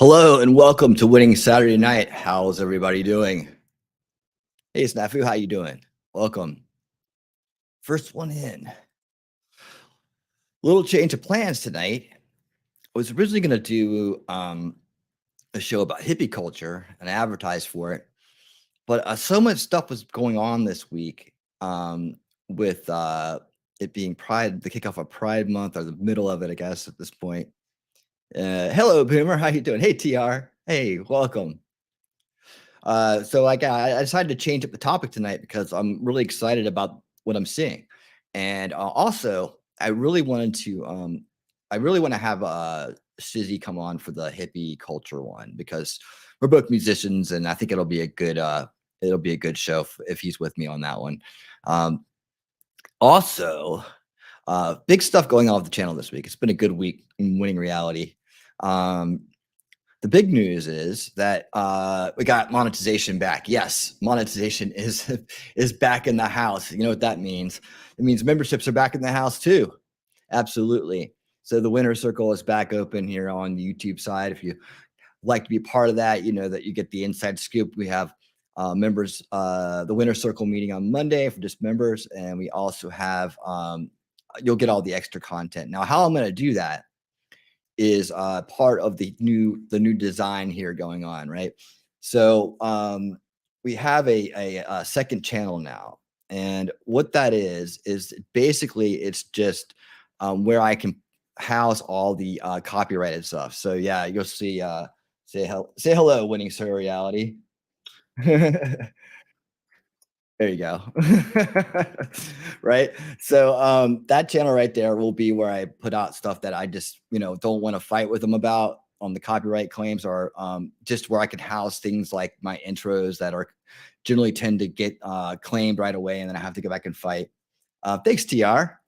Hello and welcome to Winning Saturday Night. How's everybody doing? Hey, Snafu, how you doing? Welcome. First one in. Little change of plans tonight. I was originally going to do a show about hippie culture and advertise for it, but so much stuff was going on this week with it being Pride, the kickoff of Pride Month, or the middle of it, I guess, at this point. Hello, Boomer. How you doing? Hey, TR. Hey, welcome. So I decided to change up the topic tonight because I'm really excited about what I'm seeing, and also I really wanted to have Shizzy come on for the hippie culture one because we're both musicians, and I think it'll be a good show if he's with me on that one. Also, big stuff going on with the channel this week. It's been a good week in Winning Reality. The big news is that we got monetization back. Yes, monetization is back in the house. You know what that means? It means memberships are back in the house too. Absolutely. So the Winner Circle is back open here on the YouTube side. If you like to be part of that, you know that you get the inside scoop. We have members, the Winner Circle meeting on Monday for just members, and we also have you'll get all the extra content. Now, how I'm going to do that is part of the new design here going on, right? So we have a second channel now, and what that is basically it's just where I can house all the copyrighted stuff. So yeah, you'll see say hello, Winning Sir Reality. There you go. Right. So that channel right there will be where I put out stuff that I just, don't want to fight with them about on the copyright claims, or just where I can house things like my intros that are generally tend to get claimed right away, and then I have to go back and fight. Thanks, TR.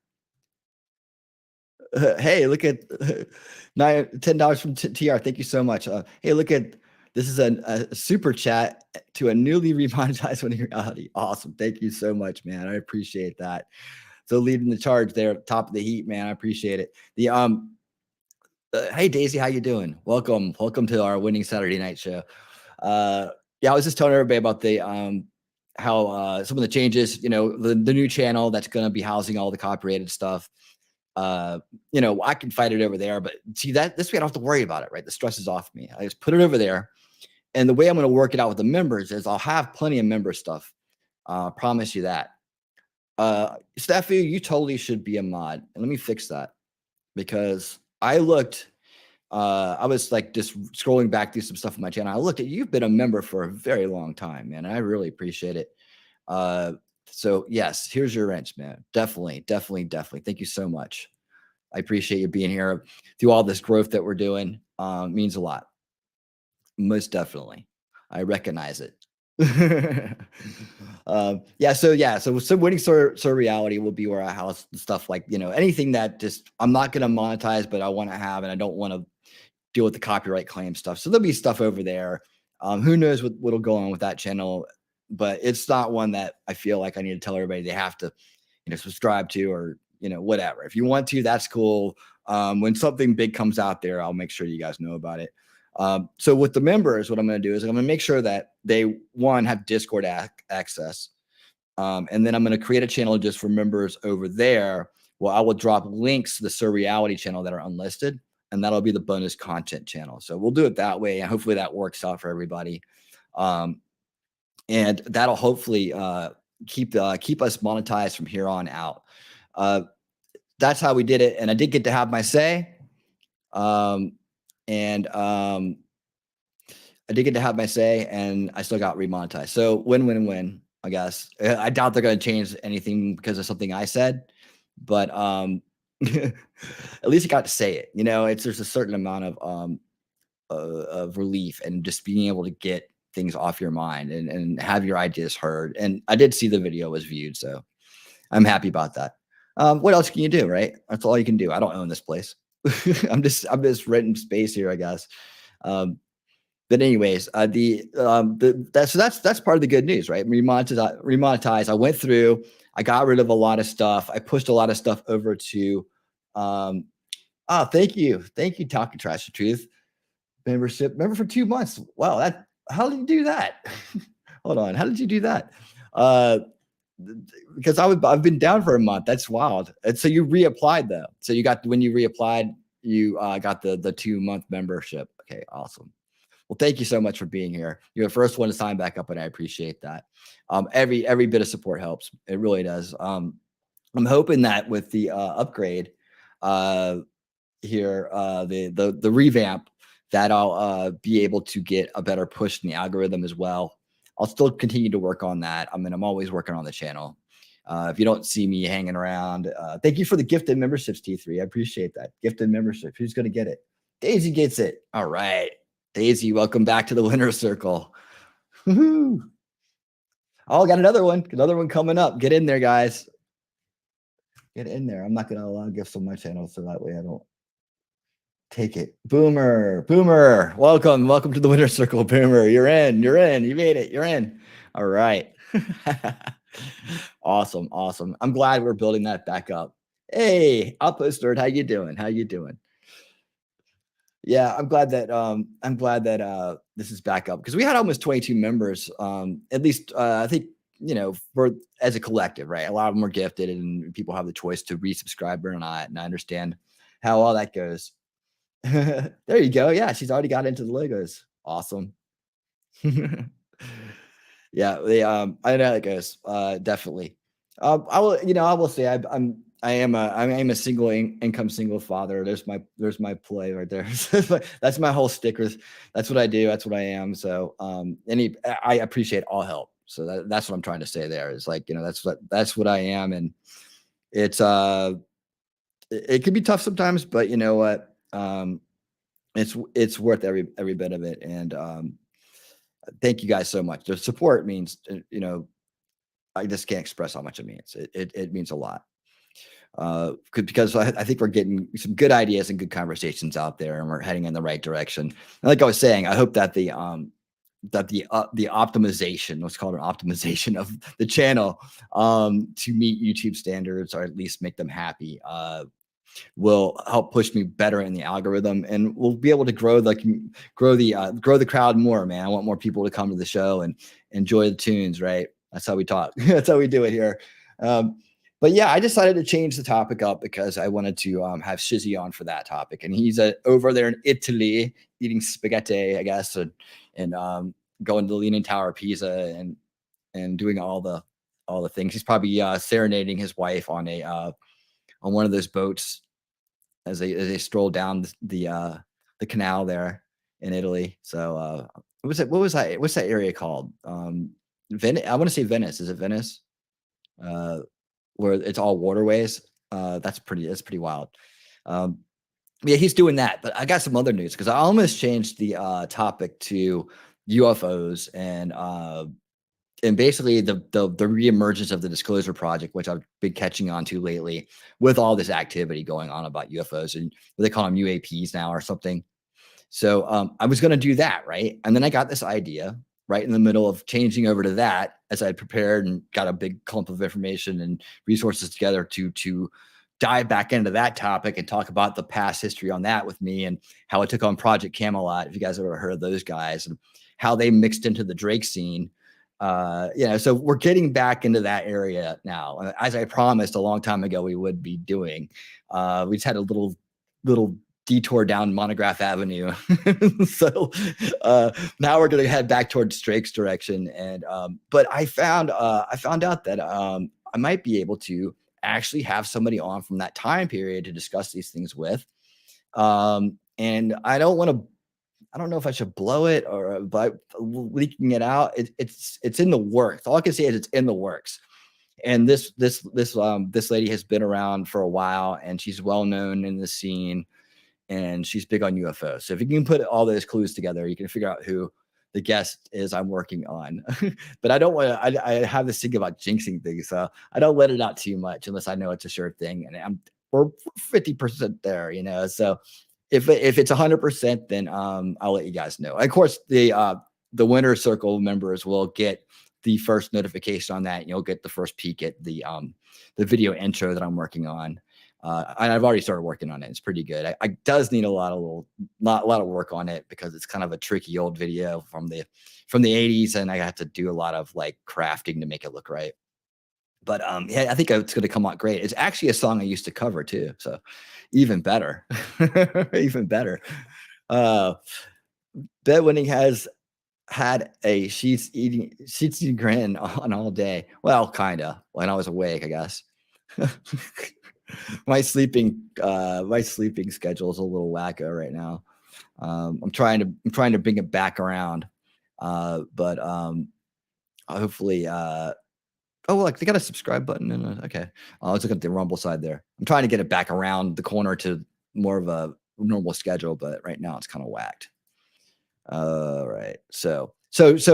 Hey, look at $10 from TR. Thank you so much. Hey, look at this is a super chat to a newly remonetized Winning Reality. Awesome. Thank you so much, man. I appreciate that. So leading the charge there, top of the heat, man. I appreciate it. The hey Daisy, how you doing? Welcome to our Winning Saturday Night show. Yeah, I was just telling everybody about the how some of the changes, the new channel that's going to be housing all the copyrighted stuff. I can fight it over there, but see that this way I don't have to worry about it, right? The stress is off me. I just put it over there. And the way I'm going to work it out with the members is I'll have plenty of member stuff. Promise you that. Steffi, you totally should be a mod. And let me fix that, because I looked, I was like just scrolling back through some stuff on my channel. I looked at, you've been a member for a very long time, man. I really appreciate it. So yes, here's your wrench, man. Definitely. Thank you so much. I appreciate you being here through all this growth that we're doing. Means a lot. Most definitely. I recognize it. So Winning Sir Reality will be where I house stuff like, anything that just I'm not going to monetize, but I want to have, and I don't want to deal with the copyright claim stuff. So there'll be stuff over there. Who knows what'll go on with that channel, but it's not one that I feel like I need to tell everybody they have to, subscribe to, or, whatever. If you want to, that's cool. When something big comes out there, I'll make sure you guys know about it. So with the members, what I'm going to do is I'm going to make sure that they, one, have Discord access. And then I'm going to create a channel just for members over there. Well, I will drop links to the Sir Reality channel that are unlisted, and that'll be the bonus content channel. So we'll do it that way, and hopefully that works out for everybody. And that'll hopefully keep us monetized from here on out. That's how we did it, and I did get to have my say. I did get to have my say, and I still got remonetized. So win, I guess. I doubt they're going to change anything because of something I said, but at least I got to say it. There's a certain amount of relief and just being able to get things off your mind and have your ideas heard. And I did see the video was viewed, so I'm happy about that. What else can you do, right? That's all you can do. I don't own this place. I'm just renting space here, I guess. But anyways, that's part of the good news, right? Remonetize. I went through, I got rid of a lot of stuff. I pushed a lot of stuff over to, thank you, Talking Trash the Truth. membership member for 2 months. Wow, how did you do that? Hold on, how did you do that? Because I've been down for a month. That's wild. And so you reapplied though. So you got, when you reapplied, you got the 2-month membership. Okay, awesome. Well, thank you so much for being here. You're the first one to sign back up, and I appreciate that. Every bit of support helps. It really does. I'm hoping that with the upgrade here, the revamp, that I'll be able to get a better push in the algorithm as well. I'll still continue to work on that. I mean, I'm always working on the channel. If you don't see me hanging around, thank you for the gifted memberships, T3. I appreciate that. Gifted membership. Who's going to get it? Daisy gets it. All right. Daisy, welcome back to the winner's circle. Woohoo. Oh, got another one coming up. Get in there, guys. Get in there. I'm not going to allow gifts on my channel, so that way I don't take it. Boomer, welcome to the winner's circle. Boomer, you're in, you made it, you're in. All right. Awesome. I'm glad we're building that back up. Hey, Outpost Nerd, how you doing? Yeah, I'm glad that this is back up, because we had almost 22 members. At least I think, for as a collective, right? A lot of them were gifted, and people have the choice to resubscribe or not. And I understand how all that goes. There you go. Yeah, she's already got into the Legos. Awesome. Yeah, I know how it goes. Definitely. I will say I am a single income single father. There's my play right there. That's my whole stickers. That's what I do. That's what I am. So I appreciate all help. So that's what I'm trying to say there, is like, that's what I am. And it's it can be tough sometimes, but you know what? It's worth every bit of it. And thank you guys so much. The support means, I just can't express how much it means. It means a lot. Because I think we're getting some good ideas and good conversations out there, and we're heading in the right direction. And like I was saying, I hope that the optimization, let's call it an optimization of the channel, to meet YouTube standards, or at least make them happy, will help push me better in the algorithm, and we'll be able to grow the crowd more, man. I want more people to come to the show and enjoy the tunes, right? That's how we talk. That's how we do it here. But yeah, I decided to change the topic up because I wanted to have Shizzy on for that topic, and he's over there in Italy eating spaghetti, I guess, and going to the Leaning Tower of Pisa and doing all the things. He's probably serenading his wife on one of those boats as they stroll down the canal there in Italy. So what's that area called? Venice. I want to say Venice. Is it Venice? Where it's all waterways. That's pretty wild. Yeah, he's doing that. But I got some other news, because I almost changed the topic to UFOs and basically the reemergence of the Disclosure Project, which I've been catching on to lately with all this activity going on about UFOs, and they call them UAPs now or something. So I was going to do that, right? And then I got this idea right in the middle of changing over to that, as I prepared and got a big clump of information and resources together to dive back into that topic and talk about the past history on that with me, and how I took on Project Camelot, if you guys ever heard of those guys, and how they mixed into the Drake scene. So we're getting back into that area now, as I promised a long time ago we would be doing. We just had a little detour down Monograph Avenue. So now we're going to head back towards Drake's direction. And but I found out that I might be able to actually have somebody on from that time period to discuss these things with. And I don't know if I should blow it or by leaking it out. It's in the works. All I can say is it's in the works. And this lady has been around for a while, and she's well known in the scene, and she's big on UFOs. So if you can put all those clues together, you can figure out who the guest is I'm working on. But I don't want to. I have this thing about jinxing things, so I don't let it out too much unless I know it's a sure thing. And we're 50% there, So if it's 100%, then I'll let you guys know. And of course, the winner circle members will get the first notification on that. You'll get the first peek at the video intro that I'm working on. And I've already started working on it. It's pretty good. I does need a lot of work on it because it's kind of a tricky old video from the 80s, and I have to do a lot of like crafting to make it look right. But yeah, I think it's going to come out great. It's actually a song I used to cover too, so even better, even better. Uh, Bedwinning has had a sheets eating grin on all day. Well, kinda when I was awake, I guess. My sleeping schedule is a little wacko right now. I'm trying to bring it back around. But hopefully oh, look, they got a subscribe button in it. Okay. I was looking at the Rumble side there. I'm trying to get it back around the corner to more of a normal schedule, but right now it's kind of whacked. All right. So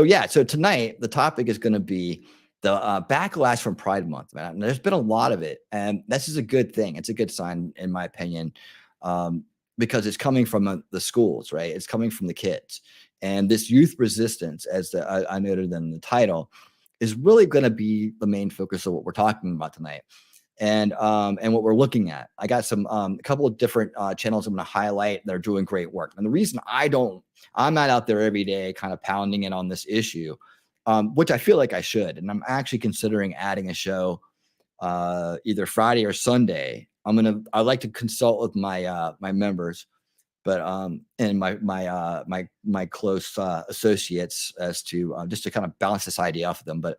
yeah. So tonight the topic is going to be the backlash from Pride Month, man. And there's been a lot of it, and this is a good thing. It's a good sign, in my opinion, um, because it's coming from the schools, right? It's coming from the kids, and this youth resistance, as I noted in the title, is really going to be the main focus of what we're talking about tonight and what we're looking at. I got some a couple of different channels I'm going to highlight. They're doing great work. And the reason I'm not out there every day kind of pounding it on this issue, which I feel like I should. And I'm actually considering adding a show either Friday or Sunday. I like to consult with my members, but and my close associates as to just to kind of bounce this idea off of them. But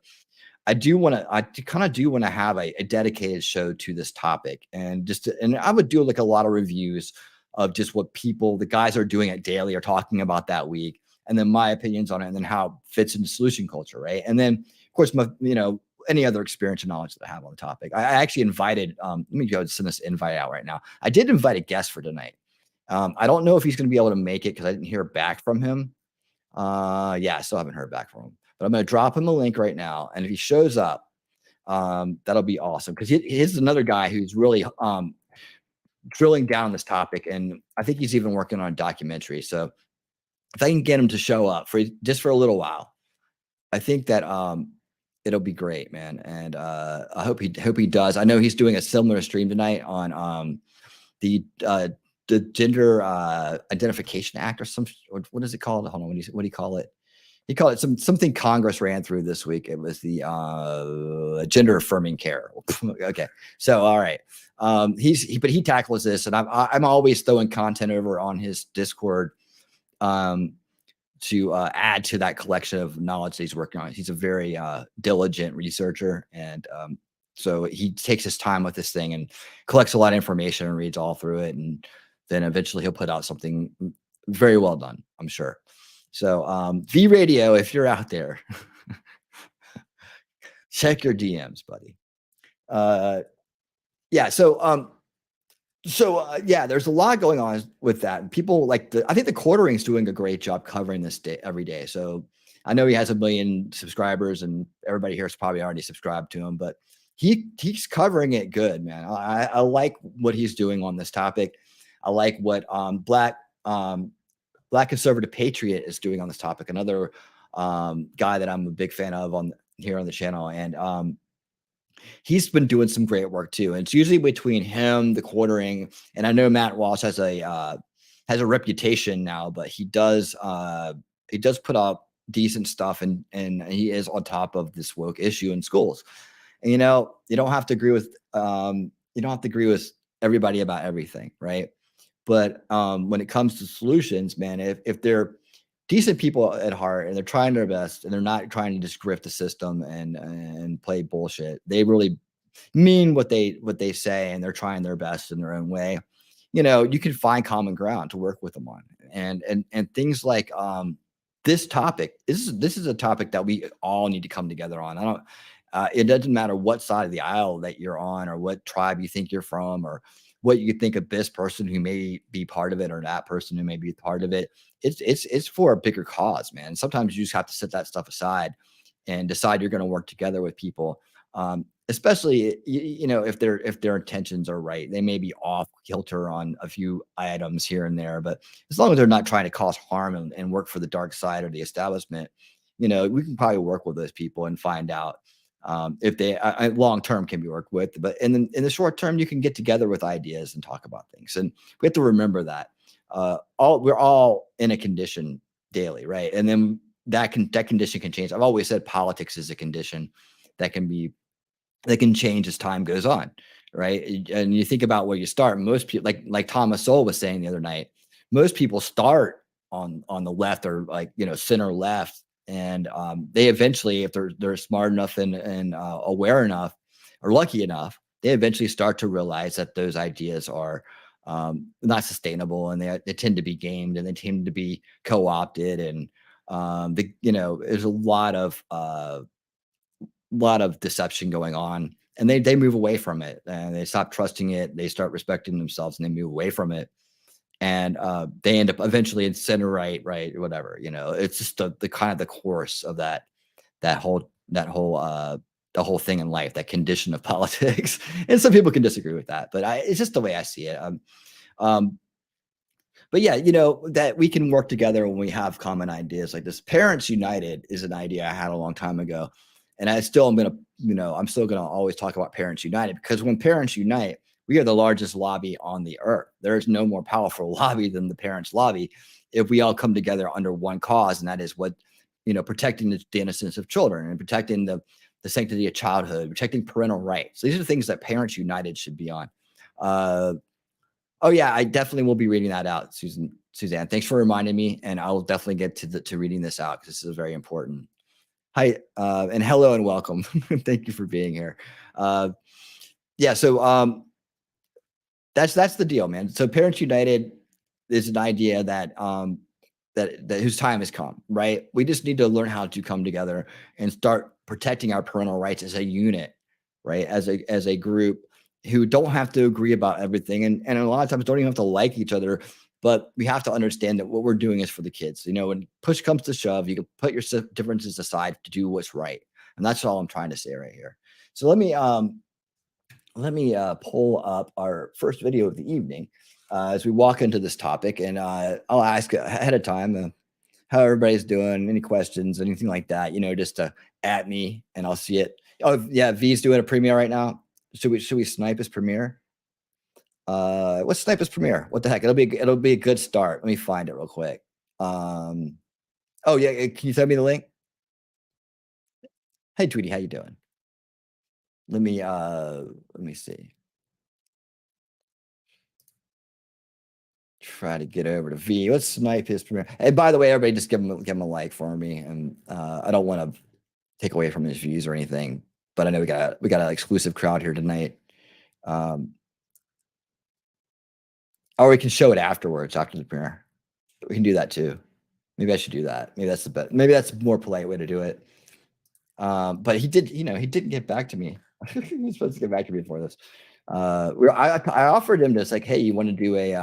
I kind of do want to have a dedicated show to this topic, and and I would do like a lot of reviews of just what the guys are doing at daily are talking about that week, and then my opinions on it, and then how it fits into solution culture, right? And then of course, any other experience and knowledge that I have on the topic. I actually invited, let me go send this invite out right now. I did invite a guest for tonight. I don't know if he's going to be able to make it because I didn't hear back from him. Yeah, I still haven't heard back from him, but I'm going to drop him the link right now. And if he shows up, that'll be awesome because he's another guy who's really drilling down this topic. And I think he's even working on a documentary. So if I can get him to show up just for a little while, I think that it'll be great, man. And I hope he does. I know he's doing a similar stream tonight on the Gender Identification Act, or what is it called? Hold on, what do you call it? He called it something Congress ran through this week. It was the gender affirming care. Okay, so all right, but he tackles this, and I'm always throwing content over on his Discord to add to that collection of knowledge that he's working on. He's a very diligent researcher, and so he takes his time with this thing and collects a lot of information and reads all through it, and then eventually he'll put out something very well done, I'm sure. So V Radio, if you're out there, check your DMs, buddy. Yeah. So yeah, there's a lot going on with that. People I think the Quartering's doing a great job covering this day every day. So I know he has 1 million subscribers, and everybody here is probably already subscribed to him, but he's covering it good, man. I like what he's doing on this topic. I like what Black Conservative Patriot is doing on this topic. Another guy that I'm a big fan of here on the channel, and he's been doing some great work too. And it's usually between him, the Quartering, and I know Matt Walsh has a reputation now, but he does put out decent stuff, and he is on top of this woke issue in schools. And you don't have to agree with everybody about everything, right? But when it comes to solutions, man, if they're decent people at heart and they're trying their best and they're not trying to just grift the system and play bullshit, they really mean what they say, and they're trying their best in their own way. You can find common ground to work with them on, and things like this topic. This is a topic that we all need to come together on. It doesn't matter what side of the aisle that you're on, or what tribe you think you're from, or what you think of this person who may be part of it, or that person who may be part of it. It's for a bigger cause, man. Sometimes you just have to set that stuff aside and decide you're going to work together with people. Especially, if their intentions are right. They may be off kilter on a few items here and there, but as long as they're not trying to cause harm and work for the dark side or the establishment, we can probably work with those people and find out if they long term can be worked with, but in the short term, you can get together with ideas and talk about things. And we have to remember that we're all in a condition daily, right? And then that condition can change. I've always said politics is a condition that can change as time goes on, right? And you think about where you start. Most people, like Thomas Sowell was saying the other night, most people start on the left or center left, and they eventually, if they're smart enough and aware enough or lucky enough, they eventually start to realize that those ideas are not sustainable, and they tend to be gamed, and they tend to be co-opted, and there's a lot of deception going on, and they move away from it, and they stop trusting it. They start respecting themselves, and they move away from it, and they end up eventually in center right, whatever. It's just the kind of the course of that whole the whole thing in life, that condition of politics. And some people can disagree with that, but it's just the way I see it. But yeah, that we can work together when we have common ideas like this. Parents United is an idea I had a long time ago. And I'm still going to always talk about Parents United, because when parents unite, we are the largest lobby on the earth. There is no more powerful lobby than the parents lobby if we all come together under one cause. And that is protecting the innocence of children, and protecting the sanctity of childhood, protecting parental rights. These are the things that Parents United should be on. Oh yeah, I definitely will be reading that out, Suzanne. Thanks for reminding me, and I will definitely get to reading this out, because this is very important. Hi, and hello and welcome. Thank you for being here. Yeah, so that's the deal, man. So Parents United is an idea that whose time has come, right? We just need to learn how to come together and start protecting our parental rights as a unit, right? As a group who don't have to agree about everything, and a lot of times don't even have to like each other, but we have to understand that what we're doing is for the kids. When push comes to shove, you can put your differences aside to do what's right, and that's all I'm trying to say right here. So let me pull up our first video of the evening as we walk into this topic, and I'll ask ahead of time how everybody's doing, any questions, anything like that, just to at me, and I'll see it. Oh yeah, V's doing a premiere right now. Should we snipe his premiere? Let's snipe his premiere. What the heck? It'll be a good start. Let me find it real quick. Oh yeah, can you send me the link? Hey Tweety, how you doing? Let me see. Try to get over to V. Let's snipe his premiere. Hey, by the way, everybody, just give him a like for me. And I don't want to take away from his views or anything, but I know we got an exclusive crowd here tonight. Or we can show it afterwards, after the premiere. We can do that too. Maybe I should do that. Maybe that's the best. Maybe that's a more polite way to do it. But he didn't get back to me. He was supposed to get back to me before this. I offered him this, like, hey, you want to do a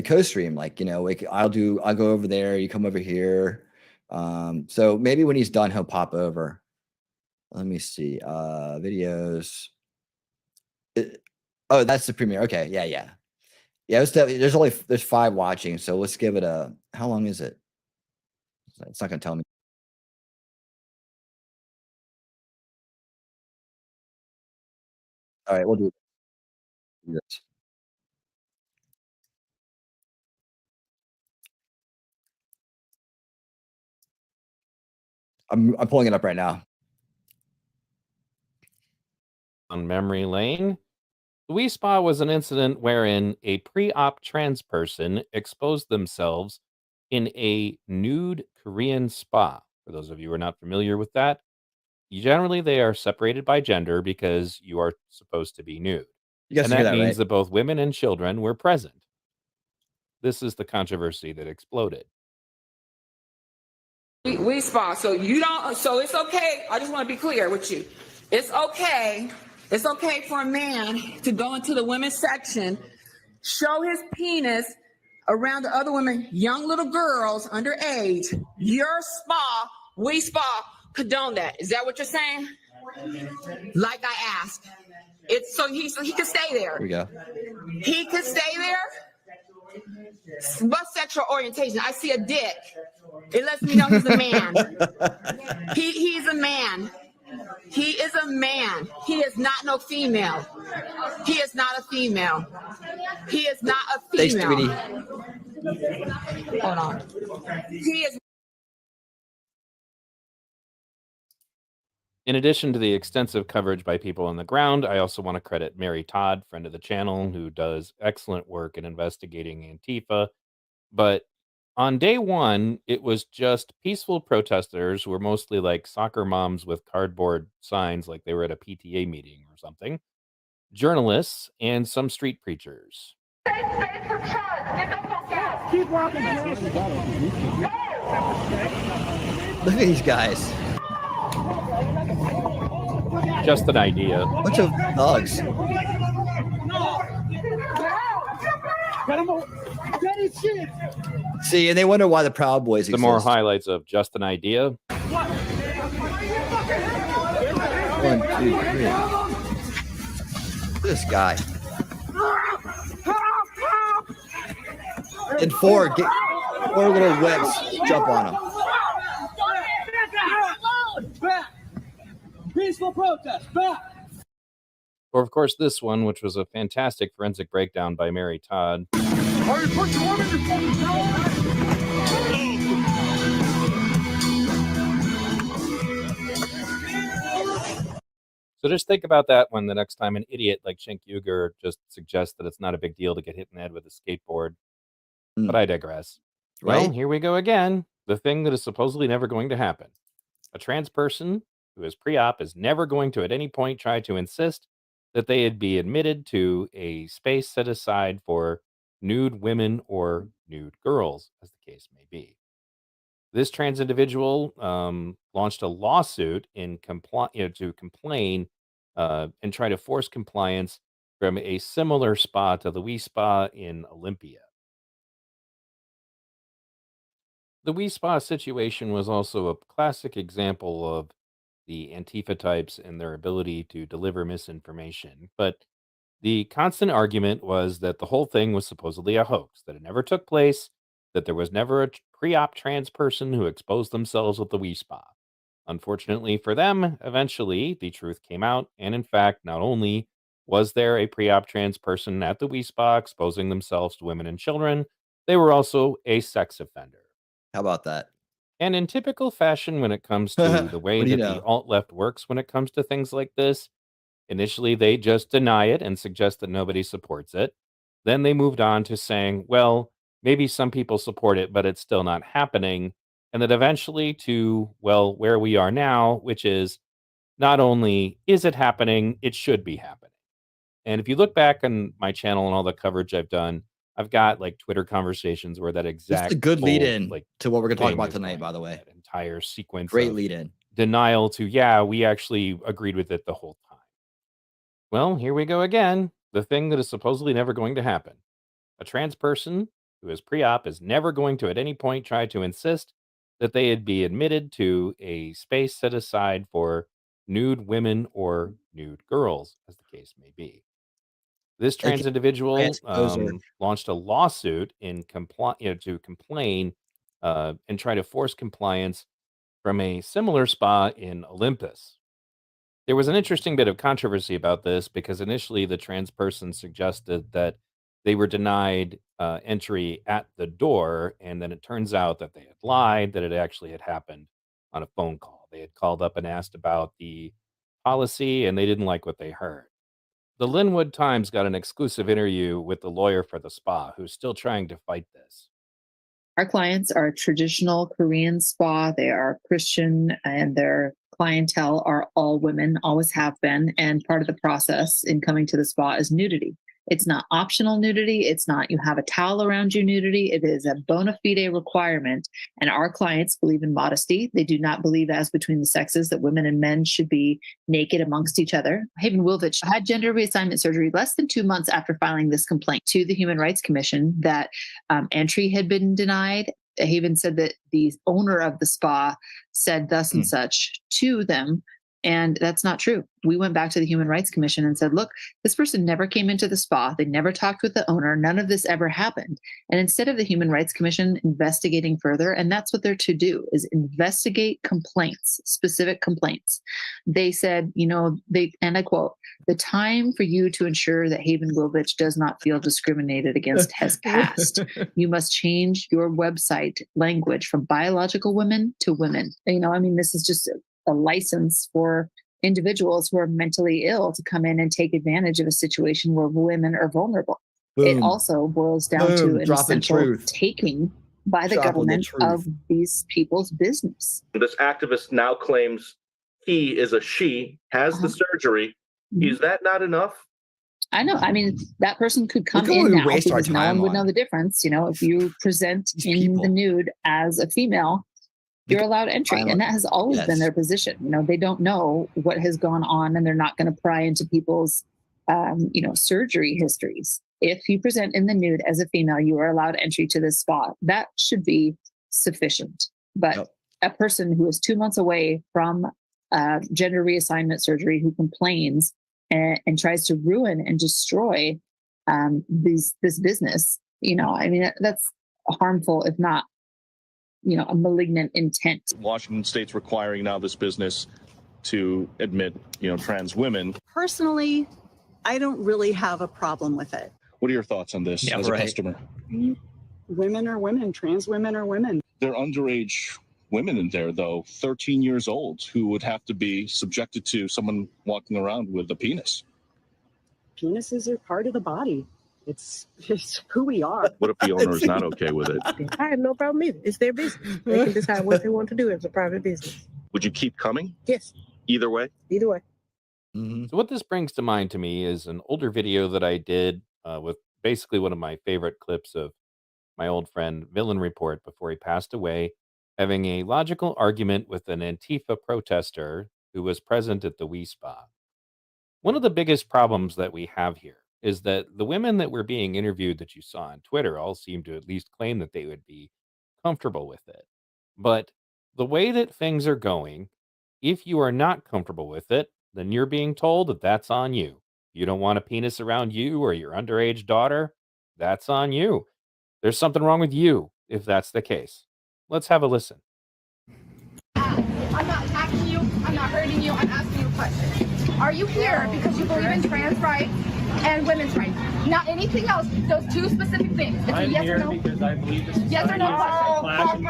co-stream? Like, I'll go over there, you come over here. So maybe when he's done, he'll pop over. Let me see. Videos. Oh, that's the premiere. Okay. Yeah. There's 5 watching, so let's give it how long is it? It's not gonna tell me. All right, we'll do this. I'm pulling it up right now. On memory lane, the Wee Spa was an incident wherein a pre-op trans person exposed themselves in a nude Korean spa. For those of you who are not familiar with that, generally they are separated by gender because you are supposed to be nude. You guys And hear that that, means right? that both women and children were present. This is the controversy that exploded. We Spa, so it's okay. I just want to be clear with you. It's okay for a man to go into the women's section, show his penis around the other women, young little girls underage. Your spa, We Spa, condone that. Is that what you're saying? Like I asked. It's so he can stay there. Here we go. He can stay there. What sexual orientation? I see a dick. It lets me know he's a man. He's a man. He is a man. He is not no female. He is not a female. He is not a Thanks, female. Tweety. Hold on. He is. In addition to the extensive coverage by people on the ground, I also want to credit Mary Todd, friend of the channel, who does excellent work in investigating Antifa. But on day one, it was just peaceful protesters who were mostly like soccer moms with cardboard signs like they were at a PTA meeting or something, journalists, and some street preachers. Keep walking. Look at these guys. Just an idea. Bunch of thugs. See, and they wonder why the Proud Boys The exist. more highlights of Just an Idea. 1, 2, 3. This guy. And four little whips jump on him. Peaceful protest, back. Or, of course, this one, which was a fantastic forensic breakdown by Mary Todd. Are you putting your woman in So just think about that one the next time an idiot like Cenk Uygur just suggests that it's not a big deal to get hit in the head with a skateboard. But I digress. Well, Right? here we go again. The thing that is supposedly never going to happen. A trans person who is pre-op is never going to at any point try to insist that they be admitted to a space set aside for nude women or nude girls, as the case may be. This trans individual launched a lawsuit to complain and try to force compliance from a similar spa to the Wii Spa in Olympia. The Wii Spa situation was also a classic example of the Antifa types and their ability to deliver misinformation. But the constant argument was that the whole thing was supposedly a hoax, that it never took place, that there was never a pre-op trans person who exposed themselves with the Wii Spa. Unfortunately for them, eventually the truth came out, and in fact, not only was there a pre-op trans person at the Wii Spa exposing themselves to women and children, they were also a sex offender. How about that? And in typical fashion, when it comes to the way What do you that the know? alt-left works when it comes to things like this, initially they just deny it and suggest that nobody supports it. Then they moved on to saying, well, maybe some people support it, but it's still not happening. And then eventually to, well, where we are now, which is not only is it happening, it should be happening. And if you look back on my channel and all the coverage I've done, I've got like Twitter conversations where that exact It's a good lead whole, in like, to what we're going to talk thing about is tonight, going by the on, way. that entire sequence Great of lead in. denial to, yeah, we actually agreed with it the whole time. Well, here we go again. The thing that is supposedly never going to happen. A trans person who is pre-op is never going to at any point try to insist that they be admitted to a space set aside for nude women or nude girls, as the case may be. This trans individual exposure. launched a lawsuit to complain and try to force compliance from a similar spa in Olympus. There was an interesting bit of controversy about this because initially the trans person suggested that they were denied entry at the door, and then it turns out that they had lied, that it actually had happened on a phone call. They had called up and asked about the policy, and they didn't like what they heard. The Linwood Times got an exclusive interview with the lawyer for the spa, who's still trying to fight this. Our clients are a traditional Korean spa. They are Christian, and their clientele are all women, always have been. And part of the process in coming to the spa is nudity. It's not optional nudity. It's not you have a towel around you nudity. It is a bona fide requirement. And our clients believe in modesty. They do not believe, as between the sexes, that women and men should be naked amongst each other. Haven Wilvich had gender reassignment surgery less than 2 months after filing this complaint to the Human Rights Commission that entry had been denied. Haven said that the owner of the spa said thus and such to them, And that's not true. We went back to the Human Rights Commission and said, look, this person never came into the spa. They never talked with the owner. None of this ever happened. And instead of the Human Rights Commission investigating further, and that's what they're to do, is investigate complaints, specific complaints. They said, and I quote, the time for you to ensure that Haven Glovich does not feel discriminated against has passed. You must change your website language from biological women to women. This is just a license for individuals who are mentally ill to come in and take advantage of a situation where women are vulnerable. Boom. It also boils down to an essential taking by the government of these people's business. This activist now claims he is a she, has the surgery. Is that not enough? I know. That person could come in now because no one would know the difference. If you present in the nude as a female, you're allowed entry. And that has always been their position. They don't know what has gone on, and they're not going to pry into people's, surgery histories. If you present in the nude as a female, you are allowed entry to this spa. That should be sufficient. But a person who is 2 months away from gender reassignment surgery, who complains and tries to ruin and destroy this business, that's harmful, if not a malignant intent. Washington State's requiring now this business to admit, trans women. Personally, I don't really have a problem with it. What are your thoughts on this as a customer? Women are women. Trans women are women. There are underage women in there, though, 13 years old, who would have to be subjected to someone walking around with a penis. Penises are part of the body. It's who we are. What if the owner is not okay with it? I have no problem either. It's their business. They can decide what they want to do as a private business. Would you keep coming? Yes. Either way? Either way. So what this brings to mind to me is an older video that I did with basically one of my favorite clips of my old friend Villain Report before he passed away, having a logical argument with an Antifa protester who was present at the Wii Spa. One of the biggest problems that we have here is that the women that were being interviewed that you saw on Twitter all seem to at least claim that they would be comfortable with it. But the way that things are going, if you are not comfortable with it, then you're being told that that's on you. You don't want a penis around you or your underage daughter, that's on you. There's something wrong with you if that's the case. Let's have a listen. I'm not attacking you. I'm not hurting you. I'm asking you a question. Are you here because you believe in trans rights and women's rights? Not anything else. Those two specific things. It's a yes or no. Because I believe this is yes or no question.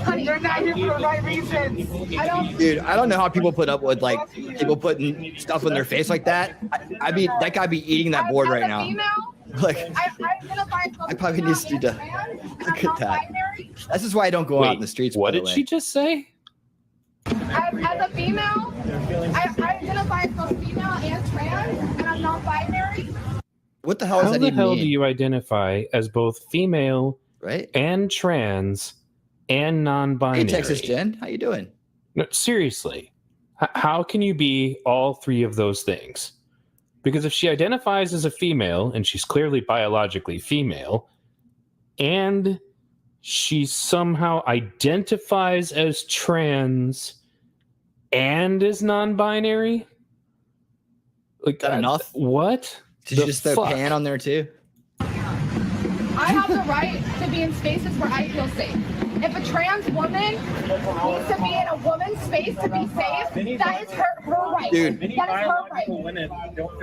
Honey, you're not here for the right reasons. Dude, I don't know how people put up with people putting stuff on their face like that. I mean, that guy be eating that board right now. I probably need to look at that. This is why I don't go out in the streets. What did she just say? As a female, I identify as both female and trans, and I'm not binary. What the hell does that even mean? How the hell do you identify as both female, and trans, and non-binary? Hey, Texas Jen, how you doing? No, seriously, how can you be all three of those things? Because if she identifies as a female, and she's clearly biologically female, and she somehow identifies as trans and is non-binary, like that enough? What? Did you just throw Pan on there too? I have the right to be in spaces where I feel safe. If a trans woman needs to be in a woman's space to be safe, that is her right. Dude, that is her right.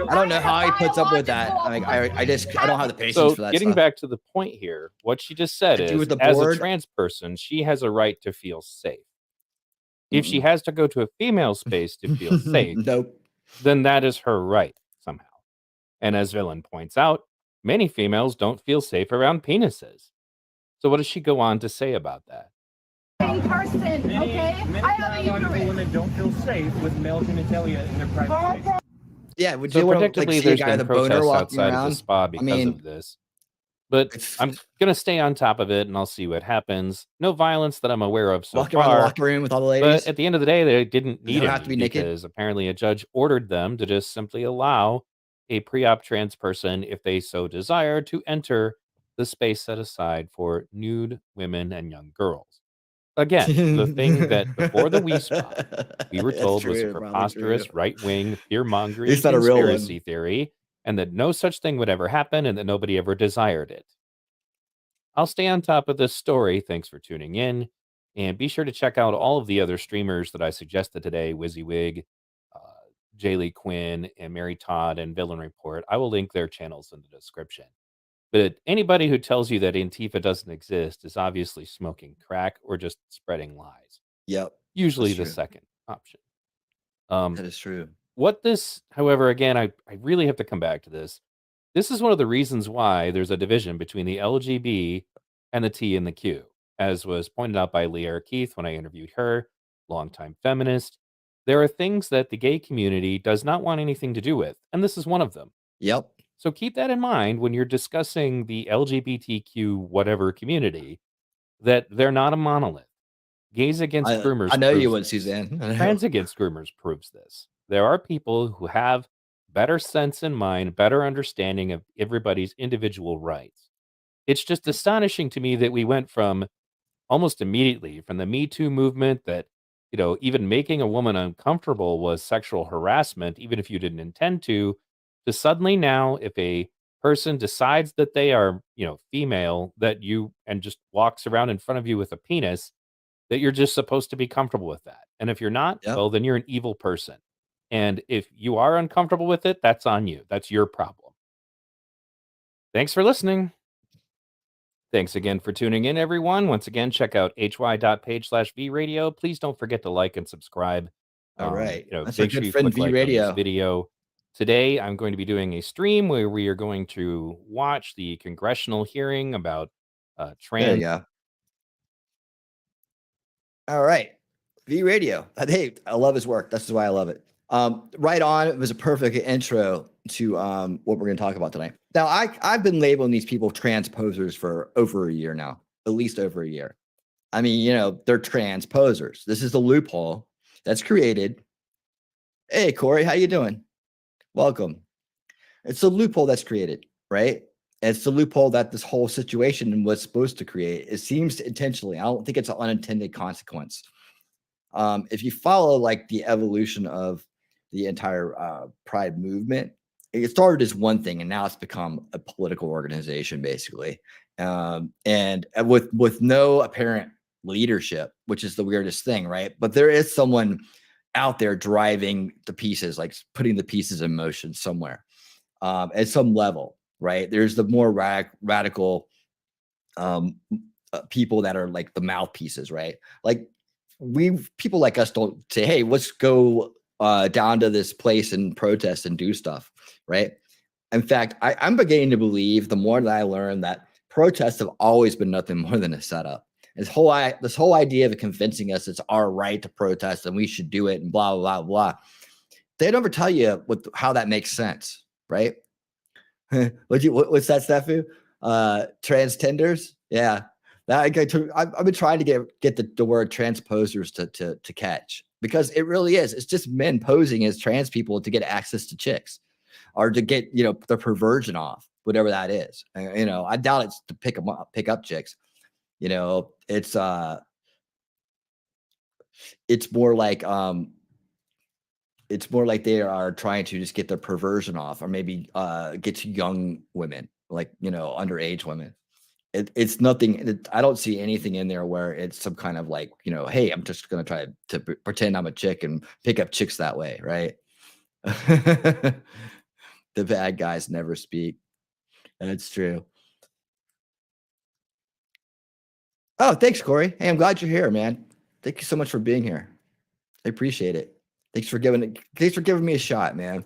I don't know how he puts up with that. I don't have the patience for that. Getting back to the point here, what she just said is, as a trans person, she has a right to feel safe. If she has to go to a female space to feel safe, then that is her right somehow. And as Villain points out, many females don't feel safe around penises. So what does she go on to say about that? Person, okay? I have a uterus. Women don't feel safe with male genitalia in their private space. Yeah, would So you want to predictably, see a there's guy been with a boner protests walking outside around? of the spa because of this. But I'm going to stay on top of it, and I'll see what happens. No violence that I'm aware of so Walking around the locker room with all the ladies. But at the end of the day, they didn't need don't it have to be naked. because apparently a judge ordered them to just simply allow a pre-op trans person, if they so desire, to enter the space set aside for nude women and young girls. Again, the thing that before the We Spa, we were That's told was a true, probably true. preposterous right-wing fear-mongering It's not a real one. conspiracy theory, and that no such thing would ever happen, and that nobody ever desired it. I'll stay on top of this story. Thanks for tuning in. And be sure to check out all of the other streamers that I suggested today, WYSIWYG, uh, Jaylee Quinn, and Mary Todd, and Villain Report. I will link their channels in the description. But anybody who tells you that Antifa doesn't exist is obviously smoking crack or just spreading lies. Yep. Usually That's the true. second option. That is true. What this, however, again, I really have to come back to this. This is one of the reasons why there's a division between the LGB and the T and the Q, as was pointed out by Leah Keith when I interviewed her, longtime feminist. There are things that the gay community does not want anything to do with, and this is one of them. Yep. So keep that in mind when you're discussing the LGBTQ whatever community, that they're not a monolith. Gays against groomers. I know you proves would, this. Suzanne. I know. Trans against groomers proves this. There are people who have better sense in mind, better understanding of everybody's individual rights. It's just astonishing to me that we went from almost immediately from the Me Too movement that, even making a woman uncomfortable was sexual harassment, even if you didn't intend to suddenly now, if a person decides that they are, female, and just walks around in front of you with a penis, that you're just supposed to be comfortable with that. And if you're not, Yep. well, then you're an evil person. And if you are uncomfortable with it, that's on you. That's your problem. Thanks for listening. Thanks again for tuning in, everyone. Once again, check out hy.page/vradio. Please don't forget to like and subscribe. All right. That's Make our sure good you friend click like on V-Radio. this video. Today, I'm going to be doing a stream where we are going to watch the congressional hearing about trans. There you go. All right. V-Radio. Hey, I love his work. That's why I love it. Right on. It was a perfect intro to what we're going to talk about tonight. Now, I've been labeling these people transposers for over a year now, at least over a year. I mean, they're transposers. This is the loophole that's created. Hey, Corey, how you doing? Welcome. It's a loophole that's created, right? It's the loophole that this whole situation was supposed to create. It seems intentionally. I don't think it's an unintended consequence. If you follow like the evolution of the entire Pride movement, it started as one thing, and now it's become a political organization, basically, and with no apparent leadership, which is the weirdest thing, right? But there is someone out there driving the pieces, like putting the pieces in motion somewhere at some level, right? There's the more radical people that are like the mouthpieces, right? Like people like us don't say, hey, let's go down to this place and protest and do stuff, right? In fact, I'm beginning to believe the more that I learn that protests have always been nothing more than a setup. This whole idea of convincing us it's our right to protest and we should do it and blah, blah, blah. They never tell you how that makes sense, right? What's that, Steffu? Trans-tenders? Yeah. I've been trying to get the word transposers to catch, because it really is. It's just men posing as trans people to get access to chicks or to get, the perversion off, whatever that is. I doubt it's to pick up chicks. It's more like they are trying to just get their perversion off, or maybe get to young women, like, underage women. It's nothing. I don't see anything in there where it's some kind of like, hey, I'm just going to try to pretend I'm a chick and pick up chicks that way. Right. The bad guys never speak. That's true. Oh, thanks, Corey. Hey, I'm glad you're here, man. Thank you so much for being here. I appreciate it. Thanks for giving me a shot, man.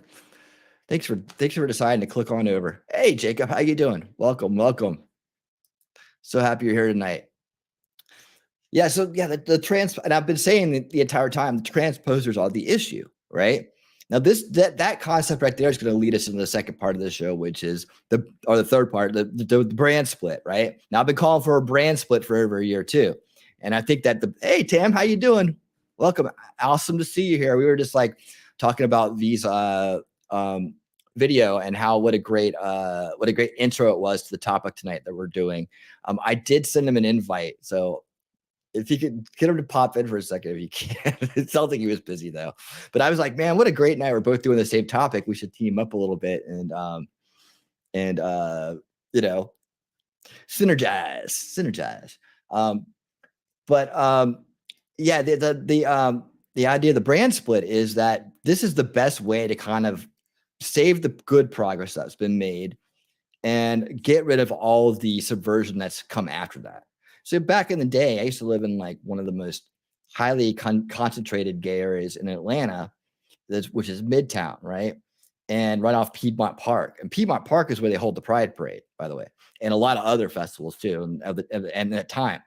Thanks for deciding to click on over. Hey, Jacob, how you doing? Welcome. So happy you're here tonight. Yeah, so yeah, the trans, and I've been saying the entire time, the transposers are the issue, right? Now that concept right there is going to lead us into the second part of the show, which is the third part, the brand split, right? Now I've been calling for a brand split for over a year too, and I think that hey Tam, how you doing? Welcome, awesome to see you here. We were just like talking about these video and what a great intro it was to the topic tonight that we're doing. I did send him an invite, so if you could get him to pop in for a second, if you can. It sounds like he was busy though. But I was like, man, what a great night. We're both doing the same topic. We should team up a little bit and you know, synergize. Yeah, the idea of the brand split is that this is the best way to kind of save the good progress that's been made and get rid of all of the subversion that's come after that. So back in the day, I used to live in like one of the most highly concentrated gay areas in Atlanta, which is Midtown, right? And right off Piedmont Park. And Piedmont Park is where they hold the Pride Parade, by the way, and a lot of other festivals too, and at time.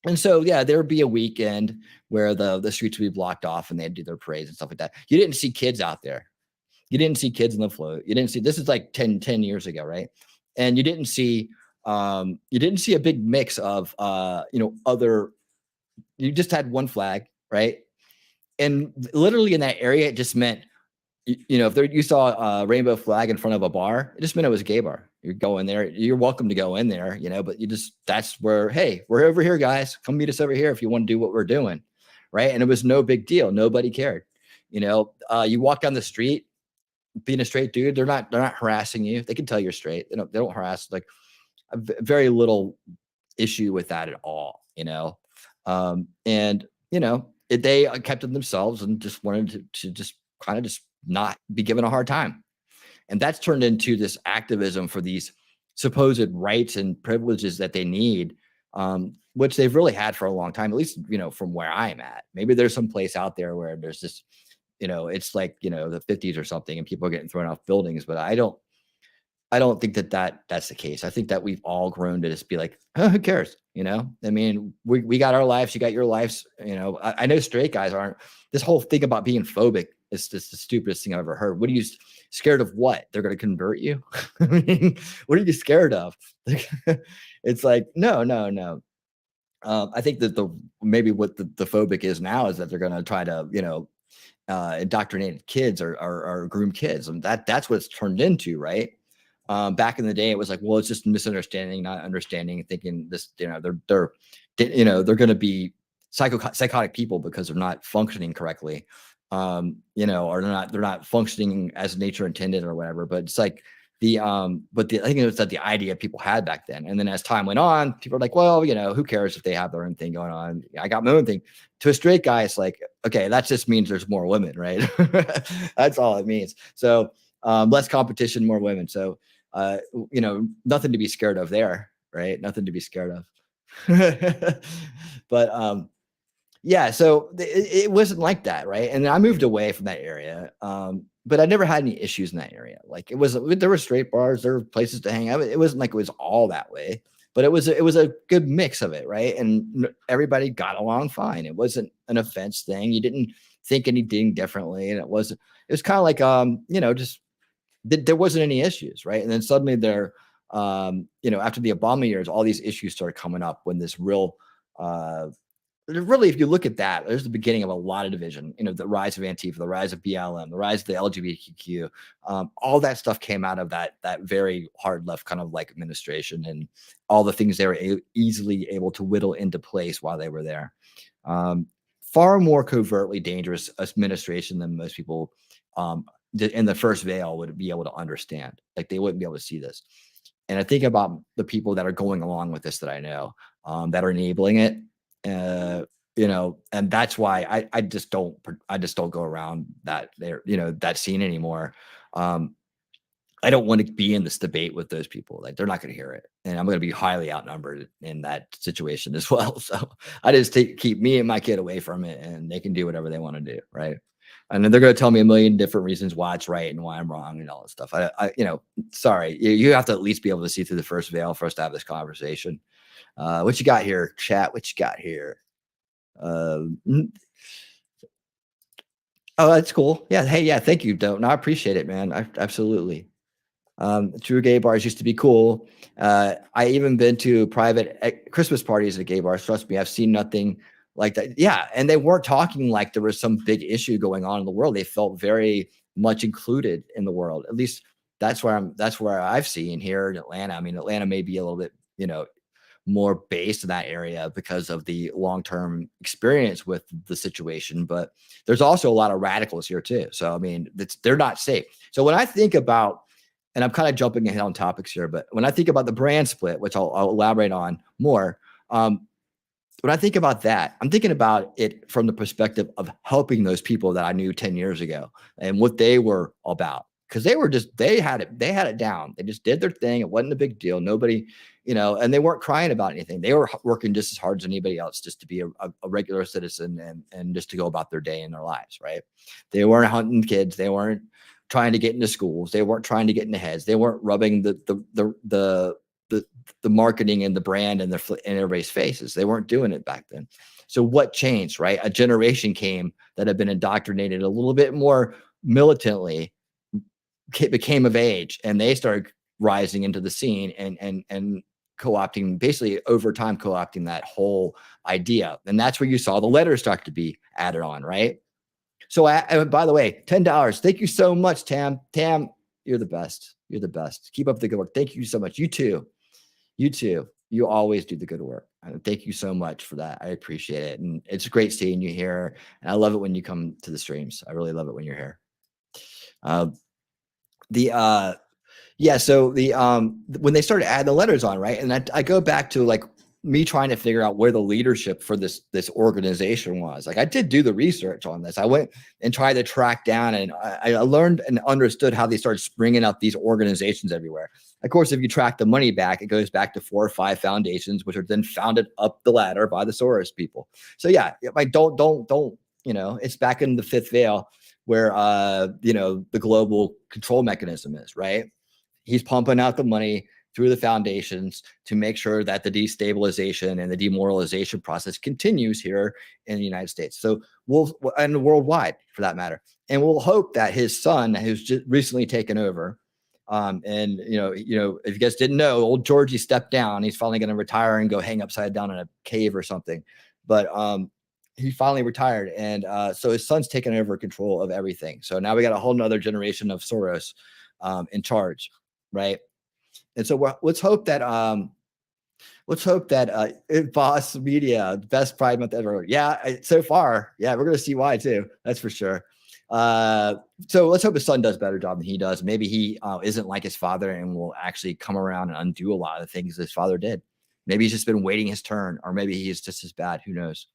And so, yeah, there would be a weekend where the streets would be blocked off and they'd do their parades and stuff like that. You didn't see kids out there. You didn't see kids in the float. You didn't see, this is like 10 years ago, right? And you didn't see a big mix of, you just had one flag, right? And literally in that area, it just meant, if you saw a rainbow flag in front of a bar, it just meant it was a gay bar. You're going there. You're welcome to go in there, but that's where, hey, we're over here, guys. Come meet us over here if you want to do what we're doing, right? And it was no big deal. Nobody cared. You walk down the street, being a straight dude, they're not harassing you. They can tell you're straight. They don't harass. Like very little issue with that at all, they kept it themselves and just wanted to just kind of just not be given a hard time. And that's turned into this activism for these supposed rights and privileges that they need, which they've really had for a long time, at least, from where I'm at. Maybe there's some place out there where there's this, it's like, the 50s or something and people are getting thrown off buildings, but I don't think that's the case. I think that we've all grown to just be like, oh, who cares? I mean, we got our lives, you got your lives. I know straight guys aren't. This whole thing about being phobic is just the stupidest thing I've ever heard. What are you scared of? What? They're going to convert you? I mean, what are you scared of? It's like, no. I think that maybe what the phobic is now is that they're going to try to, indoctrinate kids or groom kids. And that's what it's turned into, right? Back in the day, it was like, well, it's just misunderstanding, not understanding, thinking this, they're going to be psychotic people because they're not functioning correctly, or they're not functioning as nature intended or whatever. But it's like I think it was that the idea people had back then. And then as time went on, people are like, well, who cares if they have their own thing going on? I got my own thing. To a straight guy, it's like, okay, that just means there's more women, right? That's all it means. So less competition, more women. So nothing to be scared of there, right? Nothing to be scared of. But yeah, so it wasn't like that, right? And I moved away from that area, but I never had any issues in that area. Like there were straight bars, there were places to hang out. It wasn't like it was all that way, but it was a good mix of it, right? And everybody got along fine. It wasn't an offense thing. You didn't think anything differently, and it was kind of like just there wasn't any issues, right? And then suddenly there, after the Obama years, all these issues started coming up when this really, if you look at that, there's the beginning of a lot of division, the rise of Antifa, the rise of BLM, the rise of the LGBTQ, all that stuff came out of that very hard left kind of like administration and all the things they were easily able to whittle into place while they were there. Far more covertly dangerous administration than most people in the first veil would be able to understand. Like they wouldn't be able to see this. And I think about the people that are going along with this that I know, that are enabling it, and that's why I just don't go around that there, that scene anymore. I don't want to be in this debate with those people. Like they're not going to hear it, and I'm going to be highly outnumbered in that situation as well. So I just keep me and my kid away from it, and they can do whatever they want to do, right? And then they're going to tell me a million different reasons why it's right and why I'm wrong and all that stuff. Sorry, you have to at least be able to see through the first veil for us to have this conversation. What you got here, chat? What you got here? Oh, that's cool. Yeah. Hey, yeah. Thank you, Don't. No, I appreciate it, man. Absolutely. True gay bars used to be cool. I even been to private Christmas parties at gay bars. Trust me, I've seen nothing like that. Yeah. And they weren't talking like there was some big issue going on in the world. They felt very much included in the world. At least that's where I've seen here in Atlanta. I mean, Atlanta may be a little bit, more based in that area because of the long-term experience with the situation. But there's also a lot of radicals here too. So, I mean, they're not safe. So when I think about, and I'm kind of jumping ahead on topics here, but when I think about the brand split, which I'll elaborate on more, when I think about that, I'm thinking about it from the perspective of helping those people that I knew 10 years ago and what they were about. Because they had it down. They just did their thing. It wasn't a big deal. Nobody, and they weren't crying about anything. They were working just as hard as anybody else, just to be a regular citizen and just to go about their day in their lives, right? They weren't hunting kids. They weren't trying to get into schools. They weren't trying to get into heads. They weren't rubbing the marketing and the brand in everybody's faces. They weren't doing it back then. So what changed, right? A generation came that had been indoctrinated a little bit more militantly, became of age, and they started rising into the scene and co-opting, basically over time co-opting that whole idea. And that's where you saw the letters start to be added on, right? So by the way, $10. Thank you so much, Tam. Tam, you're the best. You're the best. Keep up the good work. Thank you so much. You too. You always do the good work. Thank you so much for that. I appreciate it. And it's great seeing you here. And I love it when you come to the streams. I really love it when you're here. So when they started adding the letters on, right? And I go back to like me trying to figure out where the leadership for this organization was. Like, I did do the research on this. I went and tried to track down, and I learned and understood how they started springing up these organizations everywhere. Of course, if you track the money back, it goes back to 4 or 5 foundations, which are then founded up the ladder by the Soros people. So yeah, like don't, it's back in the fifth veil where, the global control mechanism is, right? He's pumping out the money through the foundations to make sure that the destabilization and the demoralization process continues here in the United States. So and worldwide for that matter. And we'll hope that his son, who's just recently taken over, if you guys didn't know, old Georgie stepped down. He's finally going to retire and go hang upside down in a cave or something. But he finally retired. And so his son's taken over control of everything. So now we got a whole nother generation of Soros in charge, right? And so let's hope that Boss Media, best Pride Month ever. Yeah, so far, yeah, we're gonna see why too. That's for sure. So let's hope his son does a better job than he does. Maybe he isn't like his father and will actually come around and undo a lot of the things his father did. Maybe he's just been waiting his turn, or maybe he's just as bad. Who knows?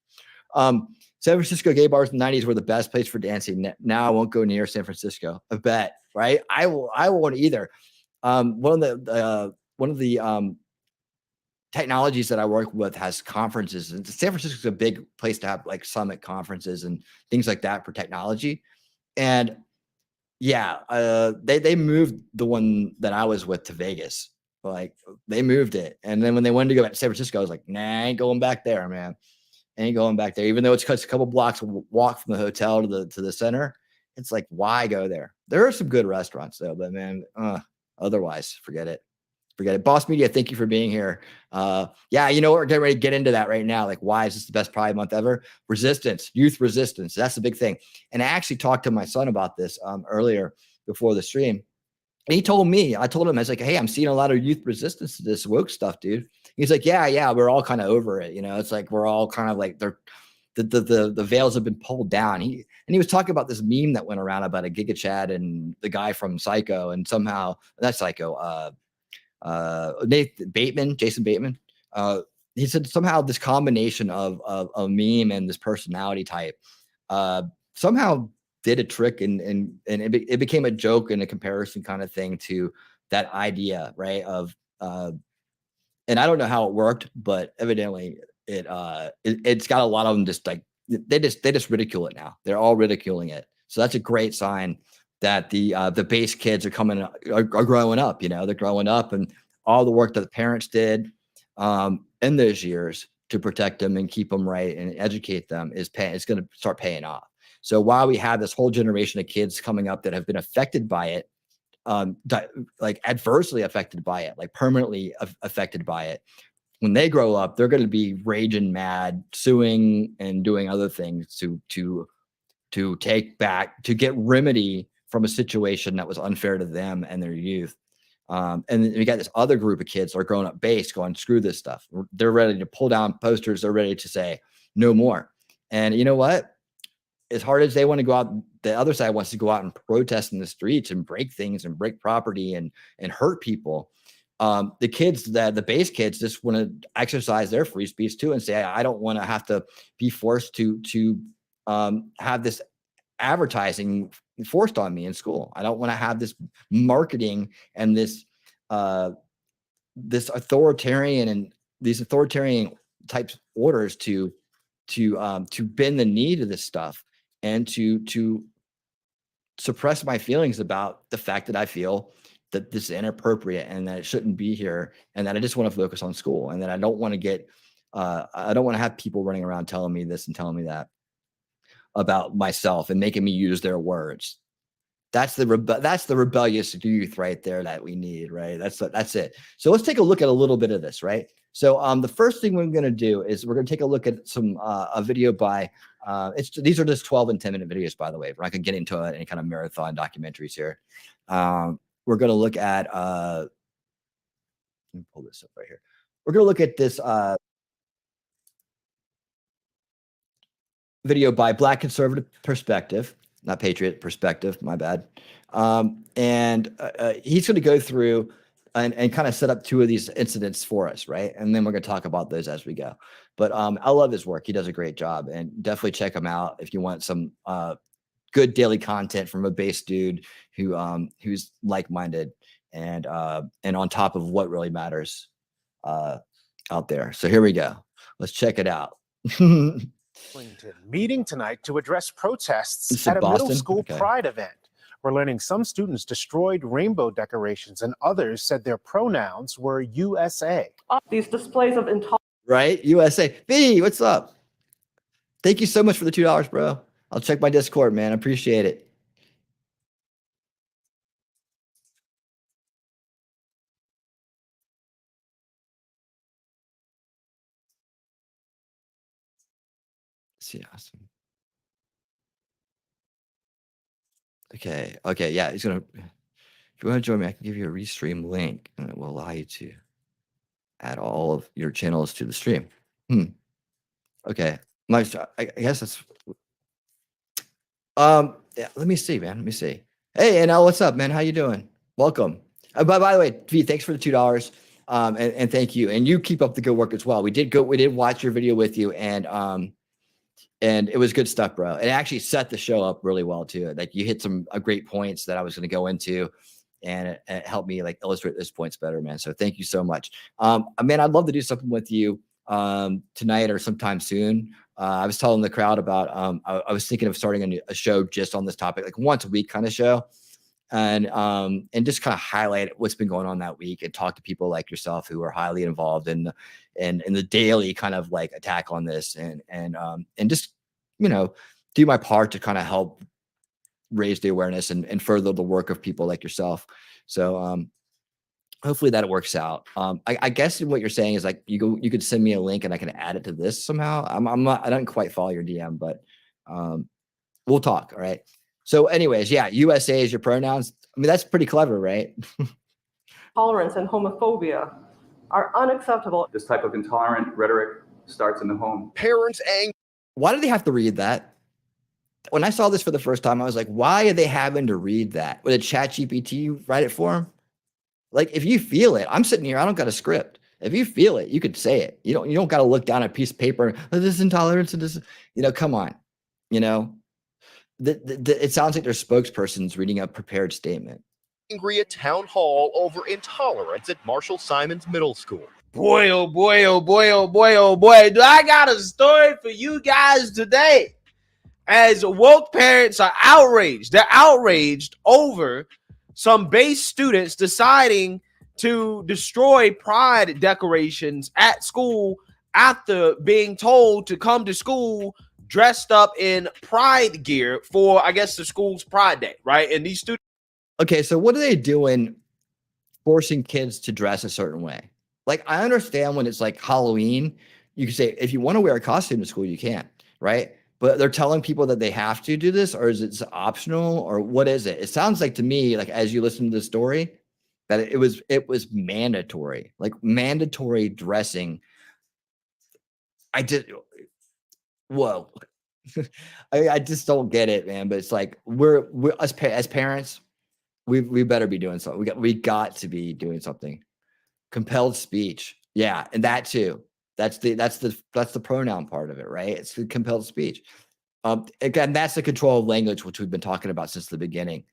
San Francisco gay bars in the 90s were the best place for dancing. Now I won't go near San Francisco. I bet, right? I won't either. One of the technologies that I work with has conferences, and San Francisco is a big place to have like summit conferences and things like that for technology. And yeah, they moved the one that I was with to Vegas. Like, they moved it, and then when they wanted to go back to San Francisco, I was like, nah, I ain't going back there, man. I ain't going back there, even though it's a couple blocks walk from the hotel to the center. It's like, why go there? There are some good restaurants though, but man, otherwise, forget it. Boss Media, thank you for being here. Yeah, you know what? We're getting ready to get into that right now. Like, why is this the best Pride Month ever? Resistance, youth resistance. That's the big thing. And I actually talked to my son about this earlier before the stream. And he told me, I told him, I was like, hey, I'm seeing a lot of youth resistance to this woke stuff, dude. He's like, yeah, we're all kind of over it. It's like, we're all kind of like, the veils have been pulled down. He was talking about this meme that went around about a Giga Chad and the guy from Psycho, and somehow that's Psycho, Jason Bateman. He said somehow this combination of a meme and this personality type somehow did a trick, and it became a joke and a comparison kind of thing to that idea, right? And I don't know how it worked, but evidently it's got a lot of them just like they just ridicule it now. They're all ridiculing it. So that's a great sign that the base kids are growing up. They're growing up, and all the work that the parents did in those years to protect them and keep them right and educate them it's going to start paying off. So while we have this whole generation of kids coming up that have been affected by it, like adversely affected by it, like permanently affected by it, when they grow up, they're going to be raging mad, suing and doing other things to get remedy from a situation that was unfair to them and their youth. And then we got this other group of kids that are growing up base going, screw this stuff. They're ready to pull down posters. They're ready to say no more. And you know what? As hard as they want to go out, the other side wants to go out and protest in the streets and break things and break property and hurt people. The kids, the base kids, just want to exercise their free speech too and say, I don't want to have to be forced to have this advertising forced on me in school. I don't want to have this marketing and this authoritarian and these authoritarian types orders to bend the knee to this stuff and to suppress my feelings about the fact that I feel that this is inappropriate and that it shouldn't be here and that I just want to focus on school and that I don't want to get I don't want to have people running around telling me this and telling me that about myself and making me use their words. That's the rebellious youth right there that we need, right? That's it. So let's take a look at a little bit of this, right? So the first thing we're going to do is we're going to take a look at some a video by these are just 12 and 10-minute videos, by the way. We're not going to get into any kind of marathon documentaries here. We're going to look at let me pull this up right here. We're going to look at this video by Black Conservative Perspective, not Patriot Perspective, my bad. And he's going to go through and kind of set up two of these incidents for us, right? And then we're going to talk about those as we go. But I love his work. He does a great job, and definitely check him out if you want some good daily content from a base dude who's like-minded and on top of what really matters out there. So here we go. Let's check it out. Meeting tonight to address protests at a Boston? middle school Okay. pride event. We're learning some students destroyed rainbow decorations and others said their pronouns were USA. These displays of intolerance. Right? USA. V, what's up? Thank you so much for the $2, bro. I'll check my Discord, man. I appreciate it. See, awesome. Okay. Okay. Yeah. He's going to, if you want to join me, I can give you a restream link and it will allow you to add all of your channels to the stream. Okay. I guess that's, yeah, let me see, man. Let me see. Hey, NL, what's up, man? How you doing? Welcome. By the way, V, thanks for the $2. And thank you. And you keep up the good work as well. We did watch your video with you and it was good stuff, bro. It actually set the show up really well too. Like you hit some great points that I was going to go into, and it helped me like illustrate those points better, man. So thank you so much. Man, I'd love to do something with you tonight or sometime soon. I was telling the crowd about I was thinking of starting a show just on this topic, like once a week kind of show, and just kind of highlight what's been going on that week and talk to people like yourself who are highly involved in the daily kind of like attack on this and just, you know, do my part to kind of help raise the awareness and further the work of people like yourself. So hopefully that works out. I guess what you're saying is like you could send me a link and I can add it to this somehow. I don't quite follow your DM, but we'll talk. All right. So anyways, yeah, USA is your pronouns. I mean, that's pretty clever, right? Tolerance and homophobia are unacceptable. This type of intolerant rhetoric starts in the home. Parents angry. Why do they have to read that? When I saw this for the first time, I was like, why are they having to read that? Would a ChatGPT write it for them? Like, if you feel it, I'm sitting here, I don't got a script. If you feel it, you could say it. You don't got to look down at a piece of paper and this is intolerance and this, come on, it sounds like their spokesperson's reading a prepared statement. Angry at town hall over intolerance at Marshall Simons Middle School. Boy, oh boy, oh boy, oh boy, oh boy. Do I got a story for you guys today? As woke parents are outraged. They're outraged over some base students deciding to destroy pride decorations at school after being told to come to school dressed up in pride gear for, I guess, the school's pride day, right? And these students. Okay, so what are they doing forcing kids to dress a certain way? Like, I understand when it's like Halloween, you can say, if you want to wear a costume to school, you can, right? But they're telling people that they have to do this, or is it optional, or what is it? It sounds like to me, like as you listen to the story, that it was mandatory, like mandatory dressing. I did. Whoa. I just don't get it, man. But it's like we're as parents, we better be doing something. We got to be doing something. Compelled speech, yeah, and that too. That's the pronoun part of it, right? It's the compelled speech. Again, that's the control of language, which we've been talking about since the beginning.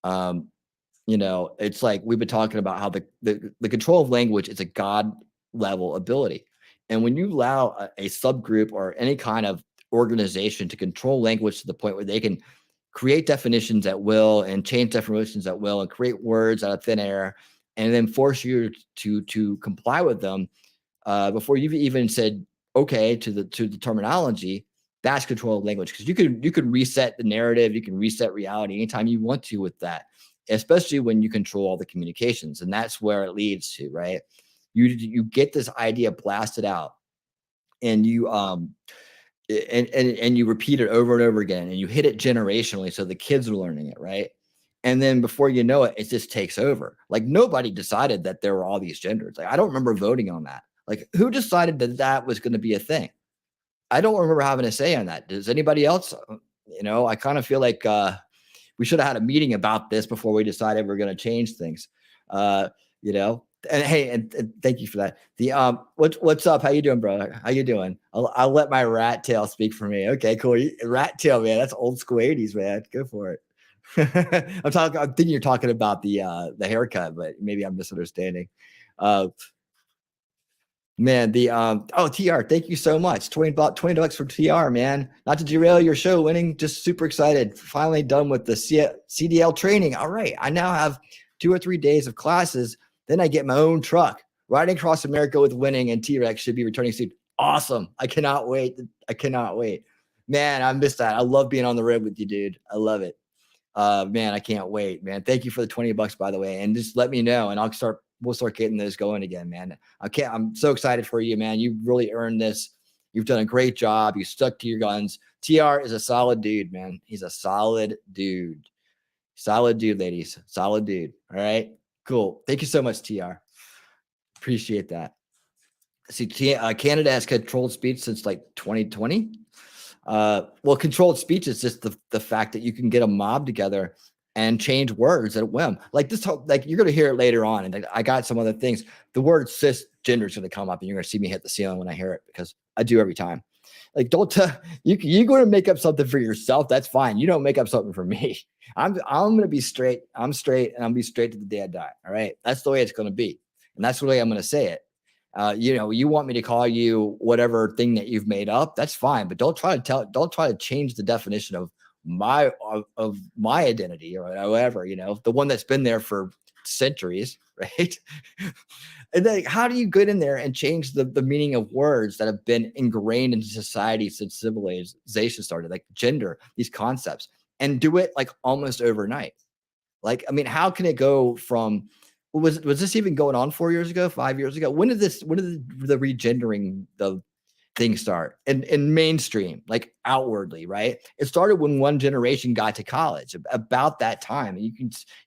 It's like we've been talking about how the control of language is a God level ability. And when you allow a subgroup or any kind of organization to control language to the point where they can create definitions at will and change definitions at will and create words out of thin air and then force you to comply with them before you've even said okay to the terminology, that's control of language. Because you could reset the narrative, you can reset reality anytime you want to with that, especially when you control all the communications. And that's where it leads to, right? You get this idea blasted out and you and you repeat it over and over again and you hit it generationally so the kids are learning it, right? And then before you know it, it just takes over. Like nobody decided that there were all these genders. Like I don't remember voting on that. Like who decided that that was going to be a thing? I don't remember having a say on that. Does anybody else? I kind of feel like we should have had a meeting about this before we decided we're going to change things. And hey, and thank you for that. The what's up? How you doing, brother? How you doing? I'll let my rat tail speak for me. Okay, cool. Rat tail, man. That's old school 80s, man. Go for it. I'm thinking you're talking about the haircut, but maybe I'm misunderstanding. Man, TR, thank you so much. $20 for TR, man. Not to derail your show, winning, just super excited. Finally done with the CDL training. All right, I now have 2 or 3 days of classes. Then I get my own truck. Riding across America with winning and T-Rex should be returning soon. Awesome. I cannot wait. Man, I missed that. I love being on the road with you, dude. I love it. Man, I can't wait, man. Thank you for the $20, by the way. And just let me know and we'll start getting those going again, man. I'm so excited for you, man. You really earned this. You've done a great job. You stuck to your guns. TR is a solid dude, man. He's a solid dude. Solid dude, ladies. Solid dude. All right. Cool. Thank you so much, TR. Appreciate that. See, Canada has controlled speech since like 2020. Well, controlled speech is just the fact that you can get a mob together and change words at whim. Like this, like you're going to hear it later on. And I got some other things. The word cisgender is going to come up and you're going to see me hit the ceiling when I hear it because I do every time. Like, don't you're going to make up something for yourself. That's fine. You don't make up something for me. I'm going to be straight. I'm straight and I'll be straight to the day I die. All right. That's the way it's going to be. And that's the way I'm going to say it. You want me to call you whatever thing that you've made up. That's fine. But don't try to change the definition of my identity or whatever, the one that's been there for centuries. Right. And then how do you get in there and change the meaning of words that have been ingrained into society since civilization started, like gender, these concepts, and do it like almost overnight? Like, I mean, how can it go from, was this even going on 4 years ago, 5 years ago? When did the regendering the thing start in mainstream, like outwardly, right? It started when one generation got to college about that time. And you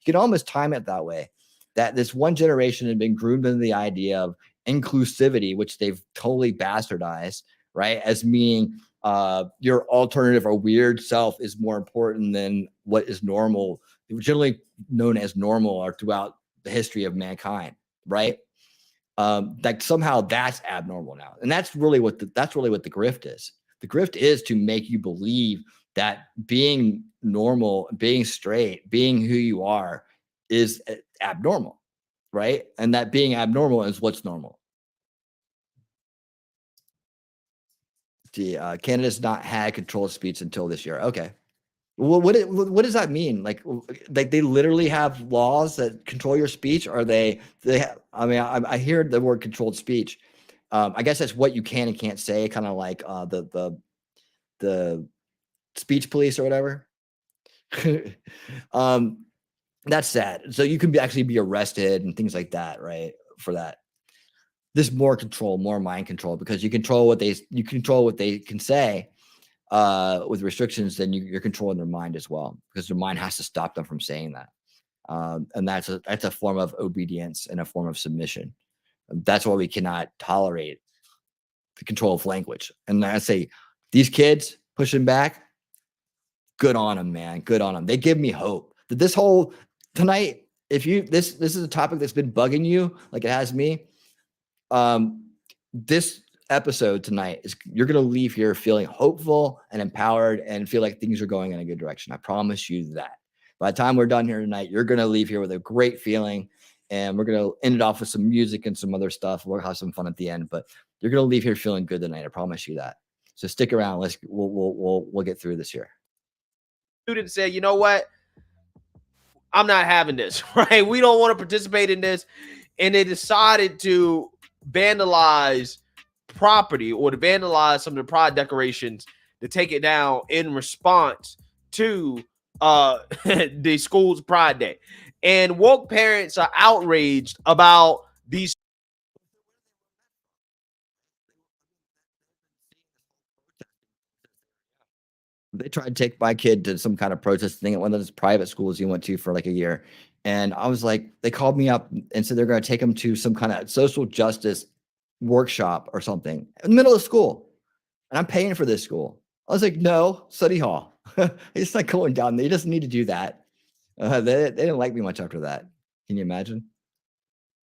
can almost time it that way, that this one generation had been groomed into the idea of inclusivity, which they've totally bastardized, right? As meaning your alternative or weird self is more important than what is normal, generally known as normal or throughout the history of mankind, right? Like somehow that's abnormal now. And that's really what the grift is. The grift is to make you believe that being normal, being straight, being who you are is abnormal, right? And that being abnormal is what's normal. Canada's not had controlled speech until this year. Okay. Well, what does that mean? Like they literally have laws that control your speech? Or I hear the word controlled speech. I guess that's what you can and can't say, kind of like the speech police or whatever. That's sad. So you can actually be arrested and things like that, right? For that. There's more control, more mind control, because you control what they can say with restrictions. Then you're controlling their mind as well, because their mind has to stop them from saying that. And that's a form of obedience and a form of submission. That's why we cannot tolerate the control of language. And I say, these kids pushing back, good on them, man. Good on them. They give me hope that this whole tonight, if you this is a topic that's been bugging you like it has me. This episode tonight is you're gonna leave here feeling hopeful and empowered and feel like things are going in a good direction. I promise you that. By the time we're done here tonight, you're gonna leave here with a great feeling, and we're gonna end it off with some music and some other stuff. We'll have some fun at the end, but you're gonna leave here feeling good tonight. I promise you that. So stick around. We'll get through this here. Student said, you know what? I'm not having this, right? We don't want to participate in this. And they decided to vandalize property or to vandalize some of the pride decorations to take it down in response to the school's Pride Day. And woke parents are outraged about these. They tried to take my kid to some kind of protest thing at one of those private schools he went to for like a year. And I was like, they called me up and said they're going to take him to some kind of social justice workshop or something in the middle of school. And I'm paying for this school. I was like, no, study hall. It's not going down. They just need to do that. They didn't like me much after that. Can you imagine?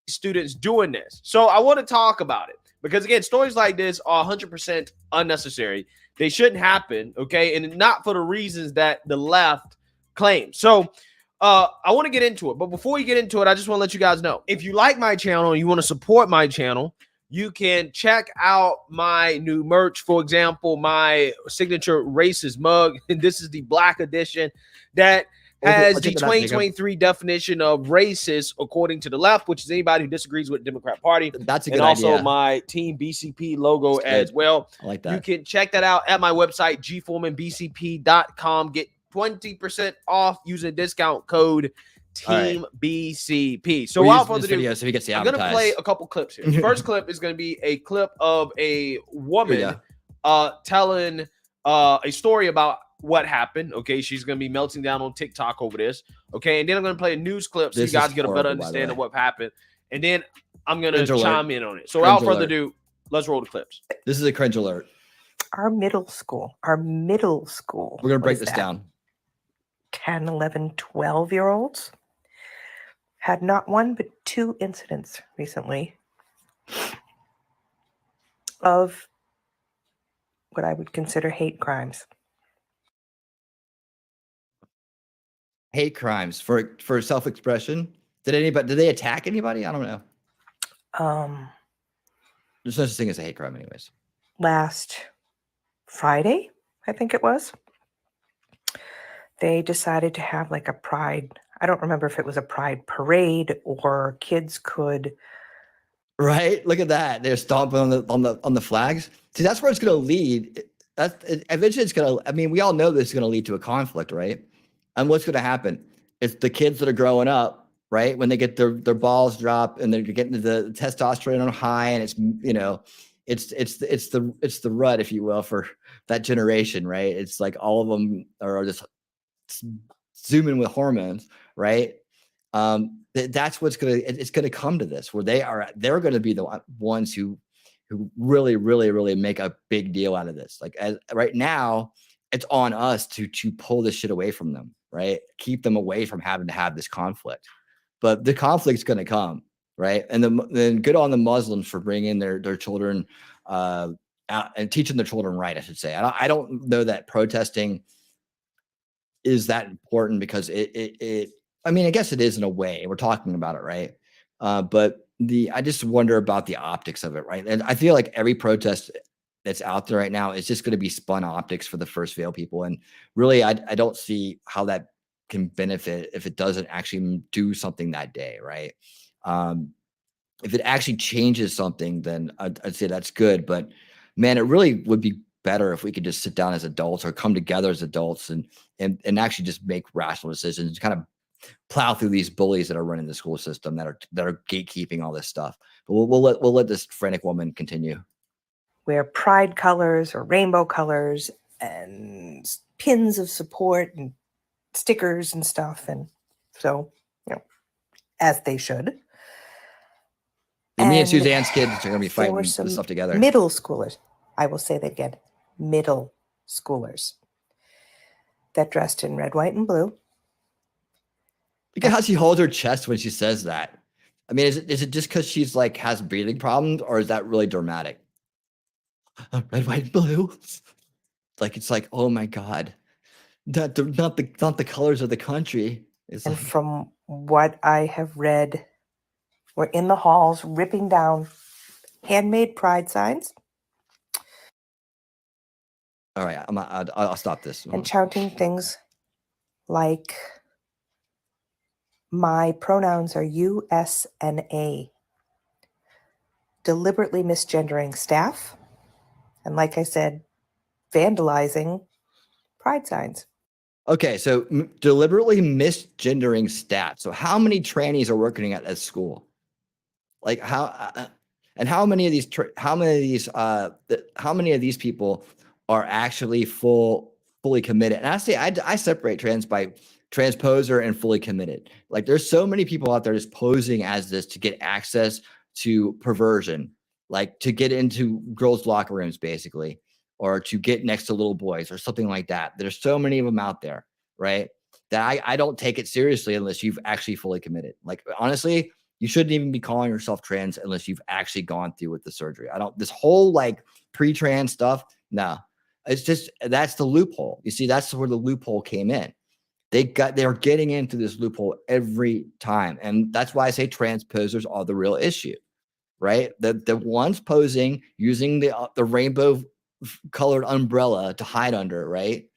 Students doing this. So I want to talk about it because, again, stories like this are 100% unnecessary. They shouldn't happen, okay? And not for the reasons that the left claims. So I want to get into it. But before we get into it, I just want to let you guys know, if you like my channel and you want to support my channel, you can check out my new merch. For example, my signature racist mug. And this is the black edition that has the 2023 definition of racist according to the left, which is anybody who disagrees with the Democrat Party. That's a good idea. And also idea. my Team BCP logo as well. I like that. You can check that out at my website, gforemanbcp.com. Get 20% off using discount code Team BCP. So without further ado, so he gets I'm going to play a couple clips here. The first clip is going to be a clip of a woman telling a story about what happened. Okay, she's going to be melting down on TikTok over this. Okay, and then I'm going to play a news clip so you guys get a better understanding of what happened. And then I'm going to chime in on it. So without further ado, let's roll the clips. This is a cringe alert. Our middle school. We're going to break this down. 10, 11, 12-year-olds had not one but two incidents recently of what I would consider hate crimes. Hate crimes for self-expression. Did they attack anybody? I don't know. There's no such thing as a hate crime anyways. Last Friday, I think it was, they decided to have like a pride. I don't remember if it was a pride parade or kids could. Right? Look at that. They're stomping on the flags. See, that's where it's going to lead. Eventually it's going to, I mean, we all know this is going to lead to a conflict, right? And what's going to happen? It's the kids that are growing up, right? When they get their balls dropped and they're getting the testosterone on high, and it's, you know, it's the rut, if you will, for that generation, right? It's like all of them are just zooming with hormones, right? That's what's it's gonna come to this, where they're going to be the ones who really make a big deal out of this. Like right now, it's on us to pull this shit away from them, right? Keep them away from having to have this conflict. But the conflict's going to come, right? And then good on the Muslims for bringing their children out and teaching their children right, I should say. I don't know that protesting is that important, because I mean, I guess it is in a way. We're talking about it, right? But I just wonder about the optics of it, right? And I feel like every protest that's out there right now is just going to be spun optics for the First Veil people. And really, I don't see how that can benefit if it doesn't actually do something that day, right? If it actually changes something, then I'd say that's good. But man, it really would be better if we could just sit down as adults or come together as adults and actually just make rational decisions, kind of plow through these bullies that are running the school system, that are gatekeeping all this stuff. But we'll let this frantic woman continue. Wear pride colors or rainbow colors and pins of support and stickers and stuff. And so, you know, as they should. Me and Suzanne's kids are going to be there were fighting some this stuff together. middle schoolers. I will say that again. Middle schoolers that dressed in red, white, and blue. Look at how she holds her chest when she says that. I mean, is it just because she's like has breathing problems, or is that really dramatic? Red, white, blue. Like it's like, oh my god, not the colors of the country. It's And like, from what I have read, we're in the halls ripping down handmade pride signs all right, I'll stop this. and chanting things like, my pronouns are you, S, and A. Deliberately misgendering staff. And like I said, vandalizing pride signs. Okay, so deliberately misgendering stats. So how many trannies are working at school? Like and how many of these people are actually fully committed? And I say I separate trans by transposer and fully committed. Like there's so many people out there just posing as this to get access to perversion, like to get into girls' locker rooms, basically, or to get next to little boys or something like that. There's so many of them out there, right? That I don't take it seriously unless you've actually fully committed. Like honestly, you shouldn't even be calling yourself trans unless you've actually gone through with the surgery. This whole like pre-trans stuff. No, it's just, that's the loophole. You see, that's where the loophole came in. They're getting into this loophole every time. And that's why I say transposers are the real issue, right? The ones posing using the rainbow colored umbrella to hide under, right?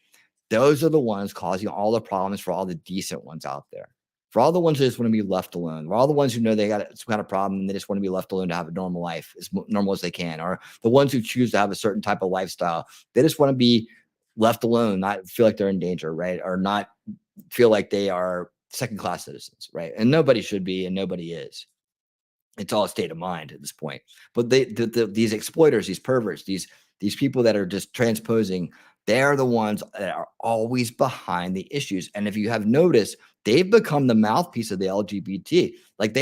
Those are the ones causing all the problems for all the decent ones out there. For all the ones who just want to be left alone, for all the ones who know they got some kind of problem and they just want to be left alone to have a normal life, as normal as they can, or the ones who choose to have a certain type of lifestyle, they just want to be left alone, not feel like they're in danger, right? Or not feel like they are second-class citizens, right? And nobody should be, and nobody is. It's all a state of mind at this point. But these exploiters, these perverts, these people that are just transposing, they're the ones that are always behind the issues. And if you have noticed, they've become the mouthpiece of the LGBT. Like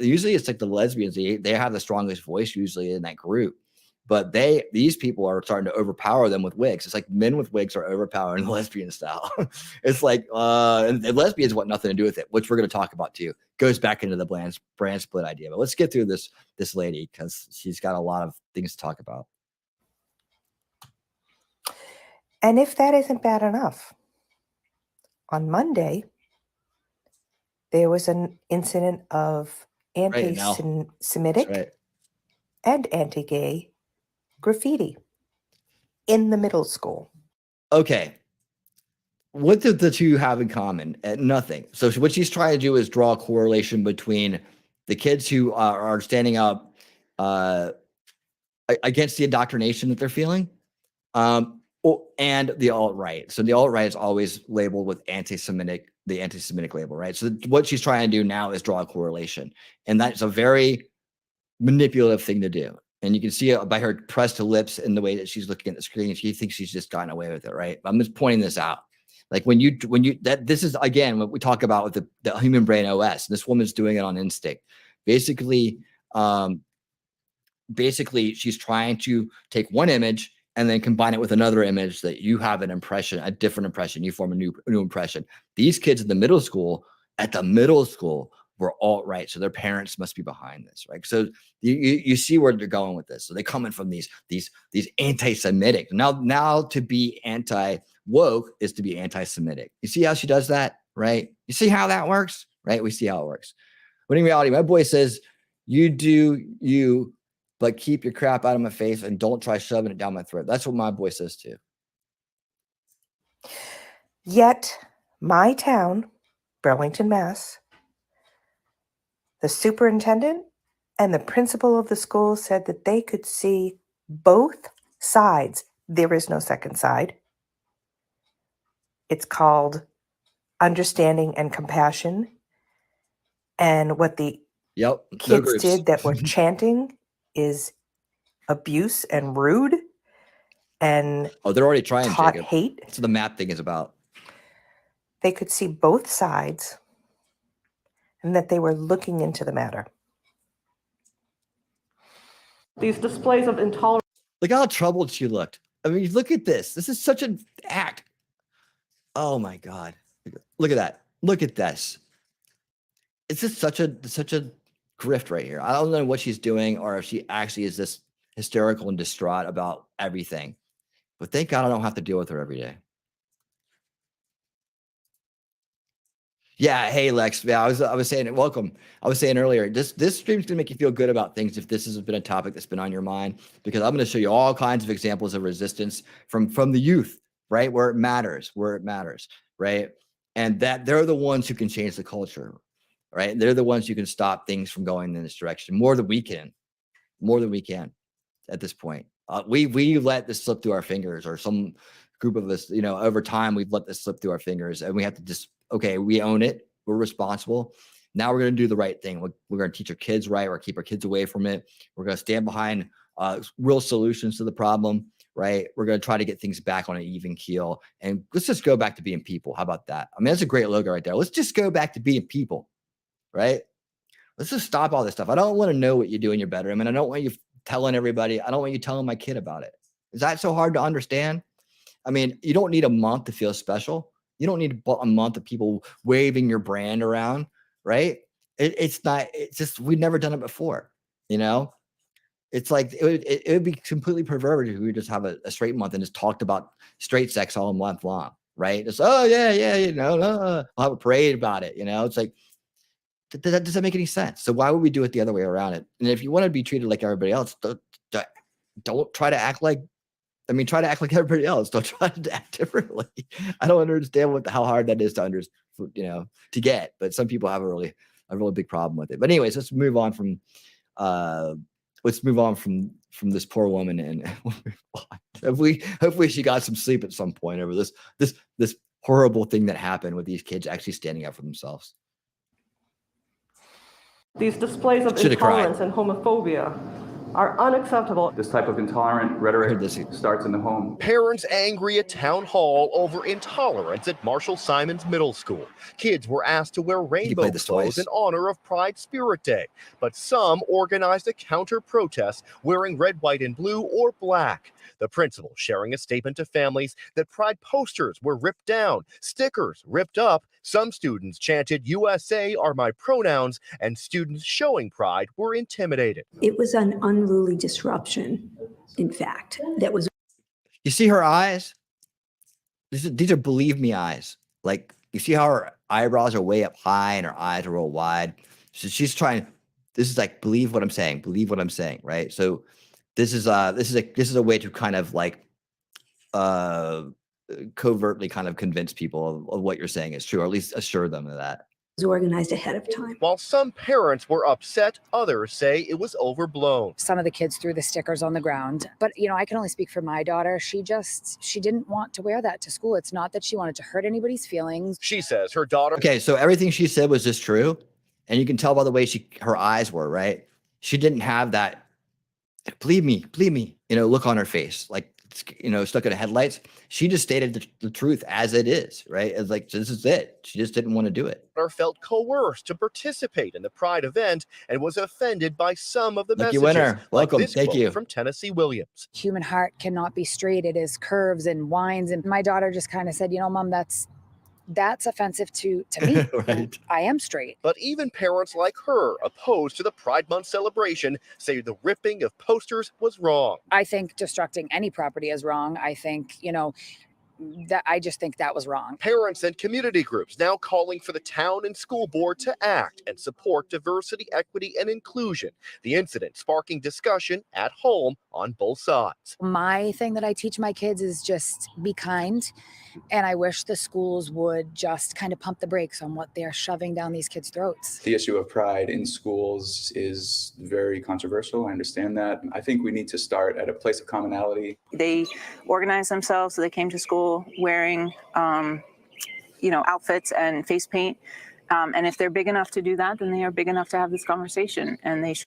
usually it's like the lesbians, they have the strongest voice usually in that group. But these people are starting to overpower them with wigs. It's like men with wigs are overpowering the lesbian style. It's like, and lesbians want nothing to do with it, which we're going to talk about too. Goes back into the brand split idea. But let's get through this lady because she's got a lot of things to talk about. And if that isn't bad enough, on Monday, there was an incident of anti-Semitic and anti-gay graffiti in the middle school. Okay. What do the two have in common? Nothing. So what she's trying to do is draw a correlation between the kids who are standing up against the indoctrination that they're feeling and the alt-right. So the alt-right is always labeled with the anti-Semitic label, right? So what she's trying to do now is draw a correlation. And that's a very manipulative thing to do. And you can see it by her pressed lips and the way that she's looking at the screen. She thinks she's just gotten away with it, right? I'm just pointing this out. Like this is again what we talk about with the human brain OS. This woman's doing it on instinct. Basically, she's trying to take one image and then combine it with another image that you have an impression, a different impression. You form a new impression. These kids at the middle school were alt-right, so their parents must be behind this, right? So you see where they're going with this. So they're coming from these anti-Semitic. Now to be anti-woke is to be anti-Semitic. You see how she does that, right? You see how that works, right? We see how it works. But in reality, my boy says, you do you, but keep your crap out of my face and don't try shoving it down my throat. That's what my boy says too. Yet my town, Burlington, Mass., the superintendent and the principal of the school said that they could see both sides. There is no second side. It's called understanding and compassion. And what the kids did that were chanting is abuse and rude and they're already trying taught Jacob. Hate. That's what the map thing is about. They could see both sides. and that they were looking into the matter. These displays of intolerance. Look how troubled she looked. I mean, look at this. This is such an act. Oh my God. Look at that. Look at this. It's just such a grift right here. I don't know what she's doing or if she actually is this hysterical and distraught about everything. But thank God I don't have to deal with her every day. Yeah, hey Lex. Yeah, I was saying welcome. I was saying earlier, this stream's gonna make you feel good about things if this has been a topic that's been on your mind, because I'm gonna show you all kinds of examples of resistance from the youth, right? Where it matters, right? And that they're the ones who can change the culture, right? They're the ones who can stop things from going in this direction more than we can at this point. We let this slip through our fingers, or some group of us, over time, we've let this slip through our fingers, and we have to just, okay, we own it. We're responsible. Now we're going to do the right thing. We're going to teach our kids right. We're keep our kids away from it. We're going to stand behind real solutions to the problem, right? We're going to try to get things back on an even keel, and let's just go back to being people. How about that? I mean, that's a great logo right there. Let's just go back to being people, right? Let's just stop all this stuff. I don't want to know what you do in your bedroom, and I don't want you telling everybody. I don't want you telling my kid about it. Is that so hard to understand? I mean, you don't need a month to feel special. You don't need a month of people waving your brand around, right? It's just, we've never done it before, It's like, it would be completely perverted if we just have a straight month and just talked about straight sex all month long, right? It's, oh, yeah, I'll have a parade about it, It's like, that doesn't make any sense. So why would we do it the other way around it? And if you want to be treated like everybody else, don't try to act like, try to act like everybody else. Don't try to act differently. I don't understand how hard that is to to get, but some people have a really big problem with it. But anyways, let's move on from this poor woman, and hopefully she got some sleep at some point over this horrible thing that happened with these kids actually standing up for themselves. These displays of intolerance and homophobia are unacceptable. This type of intolerant rhetoric starts in the home. Parents angry at town hall over intolerance at Marshall Simons Middle School. Kids were asked to wear rainbow clothes in honor of Pride Spirit Day, but some organized a counter-protest wearing red, white, and blue or black. The principal sharing a statement to families that Pride posters were ripped down, stickers ripped up. Some students chanted "USA are my pronouns," and students showing Pride were intimidated. It was an unruly disruption, in fact, that was. You see her eyes? These are believe me eyes. Like, you see how her eyebrows are way up high and her eyes are real wide. So she's trying. This is like, believe what I'm saying. Believe what I'm saying, right? So this is a way to kind of like covertly kind of convince people of what you're saying is true, or at least assure them of that. Was organized ahead of time. While some parents were upset, others say it was overblown. Some of the kids threw the stickers on the ground, but I can only speak for my daughter. She didn't want to wear that to school. It's not that she wanted to hurt anybody's feelings. She says her daughter. Okay, so everything she said was just true, and you can tell by the way her eyes were, right? She didn't have that believe me, look on her face, like, stuck in the headlights. She just stated the truth as it is, right? It's like, this is it. She just didn't want to do it. Felt coerced to participate in the Pride event and was offended by some of the Lucky messages. winner. Welcome. Like this Thank quote you. From Tennessee Williams. Human heart cannot be straight. It is curves and winds. And my daughter just kind of said, Mom, that's offensive to me. Right. I am straight. But even parents like her, opposed to the Pride Month celebration, say the ripping of posters was wrong. I think destructing any property is wrong. I think, I just think that was wrong. Parents and community groups now calling for the town and school board to act and support diversity, equity, and inclusion. The incident sparking discussion at home on both sides. My thing that I teach my kids is just be kind. And I wish the schools would just kind of pump the brakes on what they're shoving down these kids' throats. The issue of pride in schools is very controversial. I understand that. I think we need to start at a place of commonality. They organized themselves, so they came to school wearing, outfits and face paint. And if they're big enough to do that, then they are big enough to have this conversation. And they should.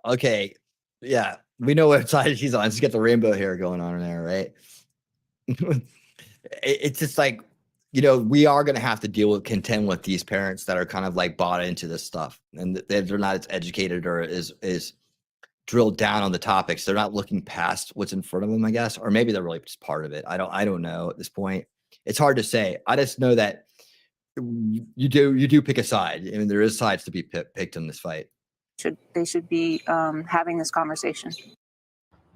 Okay. Yeah. We know what side she's on. She's got the rainbow hair going on in there, right? It's just like, we are going to have to contend with these parents that are kind of like bought into this stuff, and they're not as educated or is drilled down on the topics. They're not looking past what's in front of them, I guess, or maybe they're really just part of it. I don't know at this point. It's hard to say. I just know that you do pick a side. I mean, there is sides to be picked in this fight. They should be having this conversation.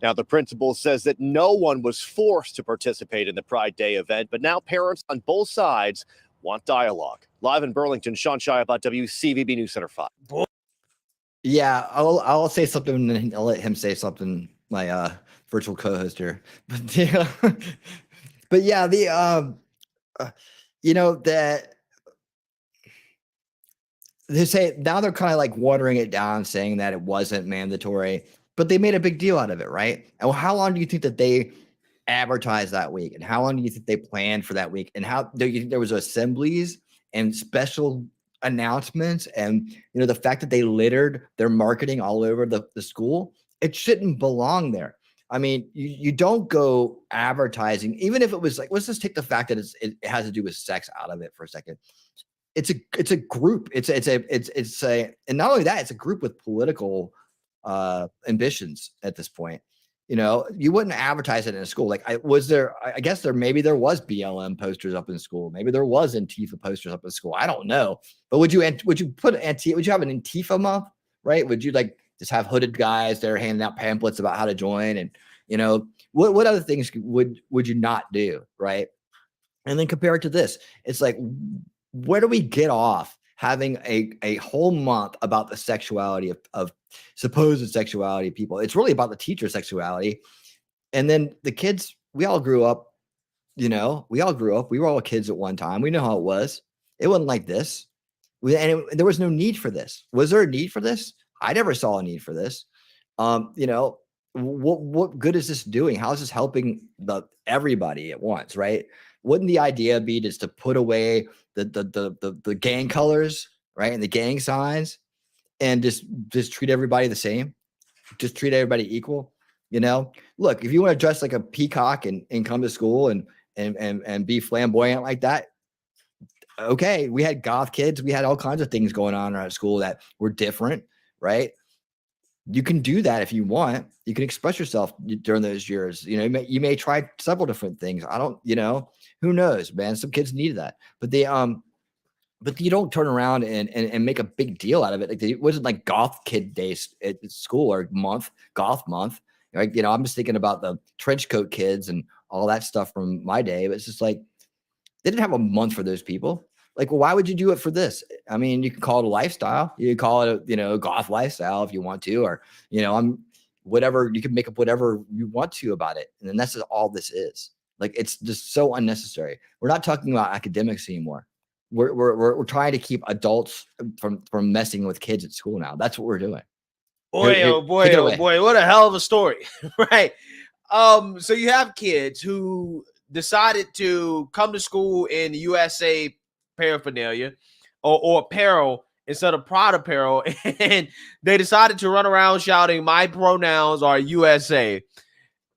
Now, the principal says that no one was forced to participate in the Pride Day event, but now parents on both sides want dialogue. Live in Burlington, Sean Shiabat, WCVB News Center 5. Yeah, I'll say something and then I'll let him say something, my virtual co-host here. But yeah, that they say now they're kind of like watering it down, saying that it wasn't mandatory, but they made a big deal out of it, right? And how long do you think that they advertised that week, and how long do you think they planned for that week, and how there was assemblies and special announcements, and the fact that they littered their marketing all over the school? It shouldn't belong there. I mean, you don't go advertising, even if it was like, let's just take the fact that it has to do with sex out of it for a second. It's a group. It's a, and not only that, it's a group with political ambitions at this point. You wouldn't advertise it in a school. Like, I guess maybe there was BLM posters up in school. Maybe there was Antifa posters up in school. I don't know. But would you put Antifa? Would you have an Antifa month, right? Would you like just have hooded guys there handing out pamphlets about how to join? And what other things would you not do, right? And then compare it to this. It's like, where do we get off having a whole month about the sexuality of supposed sexuality of people? It's really about the teacher sexuality. And then the kids, we all grew up, we were all kids at one time. We know how it was. It wasn't like this. There was no need for this. Was there a need for this? I never saw a need for this. What good is this doing? How is this helping everybody at once, right? Wouldn't the idea be just to put away the gang colors, right, and the gang signs, and just treat everybody the same, just treat everybody equal? Look, if you want to dress like a peacock and come to school and be flamboyant like that, okay. We had goth kids, we had all kinds of things going on at school that were different, right? You can do that if you want. You can express yourself during those years. You may try several different things. I don't, who knows, man? Some kids need that, but you don't turn around and make a big deal out of it. Like, it wasn't like goth kid days at school or goth month. Like, I'm just thinking about the trench coat kids and all that stuff from my day. But it's just like, they didn't have a month for those people. Like, well, why would you do it for this? I mean, you can call it a lifestyle. You can call it a goth lifestyle if you want to, or, whatever. You can make up whatever you want to about it. And then that's all this is. Like, it's just so unnecessary. We're not talking about academics anymore. We're trying to keep adults from messing with kids at school now. That's what we're doing. Oh boy, what a hell of a story. Right. So you have kids who decided to come to school in USA paraphernalia or apparel instead of Pride apparel, and they decided to run around shouting, "My pronouns are USA,"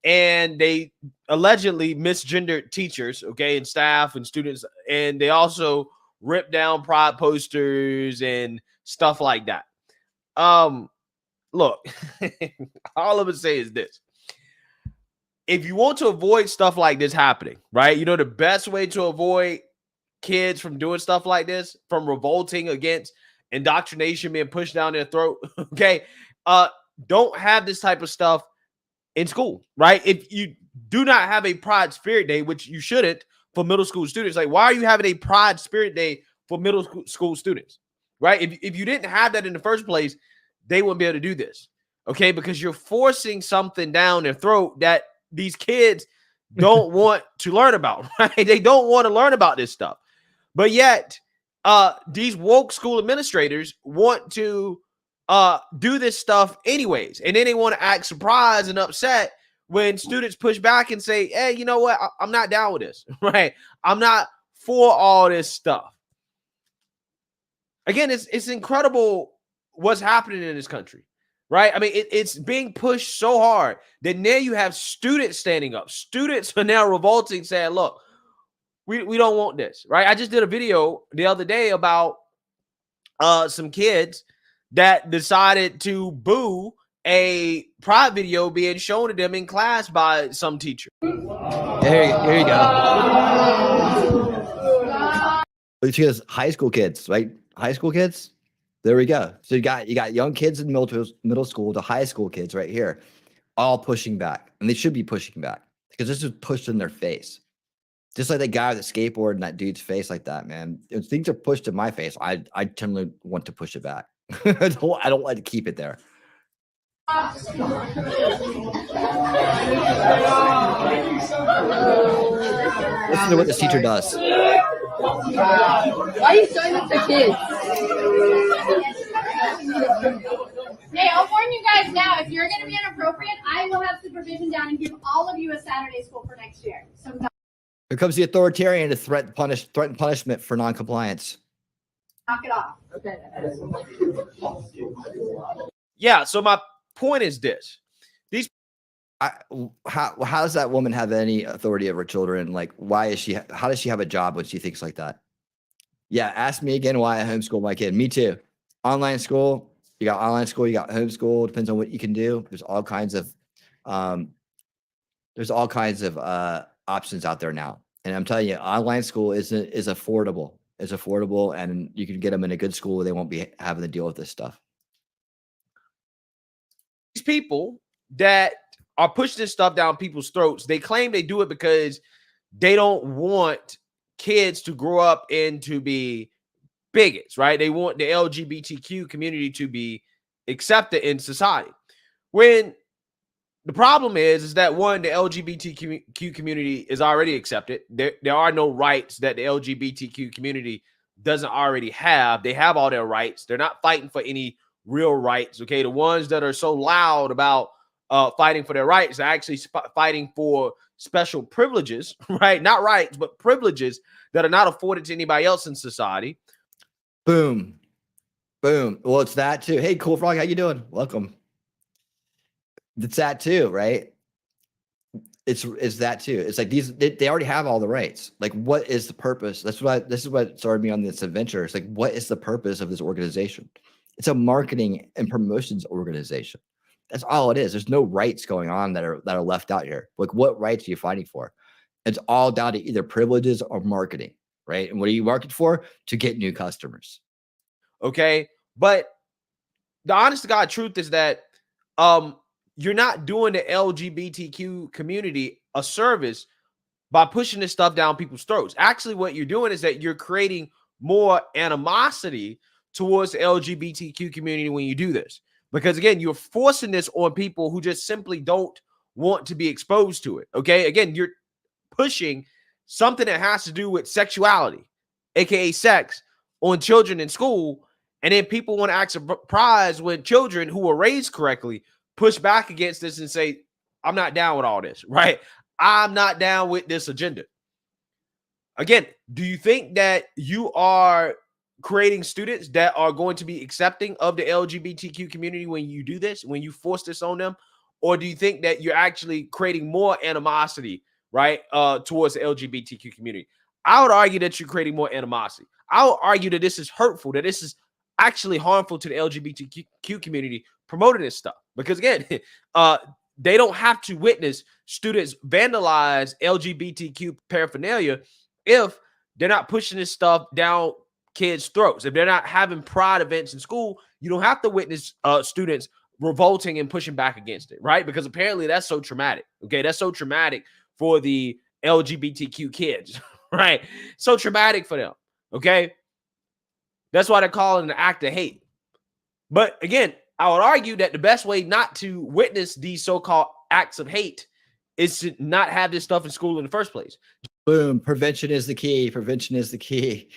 and they allegedly misgendered teachers, and staff and students, and they also ripped down Pride posters and stuff like that. Look, all I'm gonna say is this: if you want to avoid stuff like this happening, right? The best way to avoid kids from doing stuff like this, from revolting against indoctrination being pushed down their throat, don't have this type of stuff in school, right? If you do not have a Pride Spirit Day, which you shouldn't, for middle school students, like, why are you having a Pride Spirit Day for middle school students, right? If you didn't have that in the first place, they wouldn't be able to do this, because you're forcing something down their throat that these kids don't want to learn about, right? They don't want to learn about this stuff. But yet, these woke school administrators want to do this stuff anyways. And then they want to act surprised and upset when students push back and say, hey, you know what? I'm not down with this, right? I'm not for all this stuff. Again, it's incredible what's happening in this country, right? I mean, it's being pushed so hard that now you have students standing up. Students are now revolting, saying, look, We don't want this, right? I just did a video the other day about some kids that decided to boo a pride video being shown to them in class by some teacher. Here you go. Because high school kids, right? High school kids. There we go. So you got young kids in middle school to high school kids right here, all pushing back, and they should be pushing back because this is pushed in their face. Just like that guy with the skateboard in that dude's face like that, man. If things are pushed in my face, I generally want to push it back. I don't like to keep it there. Listen to what this teacher does. Why are you showing this to kids? Hey, I'll warn you guys now, if you're going to be inappropriate, I will have supervision down and give all of you a Saturday school for next year. So here comes the authoritarian to threaten punishment for non-compliance. knock it off. Okay. Yeah, so my point is this. How does that woman have any authority over children? Like, how does she have a job when she thinks like that? Yeah, ask me again why I homeschool my kid. Me too. Online school, you got homeschool, depends on what you can do. There's all kinds of options out there now. And I'm telling you, online school is affordable. It's affordable, and you can get them in a good school where they won't be having to deal with this stuff. These people that are pushing this stuff down people's throats, they claim they do it because they don't want kids to grow up and to be bigots, right? They want the LGBTQ community to be accepted in society. When the problem is that one, the LGBTQ community is already accepted. There are no rights that the LGBTQ community doesn't already have. They have all their rights. They're not fighting for any real rights. Okay, the ones that are so loud about fighting for their rights are actually fighting for special privileges, right? Not rights, but privileges that are not afforded to anybody else in society. Boom. Boom. Well, it's that too. Hey, Cool Frog, how you doing? Welcome. It's that too, right? It's that too. It's like they already have all the rights. Like, what is the purpose? This is what started me on this adventure. It's like, what is the purpose of this organization? It's a marketing and promotions organization. That's all it is. There's no rights going on that are left out here. Like, what rights are you fighting for? It's all down to either privileges or marketing, right? And what are you marketing for? To get new customers. Okay, but the honest to God truth is that you're not doing the LGBTQ community a service by pushing this stuff down people's throats. Actually, what you're doing is that you're creating more animosity towards the LGBTQ community when you do this. Because again, you're forcing this on people who just simply don't want to be exposed to it. Okay, again, you're pushing something that has to do with sexuality, aka sex, on children in school. And then people want to act surprised when children who were raised correctly push back against this and say, I'm not down with all this, right? I'm not down with this agenda. Again, do you think that you are creating students that are going to be accepting of the LGBTQ community when you do this, when you force this on them? Or do you think that you're actually creating more animosity, right, towards the LGBTQ community? I would argue that you're creating more animosity. I would argue that this is hurtful, that this is actually harmful to the LGBTQ community promoting this stuff. Because again, they don't have to witness students vandalize LGBTQ paraphernalia if they're not pushing this stuff down kids' throats. If they're not having pride events in school, you don't have to witness students revolting and pushing back against it, right? Because apparently that's so traumatic. Okay, that's so traumatic for the LGBTQ kids, right? So traumatic for them. Okay, that's why they're calling it an act of hate. But again, I would argue that the best way not to witness these so-called acts of hate is to not have this stuff in school in the first place. Boom. Prevention is the key. Prevention is the key,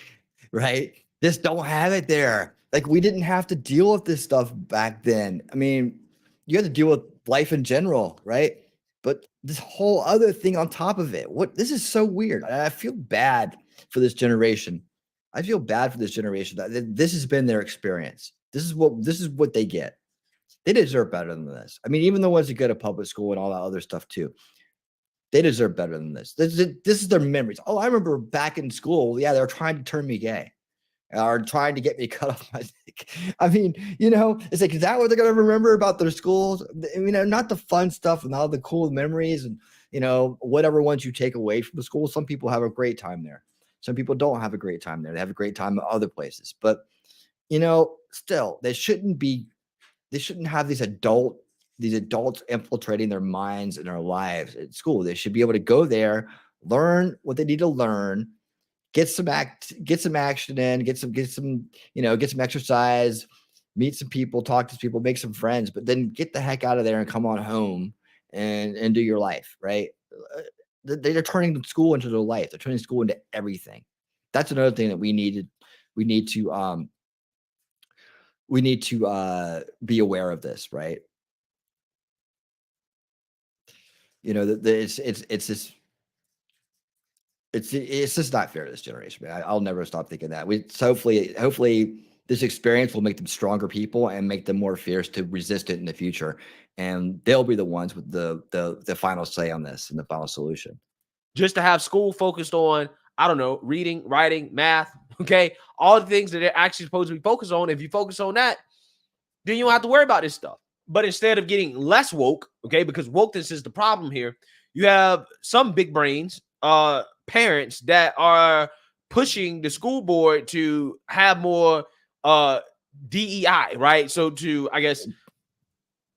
right? Just don't have it there. Like, we didn't have to deal with this stuff back then. I mean, you had to deal with life in general, right? But this whole other thing on top of it, this is so weird. I feel bad for this generation. I feel bad for this generation. This has been their experience. This is what they get. They deserve better than this. I mean, even the ones that go to public school and all that other stuff too. They deserve better than this. This is their memories. Oh, I remember back in school. Yeah, they were trying to turn me gay. Or trying to get me cut off my dick. I mean, it's like, is that what they're going to remember about their schools? Not the fun stuff and all the cool memories and, whatever ones you take away from the school. Some people have a great time there. Some people don't have a great time there. They have a great time at other places. But, still, they shouldn't have these adults infiltrating their minds and their lives at school. They should be able to go there, learn what they need to learn, get some action in, get some exercise, meet some people, talk to people, make some friends, but then get the heck out of there and come on home and do your life, right? They're turning school into their life. They're turning school into everything. That's another thing that we need to be aware of this, right? It's just not fair to this generation, man. I'll never stop thinking that. Hopefully this experience will make them stronger people and make them more fierce to resist it in the future. And they'll be the ones with the final say on this and the final solution. Just to have school focused on, I don't know, reading, writing, math, okay? All the things that they're actually supposed to be focused on. If you focus on that, then you don't have to worry about this stuff. But instead of getting less woke, okay, because wokeness is the problem here, you have some big brains, parents that are pushing the school board to have more DEI, right? So to, I guess,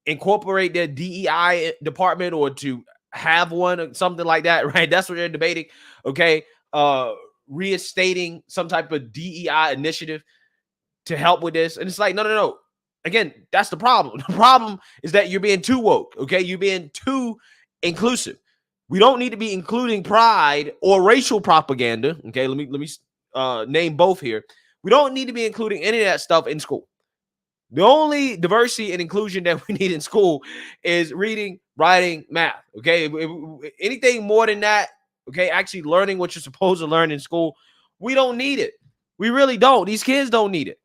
incorporate their DEI department or to have one or something like that, right? That's what they're debating, okay? Reinstating some type of DEI initiative to help with this. And it's like, no. Again, that's the problem. The problem is that you're being too woke, okay? You're being too inclusive. We don't need to be including pride or racial propaganda. Okay, let me name both here. We don't need to be including any of that stuff in school. The only diversity and inclusion that we need in school is reading, writing, math. Okay, anything more than that, okay, actually learning what you're supposed to learn in school, we don't need it. We really don't. These kids don't need it.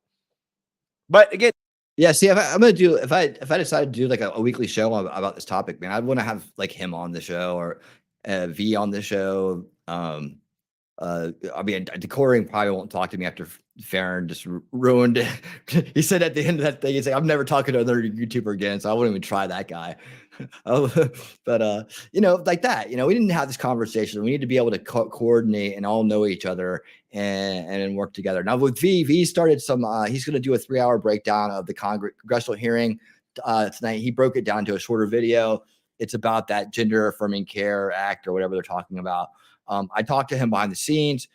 But again, yeah, see, if I decided to do like a weekly show about this topic, man, I'd want to have like him on the show or V on the show. I mean, Decoring probably won't talk to me after Farron just ruined it. He said at the end of that thing, he's like, I'm never talking to another YouTuber again, so I wouldn't even try that guy. But like that, we didn't have this conversation. We need to be able to coordinate and all know each other and work together. Now with V started some, he's going to do a 3-hour breakdown of the congressional hearing tonight. He broke it down to a shorter video. It's about that Gender Affirming Care Act or whatever they're talking about. I talked to him behind the scenes.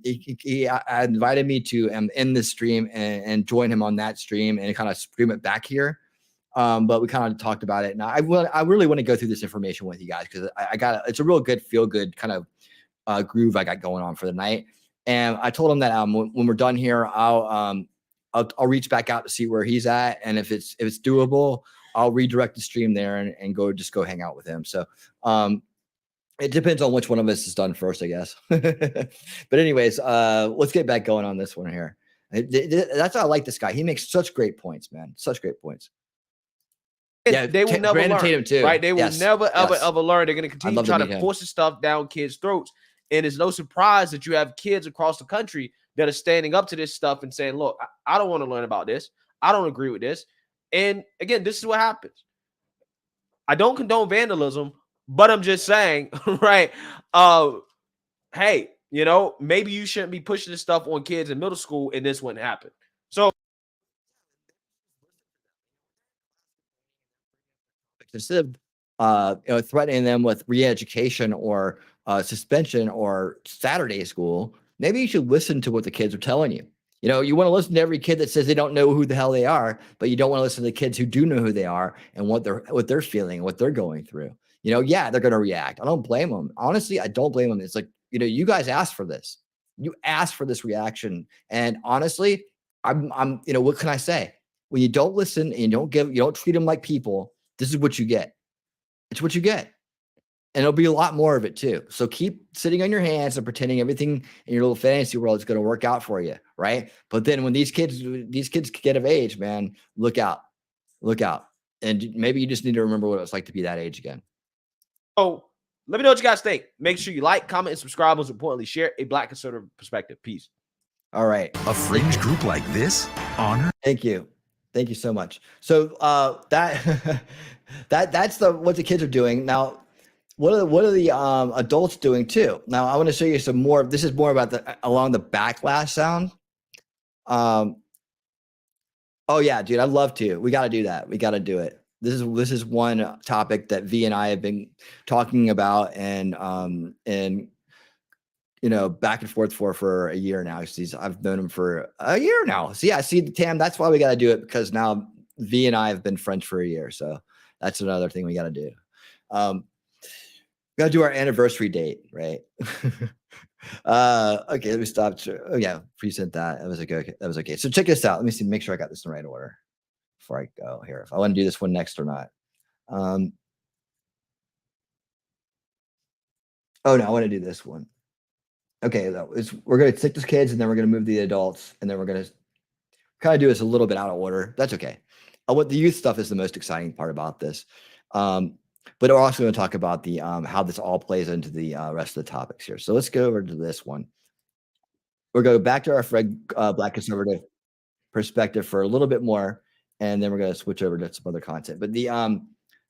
He invited me to end this stream and join him on that stream and kind of stream it back here. But we kind of talked about it. Now I really want to go through this information with you guys because it's a real good feel good kind of groove I got going on for the night. And I told him that when we're done here, I'll reach back out to see where he's at, and if it's doable, I'll redirect the stream there and go hang out with him. So it depends on which one of us is done first, I guess. But anyways, let's get back going on this one here. That's why I like this guy. He makes such great points, man. Such great points. Yeah, they will never Brandon learn, Tatum too. right? They will never, ever learn. They're going to continue trying to force this stuff down kids' throats. And it's no surprise that you have kids across the country that are standing up to this stuff and saying, look, I don't want to learn about this. I don't agree with this. And again, this is what happens. I don't condone vandalism, but I'm just saying, right? Hey, maybe you shouldn't be pushing this stuff on kids in middle school and this wouldn't happen. So instead of threatening them with re-education or suspension or Saturday school, maybe you should listen to what the kids are telling you. You want to listen to every kid that says they don't know who the hell they are, but you don't want to listen to the kids who do know who they are and what they're feeling, what they're going through. Yeah, they're going to react. I don't blame them. Honestly, I don't blame them. It's like, you guys asked for this. You asked for this reaction. And honestly, I'm what can I say? When you don't listen and you don't treat them like people, this is what you get. It's what you get. And there'll be a lot more of it too. So keep sitting on your hands and pretending everything in your little fantasy world is going to work out for you, right? But then when these kids get of age, man, look out. And maybe you just need to remember what it's like to be that age again. So Let me know what you guys think. Make sure you like, comment, and subscribe. Most importantly, share a Black conservative perspective. Peace. All right. A fringe group like this? Honor? Thank you. Thank you so much. So that's what the kids are doing. Now, what are the adults doing too? Now, I want to show you some more. This is more about along the backlash sound. Oh yeah, dude, I'd love to. We got to do that. We got to do it. This is one topic that V and I have been talking about and back and forth for a year now. I've known him for a year now. So yeah, see, Tam, that's why we got to do it, because now V and I have been friends for a year. So that's another thing we got to do. We got to do our anniversary date, right? Okay, let me stop. Oh yeah, present that. That was okay. That was okay. So check this out. Let me see. Make sure I got this in the right order before I go here. If I want to do this one next or not. Oh no, I want to do this one. Okay, we're gonna take the kids and then we're gonna move the adults and then we're gonna kind of do this a little bit out of order. That's okay. What the youth stuff is the most exciting part about this. But we're also going to talk about the how this all plays into the rest of the topics here. So let's go over to this one. We'll go back to our Black conservative perspective for a little bit more, and then we're going to switch over to some other content. But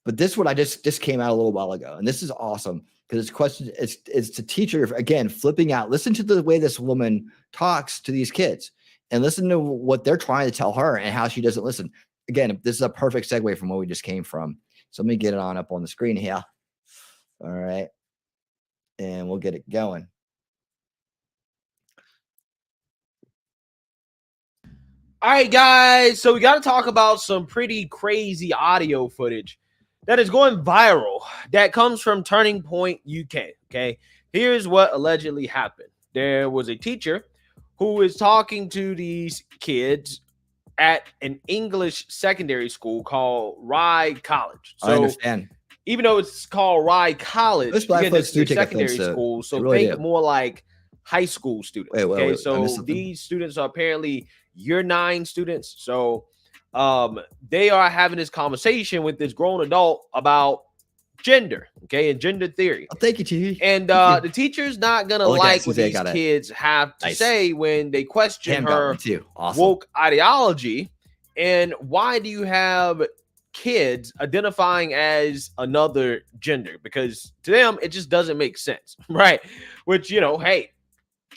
but this one I just came out a little while ago, and this is awesome because it's a teacher again flipping out. Listen to the way this woman talks to these kids, and listen to what they're trying to tell her and how she doesn't listen. Again, this is a perfect segue from where we just came from. So let me get it on up on the screen here. All right. And we'll get it going. All right, guys. So we got to talk about some pretty crazy audio footage that is going viral that comes from Turning Point UK. Okay. Here's what allegedly happened. There was a teacher who is talking to these kids at an English secondary school called Rye College. So I understand. Even though it's called Rye College, most Black folks do take secondary offense, school, so really think more like high school students. Wait, so these students are apparently year 9 students. So they are having this conversation with this grown adult about gender, and gender theory. Thank you, T. And the teacher's not gonna like what these got kids have to say when they question her awesome. woke ideology. And why do you have kids identifying as another gender? Because to them it just doesn't make sense, right? Which, hey,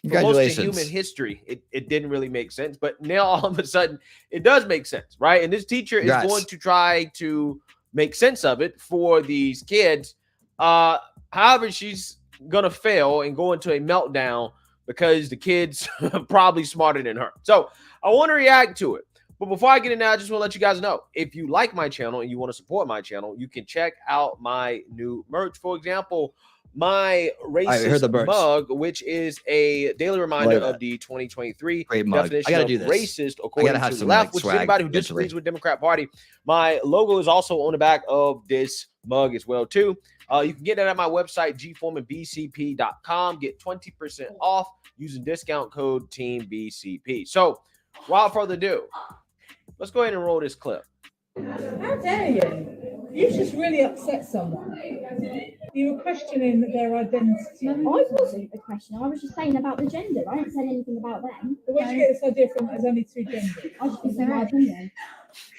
for most of human history, it didn't really make sense, but now all of a sudden it does make sense, right? And this teacher is going to try to make sense of it for these kids. However, she's gonna fail and go into a meltdown because the kids are probably smarter than her. So I want to react to it. But before I get in there, I just want to let you guys know, if you like my channel and you want to support my channel, you can check out my new merch. For example, my racist mug, which is a daily reminder of the 2023 definition of racist according to the left, which is anybody who disagrees with the Democrat Party. My logo is also on the back of this mug as well, too. You can get that at my website, gforemanbcp.com. Get 20% off using discount code TEAMBCP. So, without further ado, let's go ahead and roll this clip. How dare you? You just really upset someone. You were questioning their identity. No, I wasn't questioning. I was just saying about the gender. I didn't say anything about them. But where do you get this idea from? There's only 2 genders. I just think it's my opinion.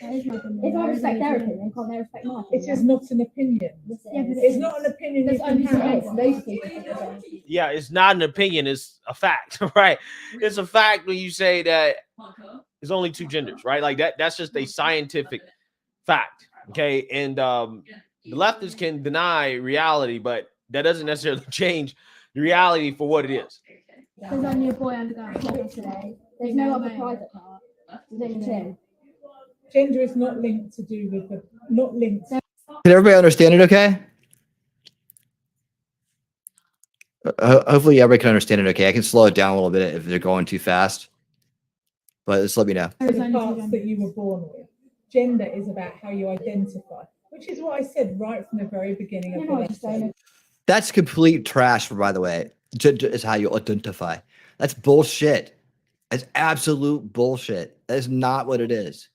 That is my opinion. If I respect their opinion, can't they respect my opinion? It is not an opinion. It's not an opinion. There's only 2 genders. Yeah, it's not an opinion. It's a fact, right? It's a fact when you say that there's only 2 genders, right? Like that's just a scientific fact. Okay, and the leftists can deny reality, but that doesn't necessarily change the reality for what it is. There's only a boy and a girl today. There's no other private part. There's only 2. Gender is not linked to do with the not linked. Can everybody understand it? Okay. Hopefully, everybody can understand it. Okay, I can slow it down a little bit if they're going too fast, but just let me know. The parts that you were born with. Gender is about how you identify, which is what I said right from the very beginning of the lesson. That's complete trash, by the way. Gender is how you identify. That's bullshit. That's absolute bullshit. That is not what it is.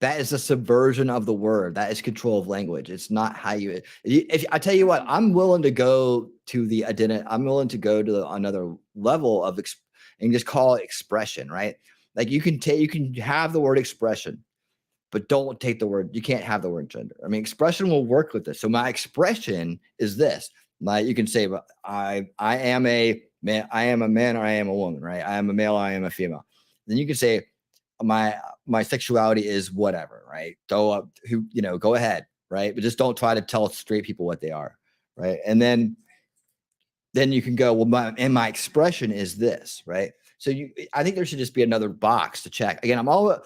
That is a subversion of the word. That is control of language. It's not how you. If I tell you what, I'm willing to go to the identity. I'm willing to go to another level of and just call it expression, right? Like you can have the word expression, but don't take the word. You can't have the word gender. I mean, expression will work with this. So my expression is this. You can say, I am a man. I am a man, or I am a woman, right? I am a male. I am a female. Then you can say, my sexuality is whatever, right? Go ahead, right? But just don't try to tell straight people what they are, right? And then you can go, well, my expression is this, right? So I think there should just be another box to check. Again, I'm all,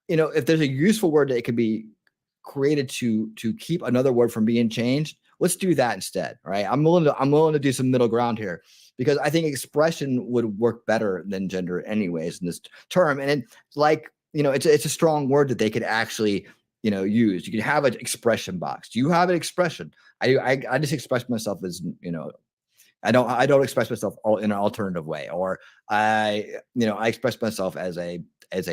if there's a useful word that it could be created to keep another word from being changed, let's do that instead, right? I'm willing to do some middle ground here, because I think expression would work better than gender anyways in this term. And it's a strong word that they could actually, use. You can have an expression box. Do you have an expression? I just express myself as, I don't express myself in an alternative way, or I express myself as a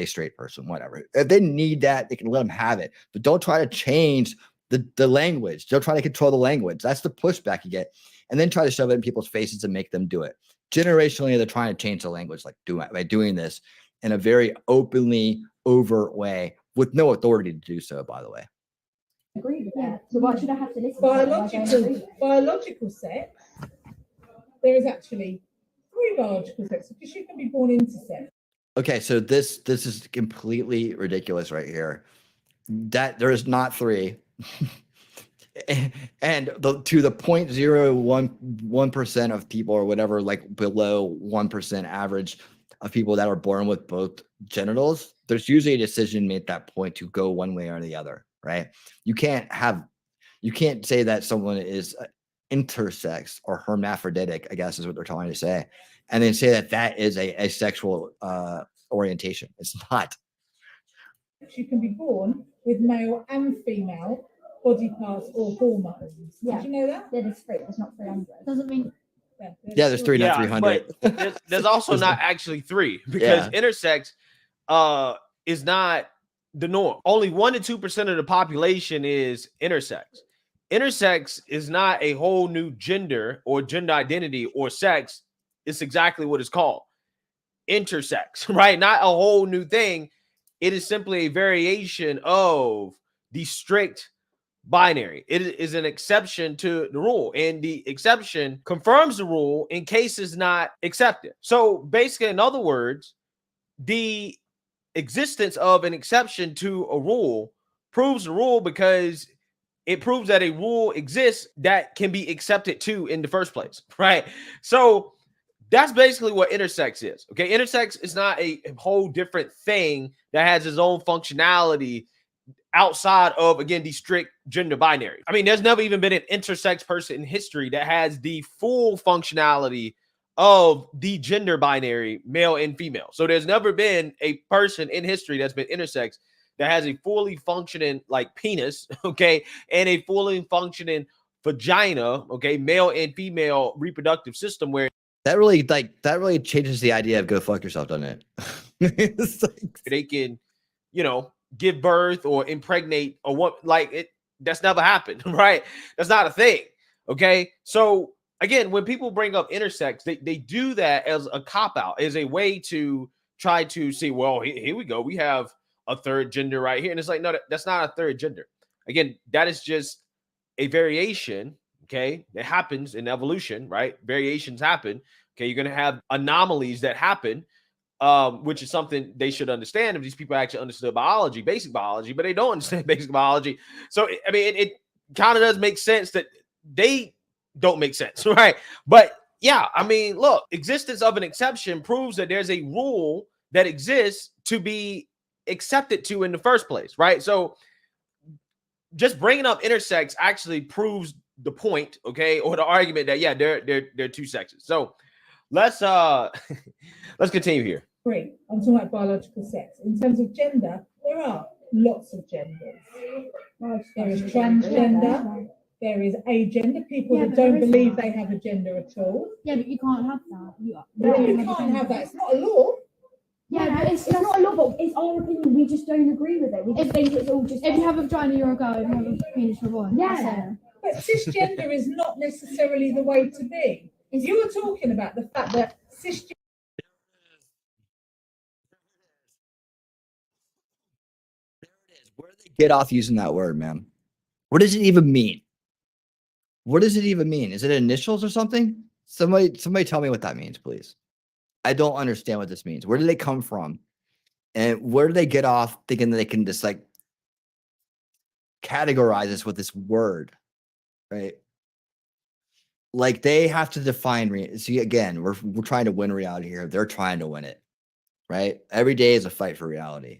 straight person, whatever. If they need that, they can let them have it, but don't try to change the language. Don't try to control the language. That's the pushback you get. And then try to shove it in people's faces and make them do it. Generationally, they're trying to change the language by doing this in a very openly, overt way with no authority to do so, by the way. Agree with that. So why should I have to listen? Biological sex. There is actually 3 biological sexes, because you can be born intersex. Okay, so this is completely ridiculous right here. That there is not 3. And to the 0.01% of people, or whatever, like below 1% average of people that are born with both genitals, there's usually a decision made at that point to go one way or the other, right? You can't say that someone is intersex or hermaphroditic, I guess is what they're trying to say, and then say that is a sexual orientation. It's not. You can be born with male and female body parts or hormones. Yeah. Did you know that? Yeah, there's 3. There's not 300. Doesn't mean. Yeah, there's 3, not 300. But there's also not actually 3, because intersex is not the norm. Only 1 to 2% of the population is intersex. Intersex is not a whole new gender or gender identity or sex. It's exactly what it's called. Intersex, right? Not a whole new thing. It is simply a variation of the strict binary. It is an exception to the rule, and the exception confirms the rule in case it's not accepted. So basically, in other words, the existence of an exception to a rule proves the rule, because it proves that a rule exists that can be accepted to in the first place, right? So that's basically what intersex is. Okay, intersex is not a whole different thing that has its own functionality outside of, again, the strict gender binary. I mean, there's never even been an intersex person in history that has the full functionality of the gender binary, male and female. So there's never been a person in history that's been intersex that has a fully functioning penis, okay, and a fully functioning vagina, okay, male and female reproductive system, where that really changes the idea of go fuck yourself, doesn't it? They can, give birth or impregnate or what, that's never happened, right? That's not a thing. Okay. So again, when people bring up intersex, they do that as a cop-out, as a way to try to see, well, here we go. We have a third gender right here. And it's like, no, that's not a third gender. Again, that is just a variation. Okay. It happens in evolution, right? Variations happen. Okay. You're going to have anomalies that happen. Which is something they should understand if these people actually understood biology, basic biology, but they don't understand basic biology. So, I mean, it kind of does make sense that they don't make sense, right? But yeah, I mean, look, existence of an exception proves that there's a rule that exists to be accepted to in the first place, right? So just bringing up intersex actually proves the point, okay, or the argument that, yeah, they're 2 sexes. So let's continue here. Great. I'm talking about biological sex. In terms of gender, there are lots of genders. There is transgender. There is agender, people that don't believe they have a gender at all. Yeah, but you can't have that. You can't have that. It's not a law. Yeah, but it's not a lot. It's our opinion. We just don't agree with it. We just think it's all just. If you have a vagina, you're a girl. If you have a penis, you're a boy. Yeah. But cisgender is not necessarily the way to be. You were talking about the fact that cisgender. Where do they get off using that word, man? What does it even mean? What does it even mean? Is it initials or something? Somebody tell me what that means, please. I don't understand what this means. Where do they come from? And where do they get off thinking that they can just like categorize us with this word, right? Like they have to define see, again, we're trying to win reality here. They're trying to win it, right? Every day is a fight for reality.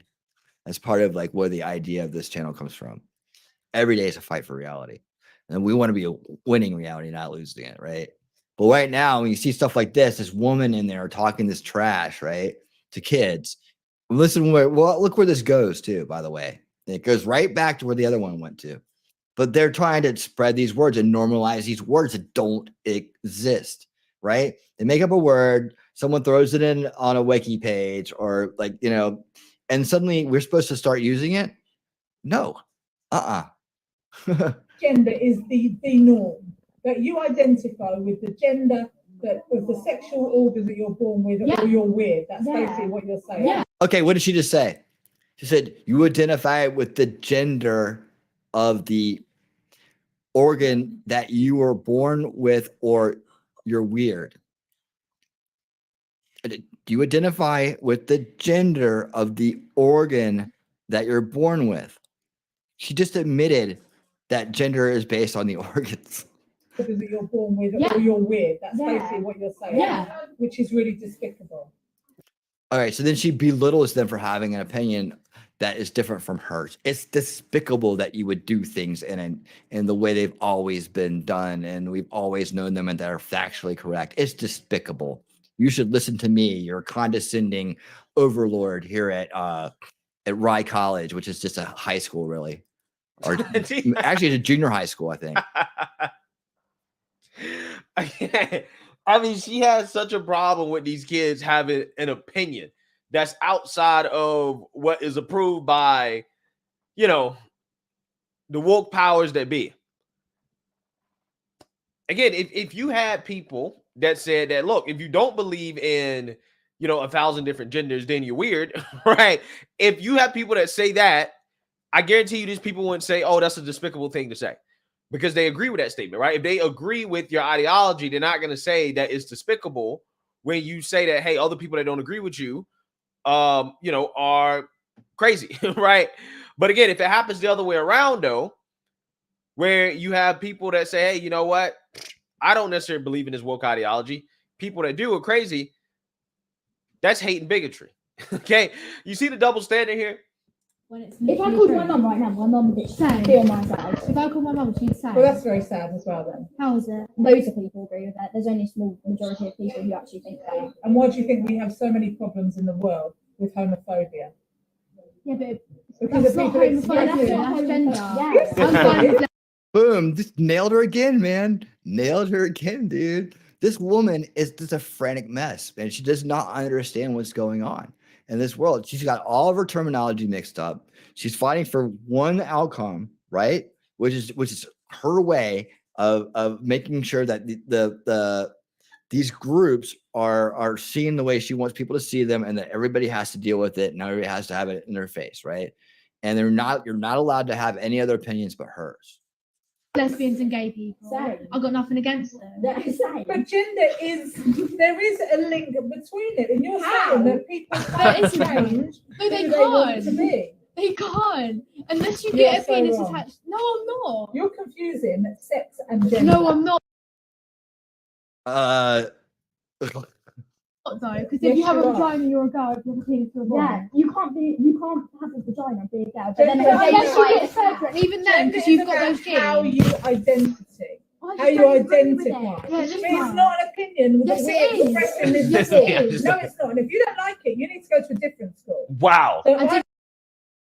That's part of like where the idea of this channel comes from. Every day is a fight for reality. And we want to be winning reality, not losing it, right? But right now, when you see stuff like this woman in there talking this trash, right, to kids, listen, look where this goes to, by the way. It goes right back to where the other one went to. But they're trying to spread these words and normalize these words that don't exist, right? They make up a word, someone throws it in on a wiki page or like, you know, and suddenly we're supposed to start using it? No. Gender is the norm. That you identify with the gender, that with the sexual order that you're born with, or you're with. That's basically what you're saying. Yeah. Okay, what did she just say? She said, you identify with the gender of the organ that you were born with, or you're weird. Do you identify with the gender of the organ that you're born with? She just admitted that gender is based on the organs. That you're born with, or you're with. That's basically what you're saying. Which is really despicable. All right, so then she belittles them for having an opinion that is different from hers. It's despicable that you would do things in the way they've always been done, and we've always known them and that are factually correct. It's despicable. You should listen to me. You're a condescending overlord here at Rye College, which is just a high school, really. Or actually, it's a junior high school, I think. I mean, she has such a problem with these kids having an opinion that's outside of what is approved by, you know, the woke powers that be. Again, if you had people that said that, look, if you don't believe in, you know, 1,000 different genders, then you're weird, right? If you have people that say that, I guarantee you these people wouldn't say, oh, that's a despicable thing to say, because they agree with that statement, right? If they agree with your ideology, they're not going to say that it's despicable when you say that, hey, other people that don't agree with you, you know, are crazy, right? But again, if it happens the other way around, though, where you have people that say, hey, you know what? I don't necessarily believe in this woke ideology. People that do are crazy. That's hate and bigotry. Okay? You see the double standard here? If I called my mum right now, my mum would be on my side. If I called my mum, she'd say. Well, that's very sad as well, then. How is it? Loads of people agree with that. There's only a small majority of people who actually think that. And why do you think we have so many problems in the world with homophobia? Yeah, but because that's of not people homophobia, that's gender. Yeah. Boom, just nailed her again, man. Nailed her again, dude. This woman is just a frantic mess, and she does not understand what's going on in this world. She's got all of her terminology mixed up. She's fighting for one outcome, right? Which is her way of making sure that these groups are seen the way she wants people to see them, and that everybody has to deal with it, and everybody has to have it in their face, right? And you're not allowed to have any other opinions but hers. Lesbians and gay people. Same. I've got nothing against them. But gender there is a link between it, and you're saying that people can't change. No, they who want can't. to be. They can't. Unless you You're get a so penis wrong. attached. No, I'm not. You're confusing sex and gender. No, I'm not. Though, because yes, if you have a you are. vagina, you're a girl. If you have a penis, you're a boy. Yeah, you can't have a vagina and be a girl. But then Gender Unless you get it's separate, even then, Gender because is you've got about those genes. how you identity. I How just you don't agree with identify. it. Yeah, It's just not fine. an opinion Yes, that it we're is. expressing in Yes, this it school. is. No, it's not. And if you don't like it, you need to go to a different school. Wow. So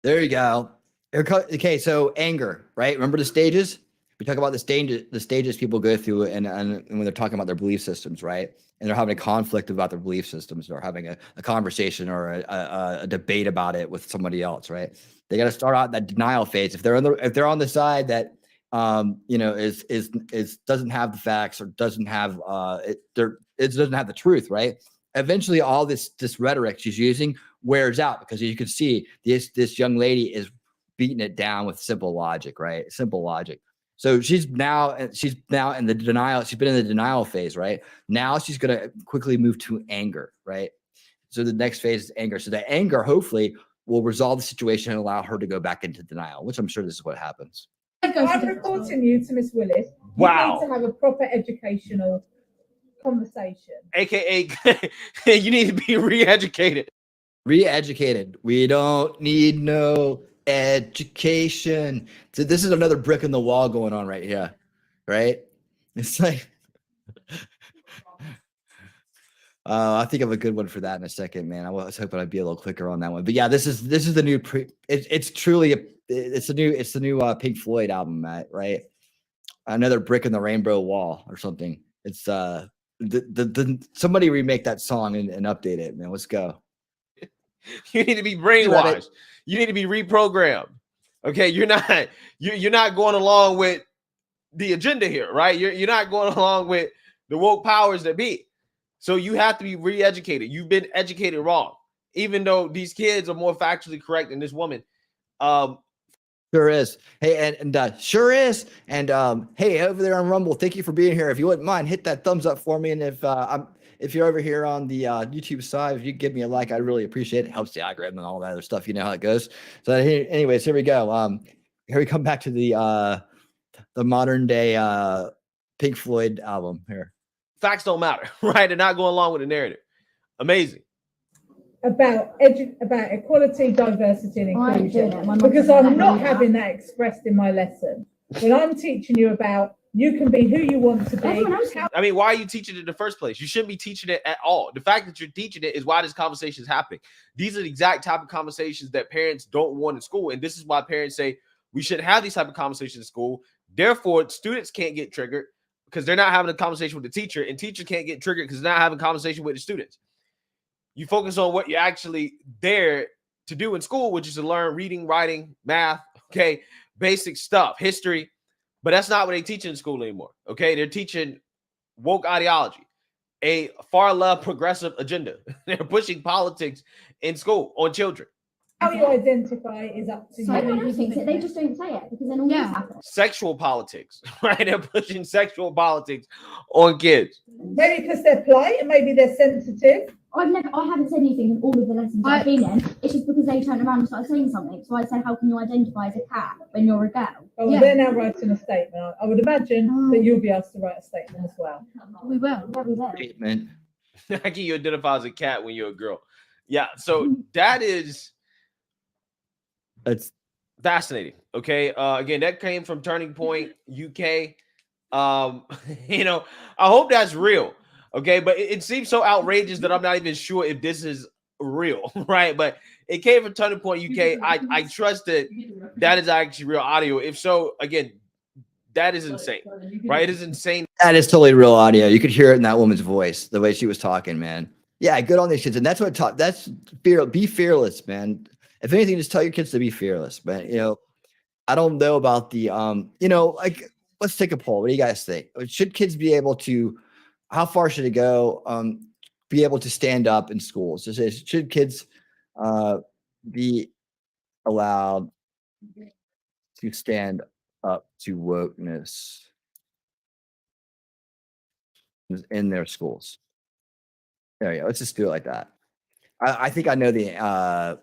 There you go. Okay, so anger, right? Remember the stages? We talk about the stages people go through, and when they're talking about their belief systems, right? And they're having a conflict about their belief systems, or having a conversation or a debate about it with somebody else, right? They got to start out that denial phase. If they're on the side that is doesn't have the facts, or doesn't have it doesn't have the truth, right? Eventually, all this rhetoric she's using wears out, because as you can see, this young lady is beating it down with simple logic, right? Simple logic. So she's now in the denial. She's been in the denial phase, right? Now she's going to quickly move to anger, right? So the next phase is anger. So the anger hopefully will resolve the situation and allow her to go back into denial, which I'm sure this is what happens. I'm reporting you to Miss Willis. Wow. You need to have a proper educational conversation. AKA, you need to be re-educated. Re-educated. We don't need no education. So this is another brick in the wall going on right here, right? It's like, I think of a good one for that in a second, man. I was hoping I'd be a little quicker on that one, but yeah, this is the new it's truly it's the new Pink Floyd album, Matt, right? Another brick in the rainbow wall or something. It's somebody remake that song and update it, man. Let's go. You need to be brainwashed. You need to be reprogrammed. Okay, you're not going along with the agenda here, right? You're not going along with the woke powers that be. So you have to be re-educated. You've been educated wrong, even though these kids are more factually correct than this woman. Sure is. Hey, and sure is. And hey, over there on Rumble, thank you for being here. If you wouldn't mind, hit that thumbs up for me. And if you're over here on the YouTube side, if you give me a like, I'd really appreciate it. It helps the algorithm and all that other stuff. You know how it goes. So anyways, here we go. Here we come back to the modern day Pink Floyd album here. Facts don't matter, right? They're not going along with the narrative. Amazing. About equality, diversity, and inclusion, because I'm not having that expressed in my lesson. When I'm teaching you about you can be who you want to be. I mean, why are you teaching it in the first place? You shouldn't be teaching it at all. The fact that you're teaching it is why this conversation is happening. These are the exact type of conversations that parents don't want in school, and this is why parents say we shouldn't have these type of conversations in school. Therefore, students can't get triggered because they're not having a conversation with the teacher, and teachers can't get triggered because they're not having a conversation with the students. You focus on what you're actually there to do in school, which is to learn reading, writing, math, okay, basic stuff, history, but that's not what they teach in school anymore, okay? They're teaching woke ideology, a far left progressive agenda. They're pushing politics in school on children. How you identify is up to you. Everyone else thinks it, they just don't say it because then all this happens. Sexual politics, right? They're pushing sexual politics on kids. Maybe because they're polite and maybe they're sensitive. I haven't said anything in all of the lessons I've been in. It's just because they turned around and started saying something. So I said, how can you identify as a cat when you're a girl? Oh, well, they're now writing a statement. I would imagine that you'll be asked to write a statement as well. We will. Yeah, we will. Statement. How can you identify as a cat when you're a girl? Yeah, so that is... It's fascinating. Okay. Again, that came from Turning Point UK. I hope that's real. Okay, but it seems so outrageous that I'm not even sure if this is real, right? But it came from Turning Point UK. I trust that is actually real audio. If so, again, that is insane, right? It is insane. That is totally real audio. You could hear it in that woman's voice, the way she was talking, man. Yeah, good on these kids, and that's what that's fear. Be fearless, man. If anything, just tell your kids to be fearless, man. I don't know about the, like, let's take a poll. What do you guys think? Should kids be able to, how far should it go? Be able to stand up in schools? Should kids be allowed to stand up to wokeness in their schools? There you go. Let's just do it like that. I think I know the,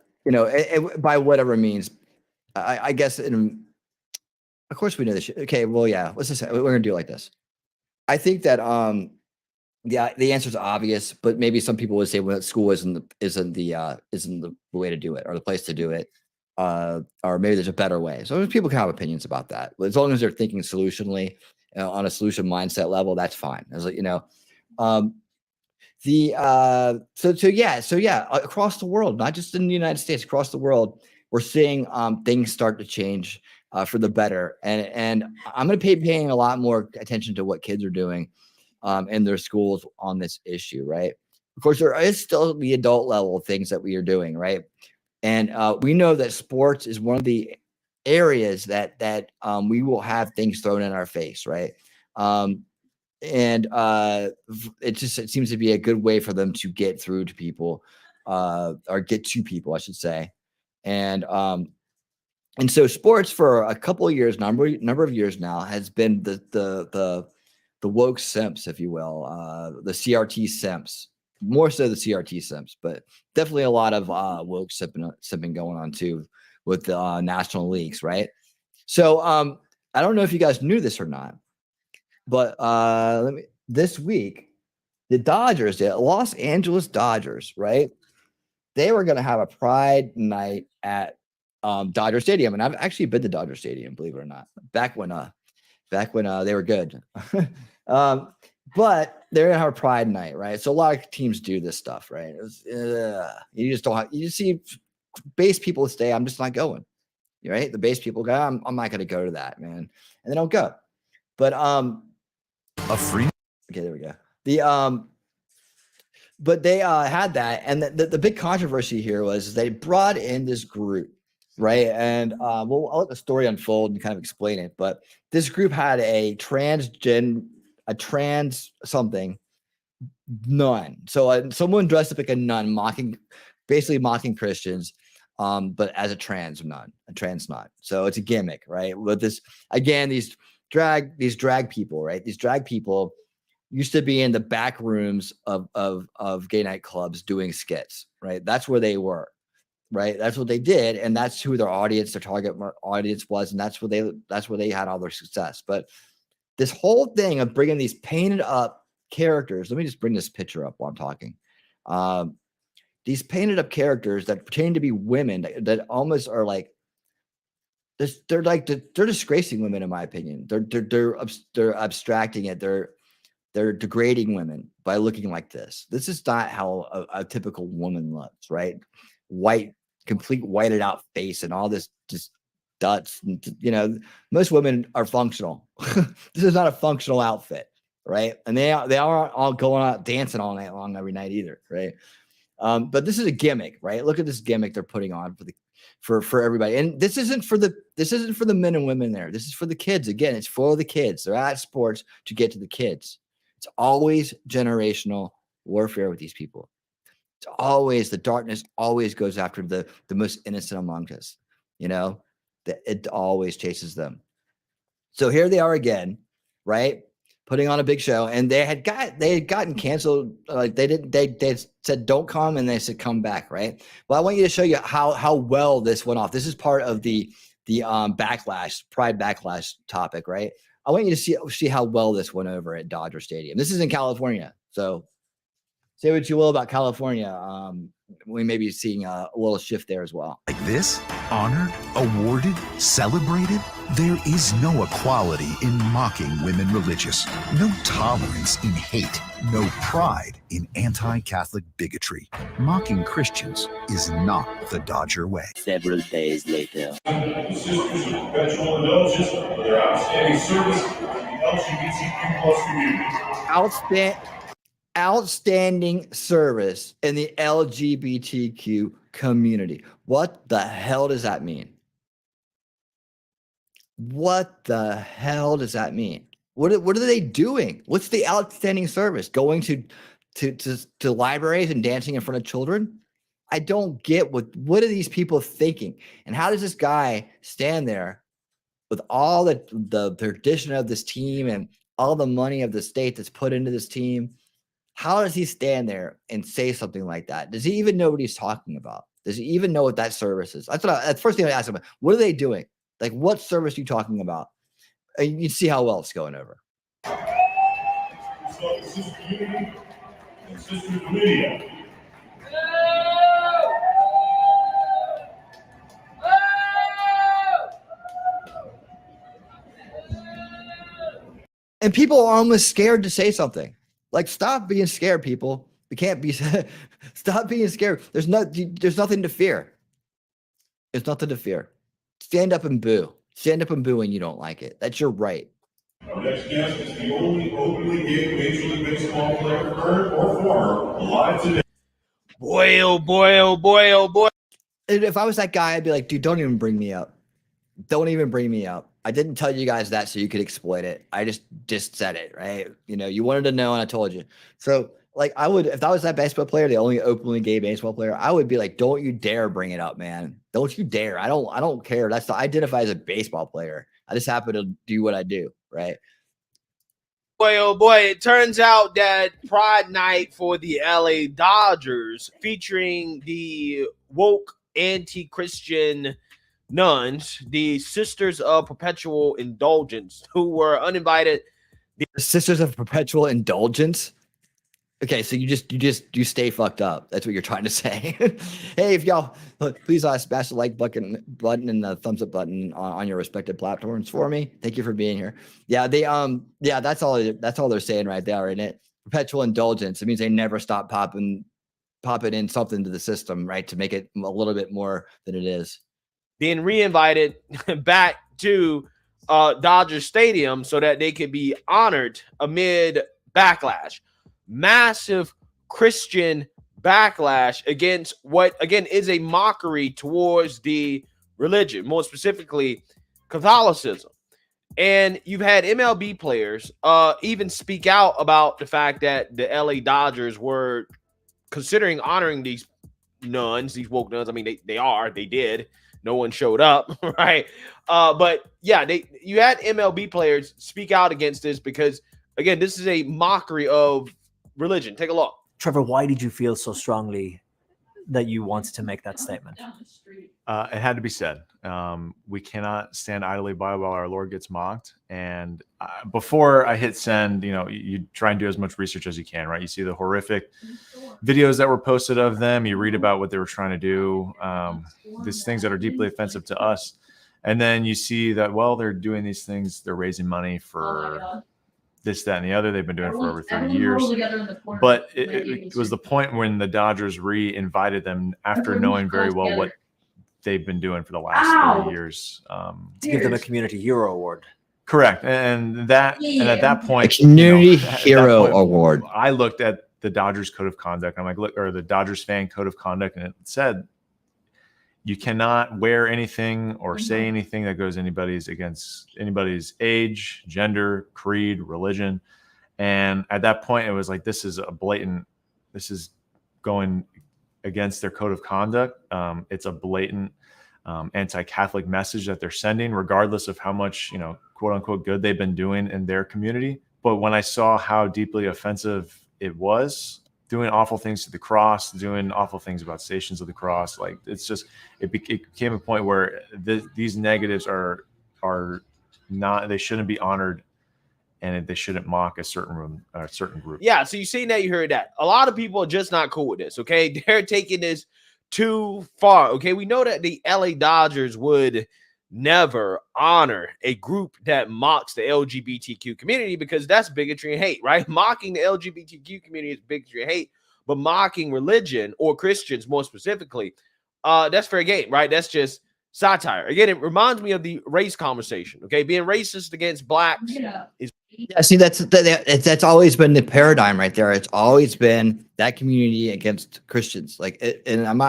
by whatever means, I guess, of course we know this. Okay, well, yeah, let's just, we're going to do it like this. I think that, the answer is obvious, but maybe some people would say, well, school isn't the way to do it or the place to do it. Or maybe there's a better way. So people can have opinions about that. As long as they're thinking solutionally, on a solution mindset level, that's fine. As like, so yeah, across the world, not just in the United States, across the world, we're seeing things start to change. for the better. And I'm going to be paying a lot more attention to what kids are doing in their schools on this issue, right? Of course, there is still the adult level things that we are doing, right? And we know that sports is one of the areas that we will have things thrown in our face, right? And it seems to be a good way for them to get through to people, or get to people, I should say. And so sports for a couple of years, number of years now, has been the woke simps, if you will, the CRT simps, more so the CRT simps, but definitely a lot of woke simping going on too with the national leagues, right? So I don't know if you guys knew this or not, but this week, the Dodgers, the Los Angeles Dodgers, right? They were going to have a Pride night at Dodger Stadium, and I've actually been to Dodger Stadium, believe it or not, back when they were good. But they're gonna have a Pride night, right? So a lot of teams do this stuff, right? You just don't have. You just see base people say, "I'm just not going." Right? The base people go, "I'm not going to go to that, man," and they don't go. But a free. Okay, there we go. But they had that, and the big controversy here was they brought in this group, right? And well, I'll let the story unfold and kind of explain it. But this group had a trans something nun. So someone dressed up like a nun, basically mocking Christians, but as a trans nun. So it's a gimmick, right? With this, again, these drag people, right? These drag people used to be in the back rooms of gay night clubs doing skits, right? That's where they were, right? That's what they did, and that's who their target audience was, and that's where they had all their success. But this whole thing of bringing these painted up characters, let me just bring this picture up while I'm talking. These painted up characters that pretend to be women that almost are like, they're disgracing women, in my opinion. They're abstracting it. They're degrading women by looking like this. This is not how a typical woman looks, right? Complete whited out face and all this just duts. Most women are functional. This is not a functional outfit, right? And they aren't all going out dancing all night long every night either, right? But this is a gimmick, right? Look at this gimmick they're putting on for everybody. And this isn't for the men and women there. This is for the kids. Again, it's for the kids. They're at sports to get to the kids. It's always generational warfare with these people. It's always, the darkness always goes after the most innocent among us. It always chases them. So here they are again, right? Putting on a big show, and they had gotten canceled. Like they said don't come, and they said come back, right? Well, I want you to show you how well this went off. This is part of the backlash, Pride backlash topic, right? I want you to see how well this went over at Dodger Stadium. This is in California, so say what you will about California. We may be seeing a little shift there as well. Like this, honored, awarded, celebrated, there is no equality in mocking women religious, no tolerance in hate, no pride in anti-Catholic bigotry. Mocking Christians is not the Dodger way. Several days later. Perpetual indulgence for their outstanding service to the LGBTQ+ community. Outstanding service in the LGBTQ community. What the hell does that mean? What the hell does that mean? What are they doing? What's the outstanding service? Going to libraries and dancing in front of children? I don't get what are these people thinking? And how does this guy stand there with all the tradition of this team and all the money of the state that's put into this team? How does he stand there and say something like that? Does he even know what he's talking about? Does he even know what that service is? That's the first thing I ask him. What are they doing? Like, what service are you talking about? And you see how well it's going over. Sister Unity and Sister Lydia. And people are almost scared to say something. Like, stop being scared, people. We can't be. Stop being scared. There's nothing to fear. There's nothing to fear. Stand up and boo. Stand up and boo when you don't like it. That's your right. Our next guest is the only openly gay Major League Baseball player, current or former, alive today. Boy, oh boy, oh boy, oh boy. And if I was that guy, I'd be like, dude, don't even bring me up. Don't even bring me up. I didn't tell you guys that so you could exploit it. I just said it, right? You know, you wanted to know and I told you. So like I would, if I was that baseball player, the only openly gay baseball player, I would be like, don't you dare bring it up, man. Don't you dare. I don't care. I identify as a baseball player. I just happen to do what I do, right? Boy, oh boy, it turns out that Pride Night for the LA Dodgers, featuring the woke anti-Christian nuns, the Sisters of Perpetual Indulgence, who were uninvited. The Sisters of Perpetual Indulgence? Okay, so you stay fucked up. That's what you're trying to say. Hey, if y'all please smash the like button and the thumbs up button on your respective platforms for me. Thank you for being here. Yeah, that's all they're saying right there, isn't it? Perpetual indulgence. It means they never stop popping in something to the system, right? To make it a little bit more than it is. Being reinvited back to Dodger Stadium so that they could be honored amid backlash. Massive Christian backlash against what, again, is a mockery towards the religion, more specifically Catholicism. And you've had MLB players even speak out about the fact that the LA Dodgers were considering honoring these nuns, these woke nuns. I mean, they did. No one showed up, right? But yeah, you had MLB players speak out against this because, again, this is a mockery of religion. Take a look. Trevor, why did you feel so strongly that you wanted to make that statement? It had to be said. We cannot stand idly by while our Lord gets mocked. And before I hit send, you try and do as much research as you can, right? You see the horrific videos that were posted of them. You read about what they were trying to do, these things that are deeply offensive to us. And then you see that, well, they're doing these things. They're raising money for this, that, and the other. They've been doing it for over 30 years. But it was the point when the Dodgers re-invited them after knowing very well what they've been doing for the last 30 years. To give them a Community Hero Award. Correct. And at that point, Community Hero Award. I looked at the Dodgers Code of Conduct. I'm like, look, or the Dodgers Fan Code of Conduct, and it said you cannot wear anything or say anything that goes against anybody's age, gender, creed, religion. And at that point, it was like, this is going against their code of conduct. It's a blatant anti-Catholic message that they're sending, regardless of how much, quote unquote, good they've been doing in their community. But when I saw how deeply offensive it was, doing awful things to the cross, doing awful things about Stations of the Cross, like it became a point where these negatives are not, they shouldn't be honored, and they shouldn't mock a certain group. Yeah, so you seen that, you heard that. A lot of people are just not cool with this, okay? They're taking this too far, okay? We know that the LA Dodgers would never honor a group that mocks the LGBTQ community because that's bigotry and hate, right? Mocking the LGBTQ community is bigotry and hate, but mocking religion or Christians more specifically, that's fair game, right? That's just satire. Again, it reminds me of the race conversation, okay? Being racist against blacks is... Yeah, see, that's always been the paradigm right there. It's always been that community against Christians. And I'm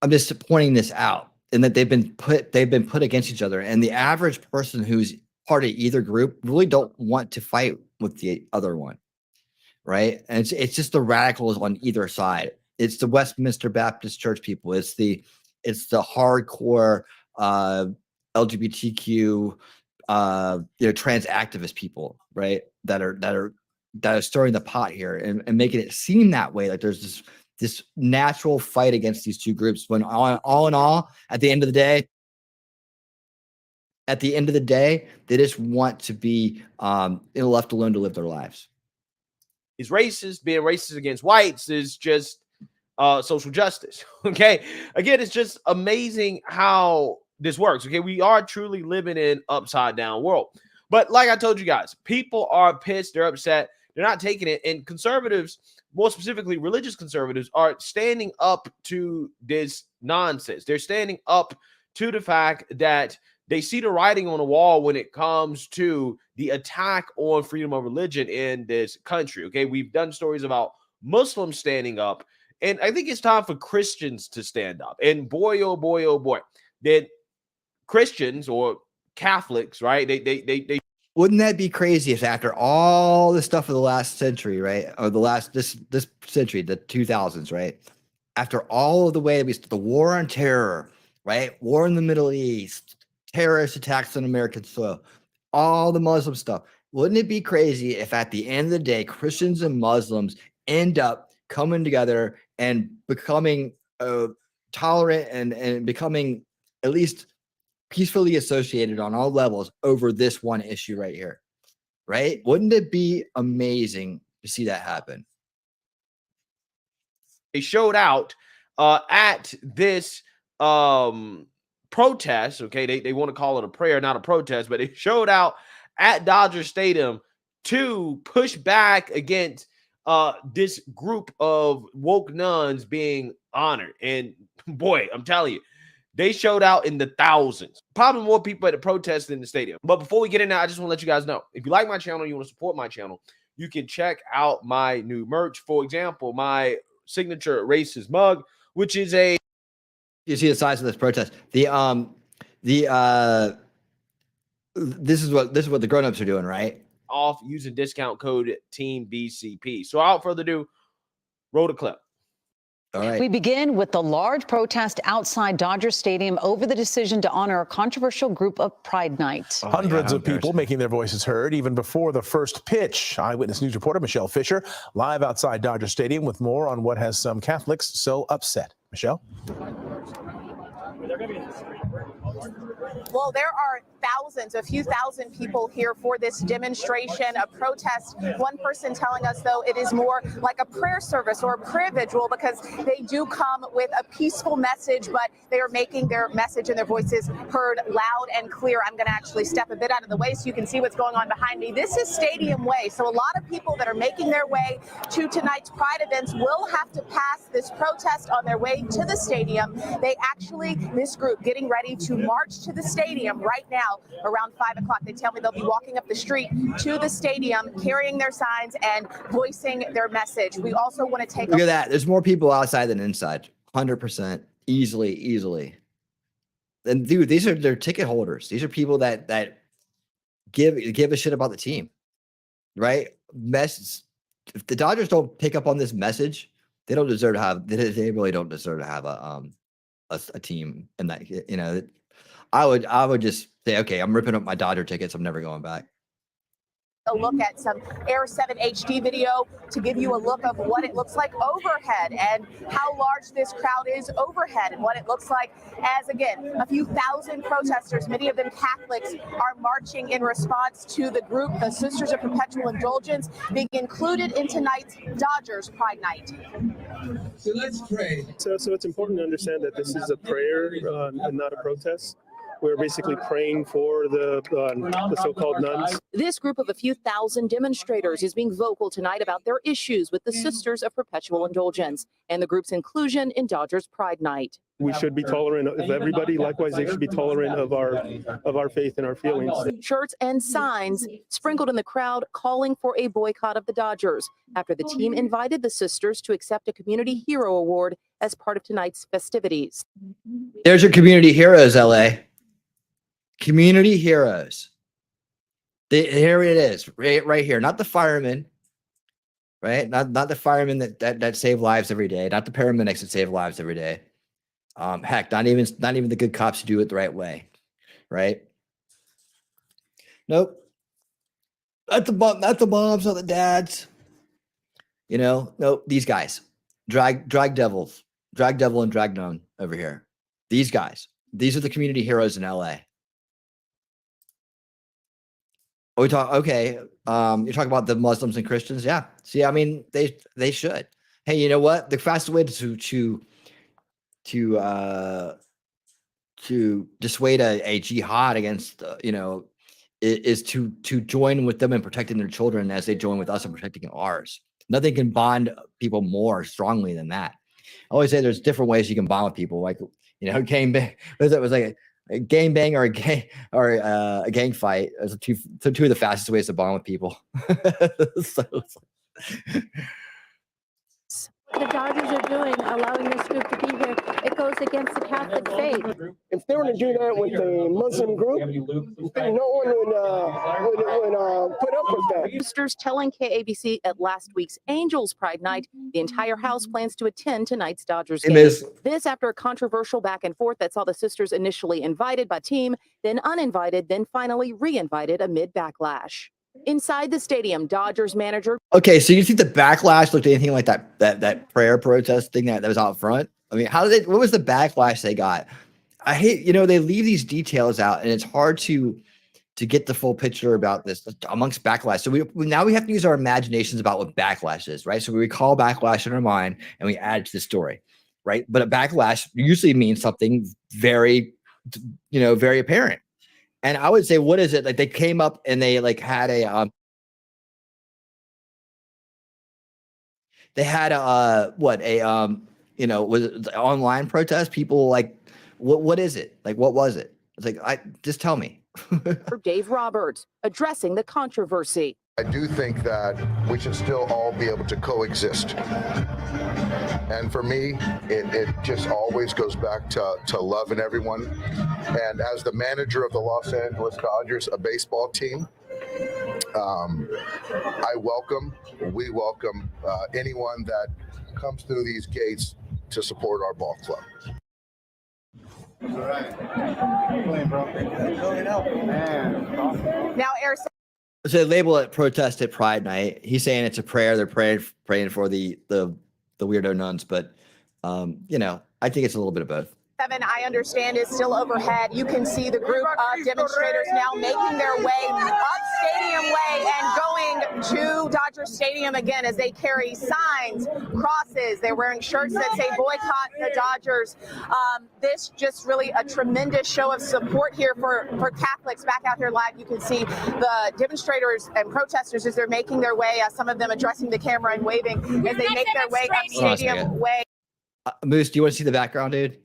just pointing this out, and that they've been put against each other. And the average person who's part of either group really don't want to fight with the other one, right? And it's just the radicals on either side. It's the Westminster Baptist Church people. It's the hardcore LGBTQ trans activist people, right? That are stirring the pot here and making it seem that way. Like there's this natural fight against these two groups, when all in all, at the end of the day, they just want to be left alone to live their lives. Is racist. Being racist against whites is just social justice. Okay. Again, it's just amazing how this works. Okay. We are truly living in an upside down world. But like I told you guys, people are pissed. They're upset. They're not taking it. And conservatives, more specifically religious conservatives, are standing up to this nonsense. They're standing up to the fact that They see the writing on the wall when it comes to the attack on freedom of religion in this country. Okay, we've done stories about Muslims standing up, and I think it's time for Christians to stand up. And boy, oh boy, oh boy, that Christians or Catholics, right? They Wouldn't that be crazy if after all the stuff of the last century, right, or this century, the 2000s, right, after all of the way the war on terror, right, war in the Middle East, terrorist attacks on American soil, all the Muslim stuff, wouldn't it be crazy if at the end of the day, Christians and Muslims end up coming together and becoming tolerant and becoming at least peacefully associated on all levels over this one issue right here, right? Wouldn't it be amazing to see that happen? They showed out at this protest. Okay, they want to call it a prayer, not a protest, but they showed out at Dodger Stadium to push back against this group of woke nuns being honored. And boy, I'm telling you, they showed out in the thousands. Probably more people at the protest than the stadium. But before we get in there, I just want to let you guys know, if you like my channel, you want to support my channel, you can check out my new merch. For example, my signature racist mug, which is a... You see the size of this protest. This is what the grown-ups are doing, right? Off using discount code TEAMBCP. So without further ado, roll the clip. All right. We begin with the large protest outside Dodger Stadium over the decision to honor a controversial group of Pride Night. Hundreds of people making their voices heard even before the first pitch. Eyewitness News reporter Michelle Fisher live outside Dodger Stadium with more on what has some Catholics so upset. Michelle? Well, there are thousands, a few thousand people here for this demonstration, a protest. One person telling us, though, it is more like a prayer service or a prayer vigil because they do come with a peaceful message, but they are making their message and their voices heard loud and clear. I'm going to actually step a bit out of the way so you can see what's going on behind me. This is Stadium Way, so a lot of people that are making their way to tonight's Pride events will have to pass this protest on their way to the stadium. They actually, this group, getting ready to march to the stadium right now around 5 o'clock. They tell me they'll be walking up the street to the stadium, carrying their signs and voicing their message. We also want to take Look at that. There's more people outside than inside. 100%. Easily. And dude, these are their ticket holders. These are people that give a shit about the team, right? If the Dodgers don't pick up on this message, they don't deserve to have. They really don't deserve to have a team. And that, you know, I would just say, okay, I'm ripping up my Dodger tickets. I'm never going back. a look at some Air 7 HD video to give you a look of what it looks like overhead and how large this crowd is overhead and what it looks like as, again, a few thousand protesters, many of them Catholics, are marching in response to the group, the Sisters of Perpetual Indulgence, being included in tonight's Dodgers Pride Night. So let's pray. So it's important to understand that this is a prayer and not a protest. We're basically praying for the so-called nuns. This group of a few thousand demonstrators is being vocal tonight about their issues with the Sisters of Perpetual Indulgence and the group's inclusion in Dodgers Pride Night. We should be tolerant of everybody. Likewise, they should be tolerant of our faith and our feelings. Shirts and signs sprinkled in the crowd calling for a boycott of the Dodgers after the team invited the sisters to accept a Community Hero Award as part of tonight's festivities. There's your community heroes, LA. Community heroes. Here it is, right here. Not the firemen, right? Not the firemen that save lives every day. Not the paramedics that save lives every day. Heck, not even the good cops who do it the right way, right? Nope. Not the moms, not the dads. You know, nope. These guys, drag devil and drag nun over here. These guys. These are the community heroes in LA. We talk okay. You talk about the Muslims and Christians, yeah. See, I mean, they should. Hey, you know what? The fastest way to dissuade a jihad against is to join with them in protecting their children as they join with us in protecting ours. Nothing can bond people more strongly than that. I always say there's different ways you can bond with people. Like, Cain, it was like A gang bang or a gang fight is two of the fastest ways to bond with people. So The Dodgers are doing, allowing this group to be here, it goes against the Catholic faith. If they were to do that with a Muslim group, no one would put up with that. Sisters telling KABC at last week's Angels Pride Night, the entire house plans to attend tonight's Dodgers game. This after a controversial back and forth that saw the sisters initially invited by team, then uninvited, then finally re-invited amid backlash. Inside the stadium, Dodgers manager. Okay, so you think the backlash looked anything like that prayer protest thing that was out front? I mean, what was the backlash they got? I hate, they leave these details out, and it's hard to get the full picture about this amongst backlash. So now we have to use our imaginations about what backlash is, right? So we recall backlash in our mind and we add it to the story, right? But a backlash usually means something very, very apparent. And I would say, what is it? Like they came up and they had a was it the online protest? People what is it? Like, what was it? It's like, just tell me. Dave Roberts addressing the controversy. I do think that we should still all be able to coexist. And for me, it just always goes back to loving everyone. And as the manager of the Los Angeles Dodgers, a baseball team, we welcome anyone that comes through these gates to support our ball club. All right. Now, Eric. So they label it protest at Pride Night. He's saying it's a prayer. They're praying for the weirdo nuns, but I think it's a little bit of both. Kevin, I understand, is still overhead. You can see the group of demonstrators now making their way up Stadium Way and going to Dodger Stadium again as they carry signs, crosses. They're wearing shirts that say boycott the Dodgers. This just really a tremendous show of support here for Catholics. Back out here live, you can see the demonstrators and protesters as they're making their way, some of them addressing the camera and waving as they make their way up Stadium Way. Moose, do you want to see the background, dude?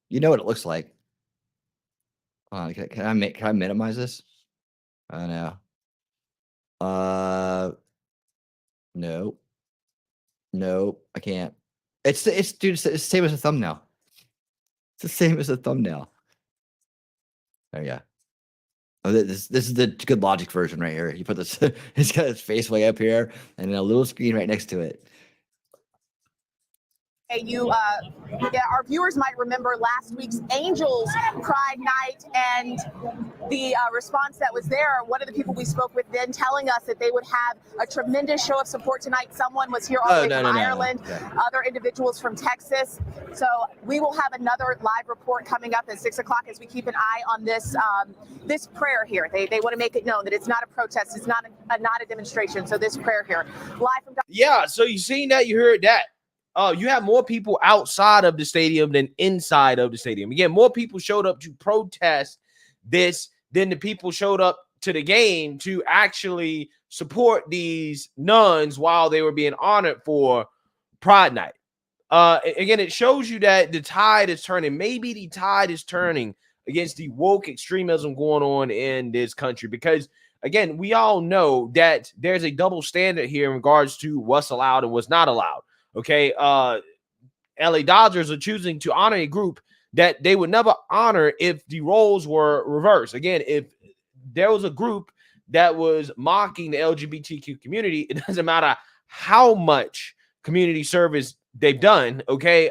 You know what it looks like. Can I minimize this? I know. No, I can't. It's the same as a thumbnail. It's the same as a thumbnail. There you go. Oh, this is the good logic version right here. You put this. It's got his face way up here, and then a little screen right next to it. Our viewers might remember last week's Angels Pride Night and the response that was there. One of the people we spoke with then telling us that they would have a tremendous show of support tonight. Someone was here all the way from Ireland, other individuals from Texas. So we will have another live report coming up at 6 o'clock as we keep an eye on this this prayer here. They want to make it known that it's not a protest, it's not a demonstration. So this prayer here, live from. Yeah, so you seen that, you heard that. You have more people outside of the stadium than inside of the stadium. Again, more people showed up to protest this than the people showed up to the game to actually support these nuns while they were being honored for Pride Night. Again, it shows you that the tide is turning. Maybe the tide is turning against the woke extremism going on in this country. Because, again, we all know that there's a double standard here in regards to what's allowed and what's not allowed. Okay, LA Dodgers are choosing to honor a group that they would never honor if the roles were reversed. Again, if there was a group that was mocking the LGBTQ community, it doesn't matter how much community service they've done, okay?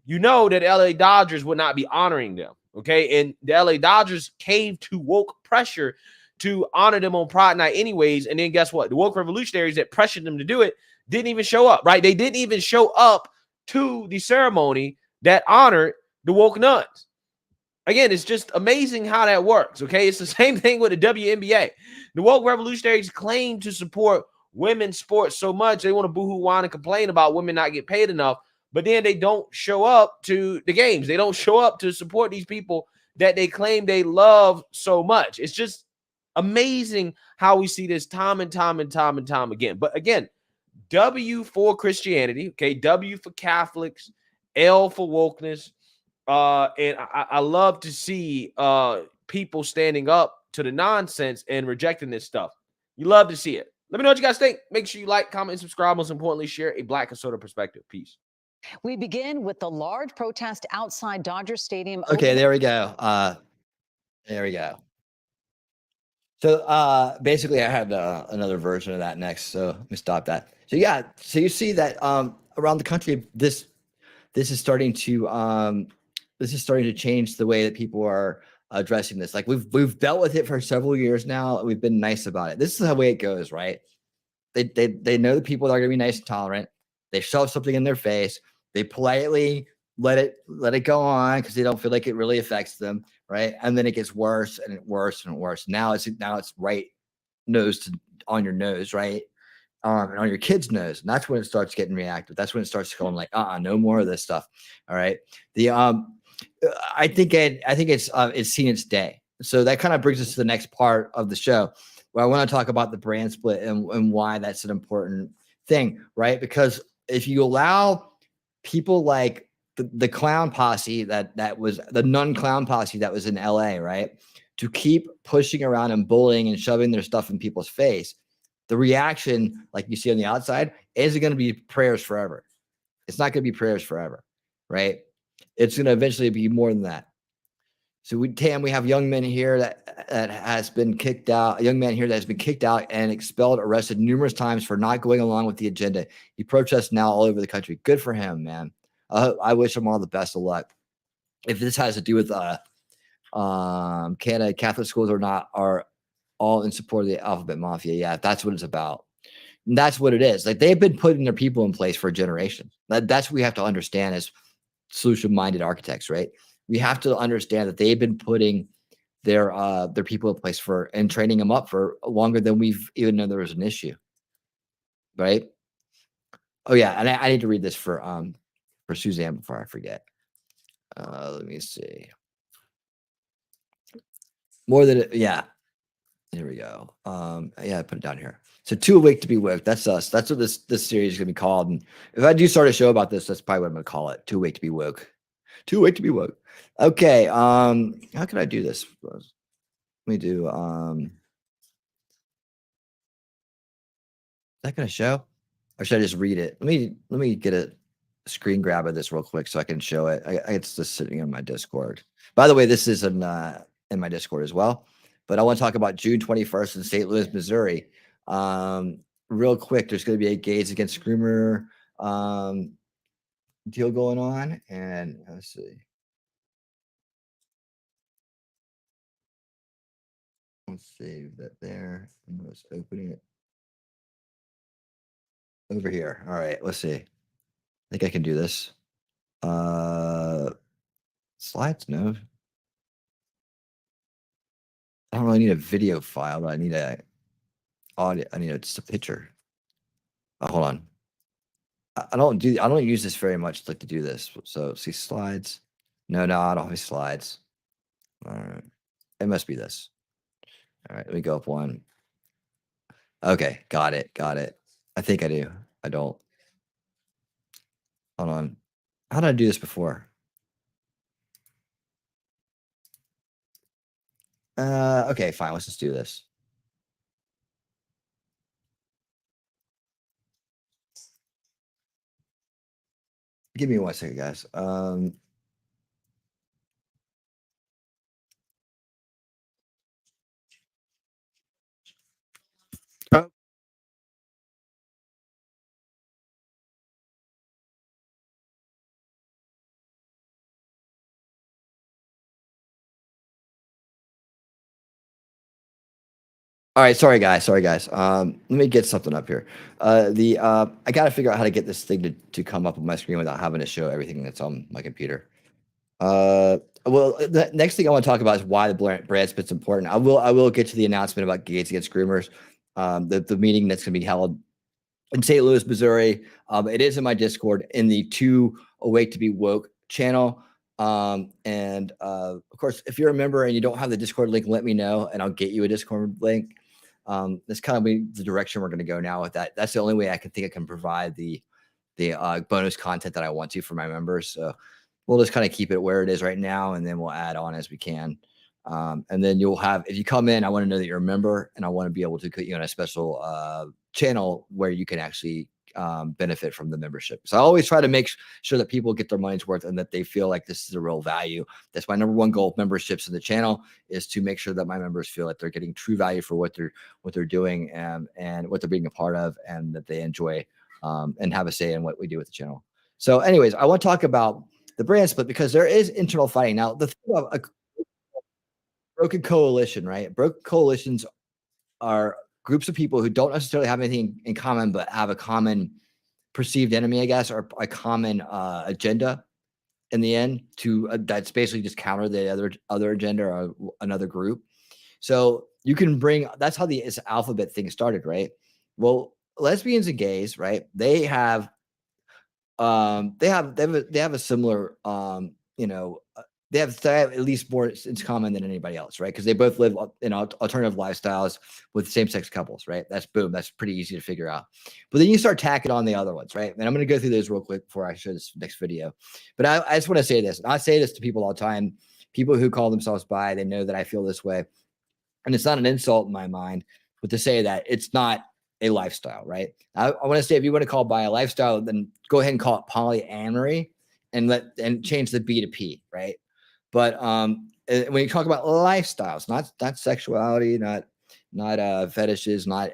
You know that LA Dodgers would not be honoring them, okay? And the LA Dodgers caved to woke pressure to honor them on Pride Night anyways, and then guess what? The woke revolutionaries that pressured them to do it didn't even show up, right? They didn't even show up to the ceremony that honored the woke nuns. Again, it's just amazing how that works, okay? It's the same thing with the WNBA. The woke revolutionaries claim to support women's sports so much, they want to boohoo, whine, and complain about women not get paid enough, but then they don't show up to the games. They don't show up to support these people that they claim they love so much. It's just amazing how we see this time and time again. But again, W for Christianity, okay? W for Catholics, L for wokeness, And I love to see people standing up to the nonsense and rejecting this stuff. You love to see it. Let me know what you guys think. Make sure you like, comment, and subscribe. Most importantly, share a Black conservative perspective. Peace. We begin with the large protest outside Dodger Stadium. Okay, there we go. There we go. So basically I had another version of that next. So let me stop that. So yeah, so you see that around the country, this is starting to change the way that people are addressing this. Like we've dealt with it for several years now. We've been nice about it. This is the way it goes, right? They know the people that are gonna be nice and tolerant. They shove something in their face. They politely let it go on because they don't feel like it really affects them, right? And then it gets worse and worse and worse. Now it's right nose on your nose, right? And on your kid's nose, and that's when it starts getting reactive. That's when it starts going like, no more of this stuff. All right. I think it's seen its day. So that kind of brings us to the next part of the show, where I want to talk about the brand split and why that's an important thing, right? Because if you allow people like the clown posse that was the non-clown posse that was in LA, right, to keep pushing around and bullying and shoving their stuff in people's face, the reaction, like you see on the outside, isn't going to be prayers forever. It's not going to be prayers forever, right? It's going to eventually be more than that. So we have young men here that has been kicked out, a young man here that has been kicked out and expelled, arrested numerous times for not going along with the agenda. He protests now all over the country. Good for him, man. I wish him all the best of luck. If this has to do with Canada, Catholic schools are all in support of the alphabet mafia. Yeah, that's what it's about. And that's what it is. Like they've been putting their people in place for a generation. That's what we have to understand as solution-minded architects, right? We have to understand that they've been putting their people in place and training them up for longer than we've even known there was an issue, right? Oh yeah, and I need to read this for Suzanne before I forget. Let me see. Yeah. Here we go. Yeah, I put it down here. So too awake to be woke. That's us. That's what this series is gonna be called. And if I do start a show about this, that's probably what I'm gonna call it. Too awake to be woke. Too awake to be woke. Okay. How can I do this? Let me do is that gonna show? Or should I just read it? Let me get a screen grab of this real quick so I can show it. It's just sitting in my Discord. By the way, this is in my Discord as well. But I want to talk about June 21st in St. Louis, Missouri. Real quick, there's going to be a Gays Against Groomer deal going on. And let's see. Let's save that there. I'm just opening it over here. All right, let's see. I think I can do this. Slides, no. I don't really need a video file, but I need a audio. I need just a picture. Hold on. I don't use this very much to do this. So see slides. No, I don't have slides. All right. It must be this. All right, let me go up one. Okay, got it. I think I do. I don't. Hold on. How did I do this before? Okay, fine. Let's just do this. Give me 1 second, guys. All right, sorry guys. Let me get something up here. I got to figure out how to get this thing to come up on my screen without having to show everything that's on my computer. Well, the next thing I want to talk about is why the brand split's important. I will get to the announcement about Gays Against Groomers, the meeting that's going to be held in St. Louis, Missouri. It is in my Discord in the Too Awake to Be Woke channel. And of course, if you're a member and you don't have the Discord link, let me know and I'll get you a Discord link. That's kind of the direction we're going to go now with that. That's the only way I can provide the bonus content that I want to for my members. So we'll just kind of keep it where it is right now, and then we'll add on as we can. And then you'll have, if you come in, I want to know that you're a member, and I want to be able to put you on a special channel where you can actually benefit from the membership. So I always try to make sure that people get their money's worth and that they feel like this is a real value. That's my number one goal of memberships in the channel, is to make sure that my members feel like they're getting true value for what they're doing and what they're being a part of, and that they enjoy and have a say in what we do with the channel. So anyways, I want to talk about the brand split because there is internal fighting. Now, the thing about a broken coalition, right? Broken coalitions are groups of people who don't necessarily have anything in common, but have a common perceived enemy, I guess, or a common agenda in the end that's basically just counter the other agenda or another group. So you can bring, that's how this alphabet thing started, right? Well, lesbians and gays, right? They have a similar, they have at least more in common than anybody else, right? Because they both live in alternative lifestyles with same-sex couples, right? That's pretty easy to figure out. But then you start tacking on the other ones, right? And I'm going to go through those real quick before I show this next video. But I just want to say this, and I say this to people all the time. People who call themselves bi, they know that I feel this way, and it's not an insult in my mind, but to say that it's not a lifestyle, right? I want to say, if you want to call bi a lifestyle, then go ahead and call it polyamory and change the B to P, right? But when you talk about lifestyles, not sexuality, not fetishes, not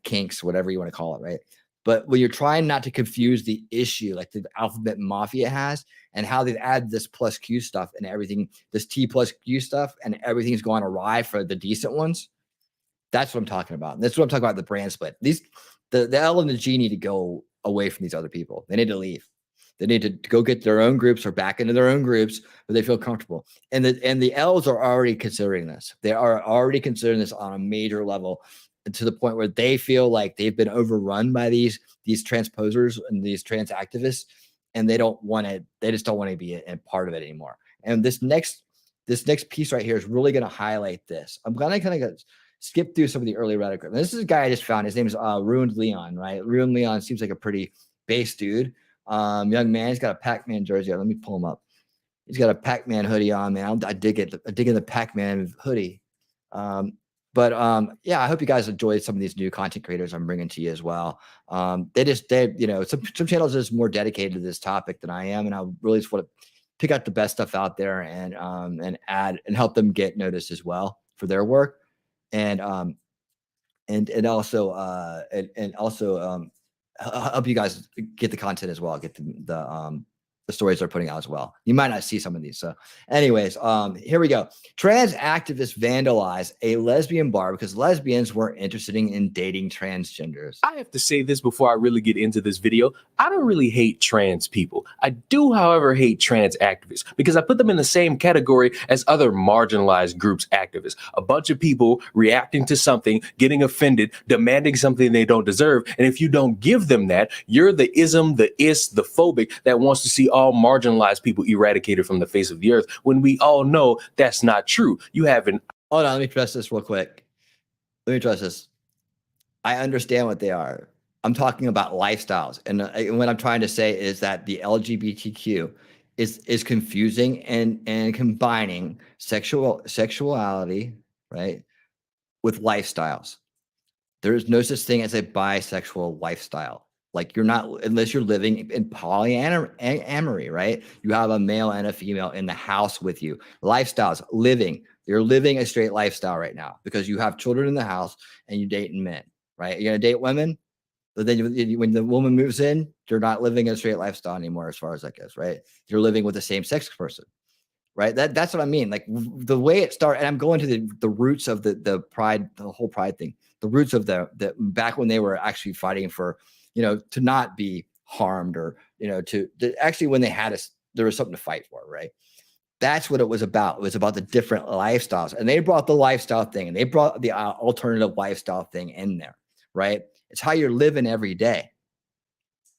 kinks, whatever you want to call it, right? But when you're trying not to confuse the issue, like the alphabet mafia has, and how they've added this plus Q stuff and everything, this T plus Q stuff, and everything's going awry for the decent ones. That's what I'm talking about. And that's what I'm talking about, the brand split. The L and the G need to go away from these other people. They need to leave. They need to go get their own groups or back into their own groups where they feel comfortable. And the L's are already considering this. They are already considering this on a major level, to the point where they feel like they've been overrun by these transposers and these trans activists, and they just don't want to be a part of it anymore. And this next piece right here is really going to highlight this. I'm going to kind of skip through some of the early rhetoric. This is a guy I just found. His name is Ruined Leon, right? Ruined Leon seems like a pretty base dude. Young man, he's got a Pac-Man jersey on. Let me pull him up. He's got a Pac-Man hoodie on, man. I dig it. I dig in the Pac-Man hoodie. Yeah, I hope you guys enjoyed some of these new content creators I'm bringing to you as well. Some channels are just more dedicated to this topic than I am, and I really just want to pick out the best stuff out there and add and help them get noticed as well for their work, and also help you guys get the content as well, get the stories they're putting out as well. You might not see some of these. So anyways, here we go. Trans activists vandalized a lesbian bar because lesbians weren't interested in dating transgenders. I have to say this before I really get into this video. I don't really hate trans people. I do, however, hate trans activists because I put them in the same category as other marginalized groups activists. A bunch of people reacting to something, getting offended, demanding something they don't deserve. And if you don't give them that, you're the ism, the is, the phobic that wants to see all marginalized people eradicated from the face of the earth, when we all know that's not true. You haven't. Hold on, let me address this real quick. Let me address this. I understand what they are. I'm talking about lifestyles, and what I'm trying to say is that the LGBTQ is confusing and combining sexuality, right, with lifestyles. There is no such thing as a bisexual lifestyle. Like, you're not, unless you're living in polyamory, right? You have a male and a female in the house with you. Lifestyles, living. You're living a straight lifestyle right now because you have children in the house and you're dating men, right? You're gonna date women, but then when the woman moves in, you're not living a straight lifestyle anymore as far as that goes, right? You're living with the same sex person, right? That's what I mean. Like, the way it started, and I'm going to the roots of the pride, the whole pride thing, the roots of the back when they were actually fighting for, to not be harmed, or, to actually, when they had us, there was something to fight for, right? That's what it was about. It was about the different lifestyles, and they brought the lifestyle thing, and they brought the alternative lifestyle thing in there, right? It's how you're living every day.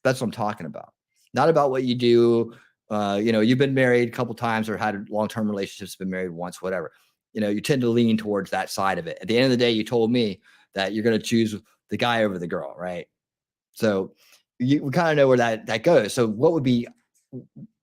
That's what I'm talking about. Not about what you do. You've been married a couple times or had long-term relationships, been married once, whatever. You tend to lean towards that side of it. At the end of the day, you told me that you're going to choose the guy over the girl, right? So we kind of know where that goes. So what would be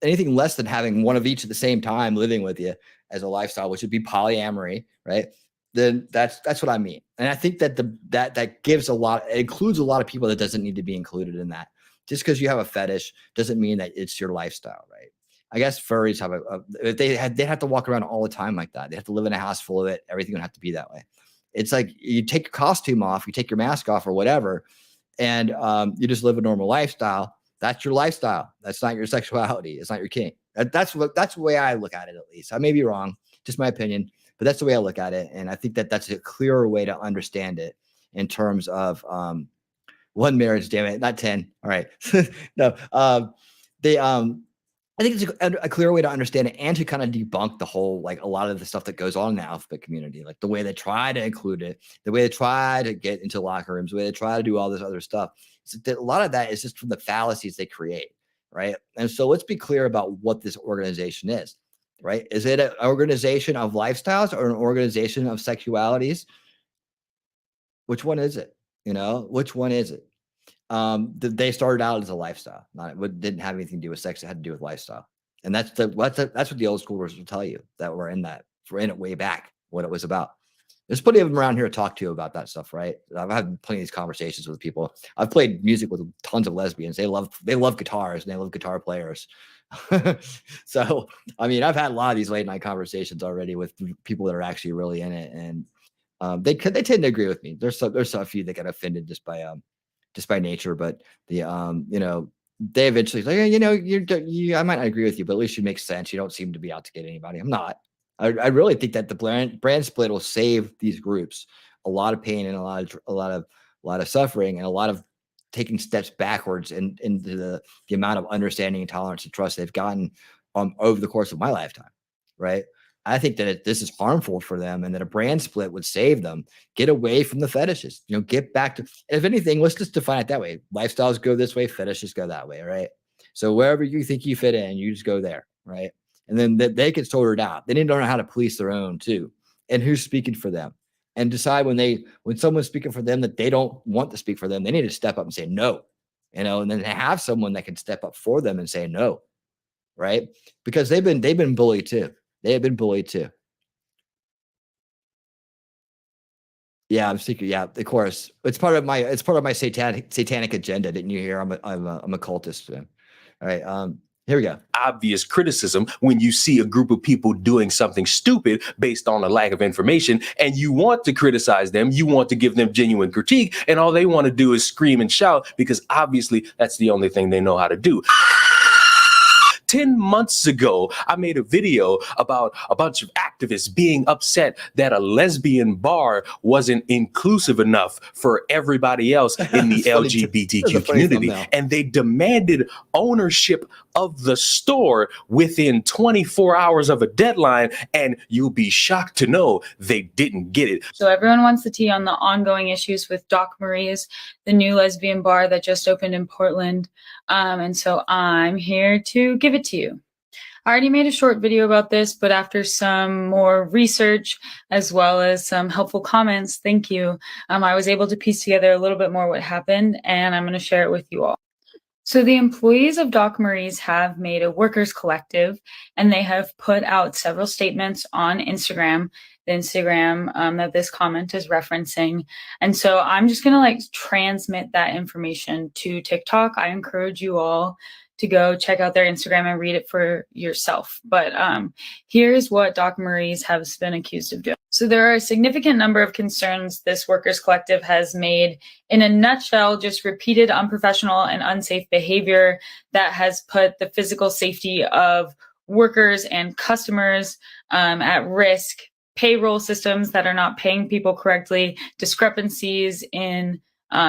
anything less than having one of each at the same time living with you as a lifestyle, which would be polyamory, right? Then that's what I mean. And I think that that gives it includes a lot of people that doesn't need to be included in that. Just because you have a fetish doesn't mean that it's your lifestyle, right? I guess furries have they have to walk around all the time like that. They have to live in a house full of it. Everything would have to be that way. It's like you take your costume off, you take your mask off or whatever, and you just live a normal lifestyle. That's your lifestyle. That's not your sexuality. It's not your kink. That's the way I look at it, at least. I may be wrong, just my opinion, but that's the way I look at it. And I think that that's a clearer way to understand it in terms of one marriage, damn it, not 10. All right. No, I think it's a clear way to understand it and to kind of debunk the whole, like a lot of the stuff that goes on in the alphabet community, like the way they try to include it, the way they try to get into locker rooms, the way they try to do all this other stuff. A lot of that is just from the fallacies they create, right? And so let's be clear about what this organization is, right? Is it an organization of lifestyles or an organization of sexualities? Which one is it? You know, which one is it? They started out as a lifestyle, it didn't have anything to do with sex. It had to do with lifestyle. And that's what the old schoolers will tell you, that we're in it way back, what it was about. There's plenty of them around here to talk to you about that stuff, right? I've had plenty of these conversations with people. I've played music with tons of lesbians. They love guitars and they love guitar players. So, I mean, I've had a lot of these late night conversations already with people that are actually really in it. And they tend to agree with me. There's a few that get offended just by nature, but the you know, they eventually like, you know, I might not agree with you, but at least you make sense. You don't seem to be out to get anybody. I'm not. I really think that the brand split will save these groups a lot of pain and a lot of suffering and a lot of taking steps backwards into the amount of understanding and tolerance and trust they've gotten over the course of my lifetime, right? I think that this is harmful for them, and that a brand split would save them. Get away from the fetishes, you know, get back to, if anything, let's just define it that way. Lifestyles go this way, fetishes go that way, right? So wherever you think you fit in, you just go there, right? And then they can sort it out. They need to learn how to police their own too, and who's speaking for them, and decide when someone's speaking for them that they don't want to speak for them, they need to step up and say no, you know, and then have someone that can step up for them and say no, right? Because they've been bullied too. They have been bullied too. Yeah, I'm secret. Yeah, of course. It's part of my satanic agenda. Didn't you hear? I'm a cultist. All right. Here we go. Obvious criticism when you see a group of people doing something stupid based on a lack of information, and you want to criticize them, you want to give them genuine critique, and all they want to do is scream and shout because obviously that's the only thing they know how to do. 10 months ago, I made a video about a bunch of activists being upset that a lesbian bar wasn't inclusive enough for everybody else in the LGBTQ community. And they demanded ownership of the store within 24 hours of a deadline. And you'll be shocked to know they didn't get it. So everyone wants the tea on the ongoing issues with Doc Marie's, the new lesbian bar that just opened in Portland. And so I'm here to give it to you. I already made a short video about this, but after some more research as well as some helpful comments, thank you, I was able to piece together a little bit more what happened, and I'm going to share it with you all. So the employees of Doc Marie's have made a workers collective, and they have put out several statements on Instagram, the Instagram that this comment is referencing. And so I'm just going to transmit that information to TikTok. I encourage you all to go check out their Instagram and read it for yourself. But here's what Doc Marie's has been accused of doing. So there are a significant number of concerns this workers collective has made. In a nutshell, just repeated unprofessional and unsafe behavior that has put the physical safety of workers and customers at risk, payroll systems that are not paying people correctly, discrepancies in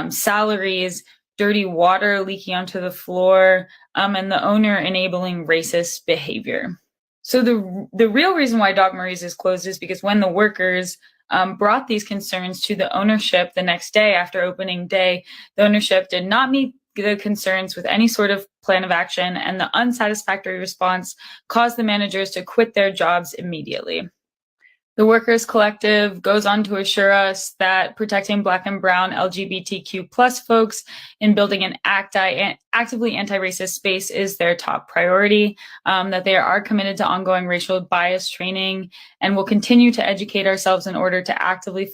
salaries, dirty water leaking onto the floor, and the owner enabling racist behavior. So the real reason why Doc Marie's is closed is because when the workers brought these concerns to the ownership the next day after opening day, the ownership did not meet the concerns with any sort of plan of action, and the unsatisfactory response caused the managers to quit their jobs immediately. The Workers Collective goes on to assure us that protecting Black and Brown LGBTQ plus folks and building an actively anti-racist space is their top priority, that they are committed to ongoing racial bias training and will continue to educate ourselves in order to actively.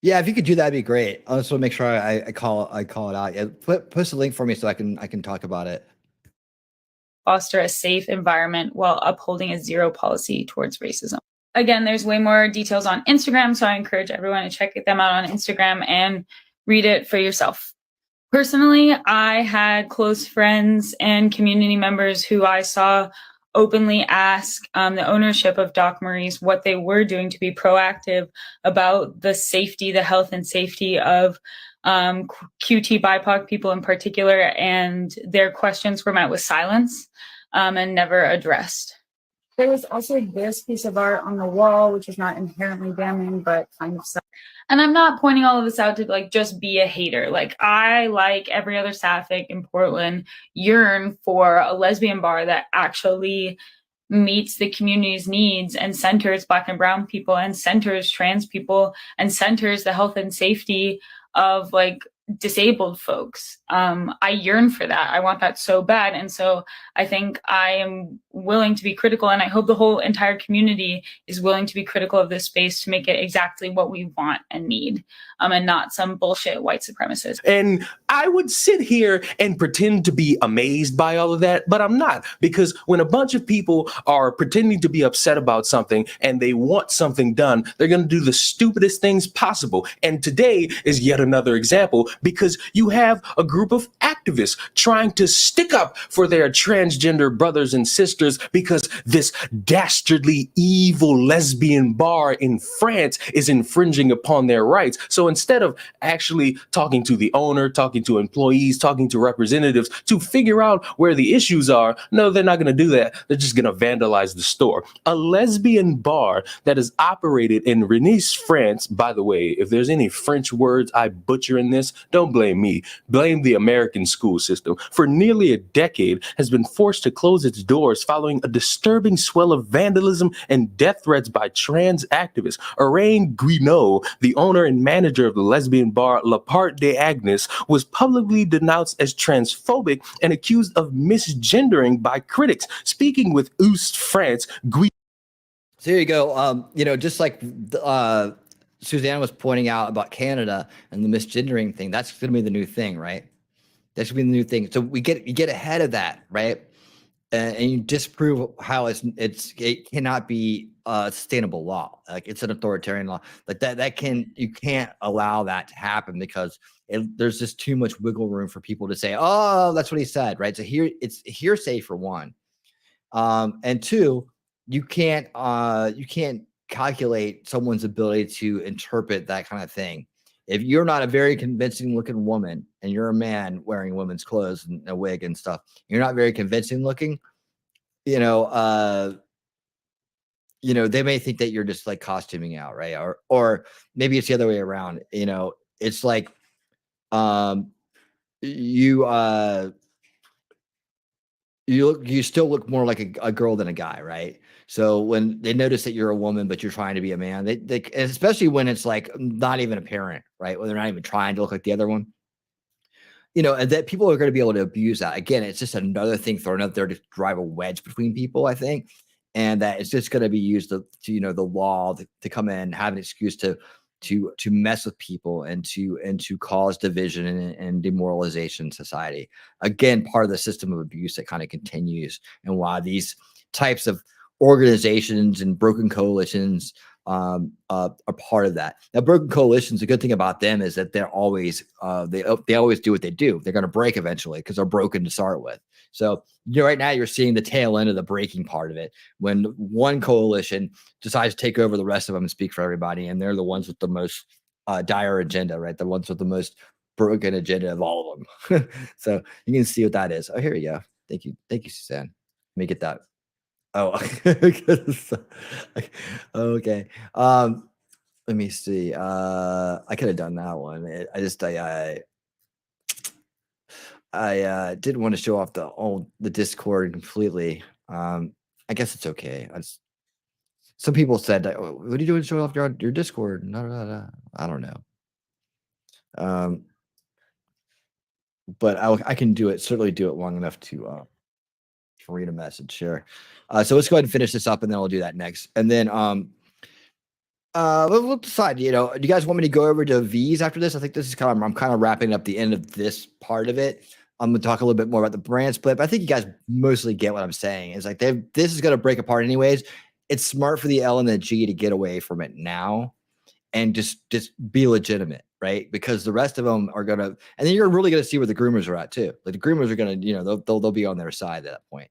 Yeah, if you could do that, that'd be great. I just want to make sure I call it out. Yeah, post a link for me so I can talk about it. Foster a safe environment while upholding a zero policy towards racism. Again, there's way more details on Instagram, so I encourage everyone to check them out on Instagram and read it for yourself. Personally, I had close friends and community members who I saw openly ask the ownership of Doc Marie's what they were doing to be proactive about the safety, the health and safety of QT BIPOC people in particular, and their questions were met with silence and never addressed. There was also this piece of art on the wall, which is not inherently damning, but kind of so. And I'm not pointing all of this out to like just be a hater. Like I, like every other Sapphic in Portland, yearn for a lesbian bar that actually meets the community's needs and centers Black and Brown people and centers trans people and centers the health and safety of like disabled folks. I yearn for that. I want that so bad. And so I think I am willing to be critical, and I hope the whole entire community is willing to be critical of this space to make it exactly what we want and need, and not some bullshit white supremacist. And I would sit here and pretend to be amazed by all of that, but I'm not, because when a bunch of people are pretending to be upset about something and they want something done, they're going to do the stupidest things possible. And today is yet another example, because you have a group of activists trying to stick up for their transgender brothers and sisters because this dastardly evil lesbian bar in France is infringing upon their rights. So instead of actually talking to the owner, talking to employees, talking to representatives to figure out where the issues are, no, they're not going to do that. They're just going to vandalize the store. A lesbian bar that is operated in Rennes, France. By the way, if there's any French words I butcher in this, don't blame me. Blame the American school system. For nearly a decade, has been forced to close its doors following a disturbing swell of vandalism and death threats by trans activists. Araine Guinot, the owner and manager of the lesbian bar La Part des Agnes, was publicly denounced as transphobic and accused of misgendering by critics. Speaking with Oost France, Guinot. So here you go. Just like Suzanne was pointing out about Canada and the misgendering thing, that's going to be the new thing, right? That's going to be the new thing. So you get ahead of that, right? And you disprove how it cannot be a sustainable law. Like it's an authoritarian law. Like you can't allow that to happen because there's just too much wiggle room for people to say, oh, that's what he said, right? So here it's hearsay for one, and two, you can't calculate someone's ability to interpret that kind of thing. If you're not a very convincing looking woman and you're a man wearing women's clothes and a wig and stuff, you're not very convincing looking, they may think that you're just like costuming out, right? Or maybe it's the other way around. It's like you still look more like a girl than a guy, right? So when they notice that you're a woman but you're trying to be a man, they especially when it's like not even apparent, right? When they're not even trying to look like the other one, and that people are going to be able to abuse that. Again, it's just another thing thrown out there to drive a wedge between people, I think, and that it's just going to be used to the law to come in, have an excuse to mess with people and to cause division and demoralization in society. Again, part of the system of abuse that kind of continues, and why these types of organizations and broken coalitions are part of that. Now, broken coalitions, the good thing about them is that they're always they always do what they do. They're going to break eventually because they're broken to start with. So right now you're seeing the tail end of the breaking part of it when one coalition decides to take over the rest of them and speak for everybody, and they're the ones with the most dire agenda, right? The ones with the most broken agenda of all of them. So you can see what that is. Oh, here you go. Thank you, Suzanne. Let me get that. Oh, okay. Let me see. I could have done that one. I didn't want to show off the Discord completely. I guess it's okay. some people said, "What are you doing showing off your Discord?" No, I don't know. But I can do it. Certainly do it long enough to read a message. Sure. So let's go ahead and finish this up, and then we'll do that next. And then we'll decide. You know, do you guys want me to go over to V's after this? I think this is I'm kind of wrapping up the end of this part of it. I'm gonna talk a little bit more about the brand split, but I think you guys mostly get what I'm saying. It's like this is gonna break apart anyways. It's smart for the L and the G to get away from it now and just be legitimate, right? Because the rest of them are gonna, and then you're really gonna see where the groomers are at too. Like the groomers are gonna, you know, they'll be on their side at that point.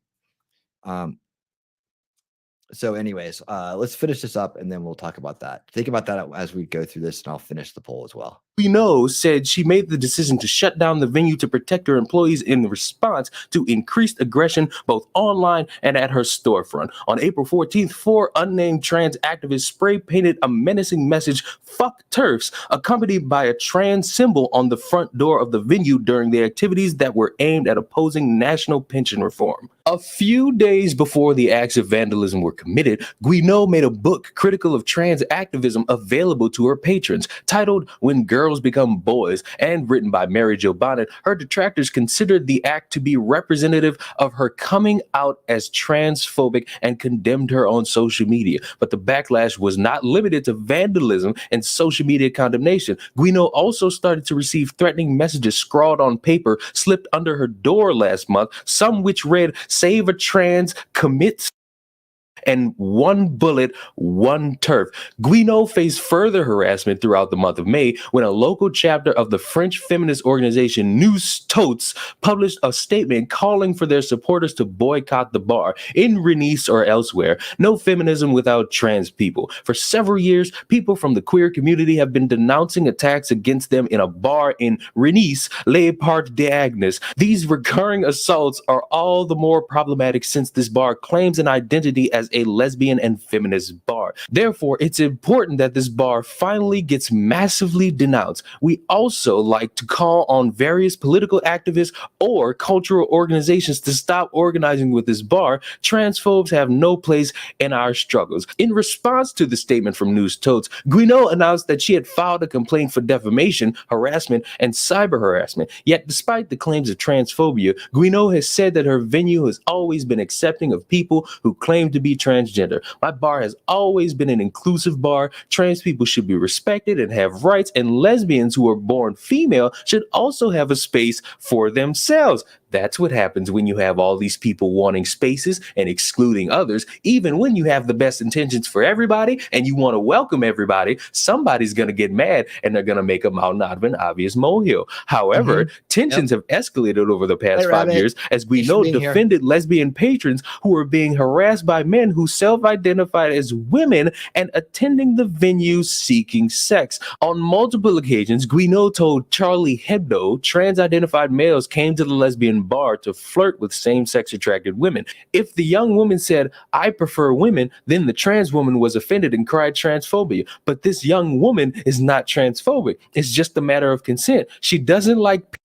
So anyways, let's finish this up and then we'll talk about that. Think about that as we go through this, and I'll finish the poll as well. We know said she made the decision to shut down the venue to protect her employees in response to increased aggression both online and at her storefront. On April 14th, 4 unnamed trans activists spray painted a menacing message, "Fuck TERFs," accompanied by a trans symbol on the front door of the venue during the activities that were aimed at opposing national pension reform. A few days before the acts of vandalism were committed, Guino made a book critical of trans activism available to her patrons, titled "When Girls Become Boys," and written by Mary Jo Bonnet. Her detractors considered the act to be representative of her coming out as transphobic and condemned her on social media. But the backlash was not limited to vandalism and social media condemnation. Guino also started to receive threatening messages scrawled on paper slipped under her door last month, some which read, "Save a trans, commit," and "One bullet, one TERF." Guino faced further harassment throughout the month of May when a local chapter of the French feminist organization Nous Tots published a statement calling for their supporters to boycott the bar in Renice or elsewhere. No feminism without trans people. For several years, people from the queer community have been denouncing attacks against them in a bar in Renice, Les Parcs d'Agnes. These recurring assaults are all the more problematic since this bar claims an identity as a lesbian and feminist bar. Therefore, it's important that this bar finally gets massively denounced. We also like to call on various political activists or cultural organizations to stop organizing with this bar. Transphobes have no place in our struggles. In response to the statement from Nous Tots, Guino announced that she had filed a complaint for defamation, harassment, and cyber harassment. Yet, despite the claims of transphobia, Guino has said that her venue has always been accepting of people who claim to be transgender. "My bar has always been an inclusive bar. Trans people should be respected and have rights, and lesbians who are born female should also have a space for themselves." That's what happens when you have all these people wanting spaces and excluding others. Even when you have the best intentions for everybody and you want to welcome everybody, somebody's going to get mad and they're going to make a mountain out of an obvious molehill. However, tensions have escalated over the past 5 years as Guino defended lesbian patrons who were being harassed by men who self-identified as women and attending the venue seeking sex. On multiple occasions, Guino told Charlie Hebdo trans-identified males came to the lesbian bar to flirt with same-sex attracted women. If the young woman said, "I prefer women," then the trans woman was offended and cried transphobia. But this young woman is not transphobic. It's just a matter of consent. She doesn't like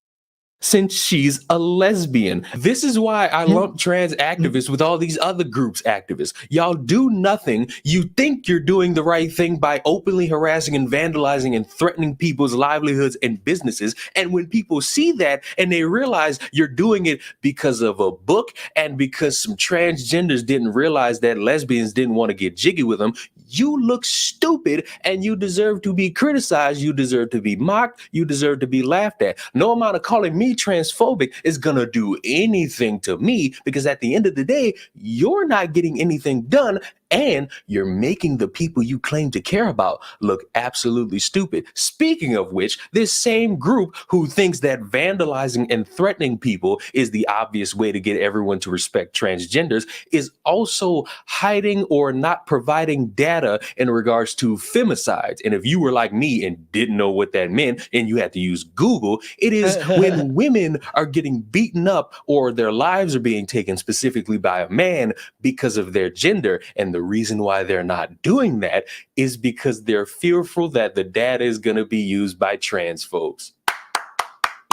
since she's a lesbian. This is why I lump trans activists with all these other groups activists. Y'all do nothing. You think you're doing the right thing by openly harassing and vandalizing and threatening people's livelihoods and businesses. And when people see that and they realize you're doing it because of a book and because some transgenders didn't realize that lesbians didn't want to get jiggy with them, you look stupid and you deserve to be criticized. You deserve to be mocked. You deserve to be laughed at. No amount of calling me transphobic is going to do anything to me, because at the end of the day, you're not getting anything done and you're making the people you claim to care about look absolutely stupid. Speaking of which, this same group who thinks that vandalizing and threatening people is the obvious way to get everyone to respect transgenders is also hiding or not providing data in regards to femicides. And if you were like me and didn't know what that meant and you had to use Google, it is when women are getting beaten up or their lives are being taken specifically by a man because of their gender. And the reason why they're not doing that is because they're fearful that the data is going to be used by trans folks.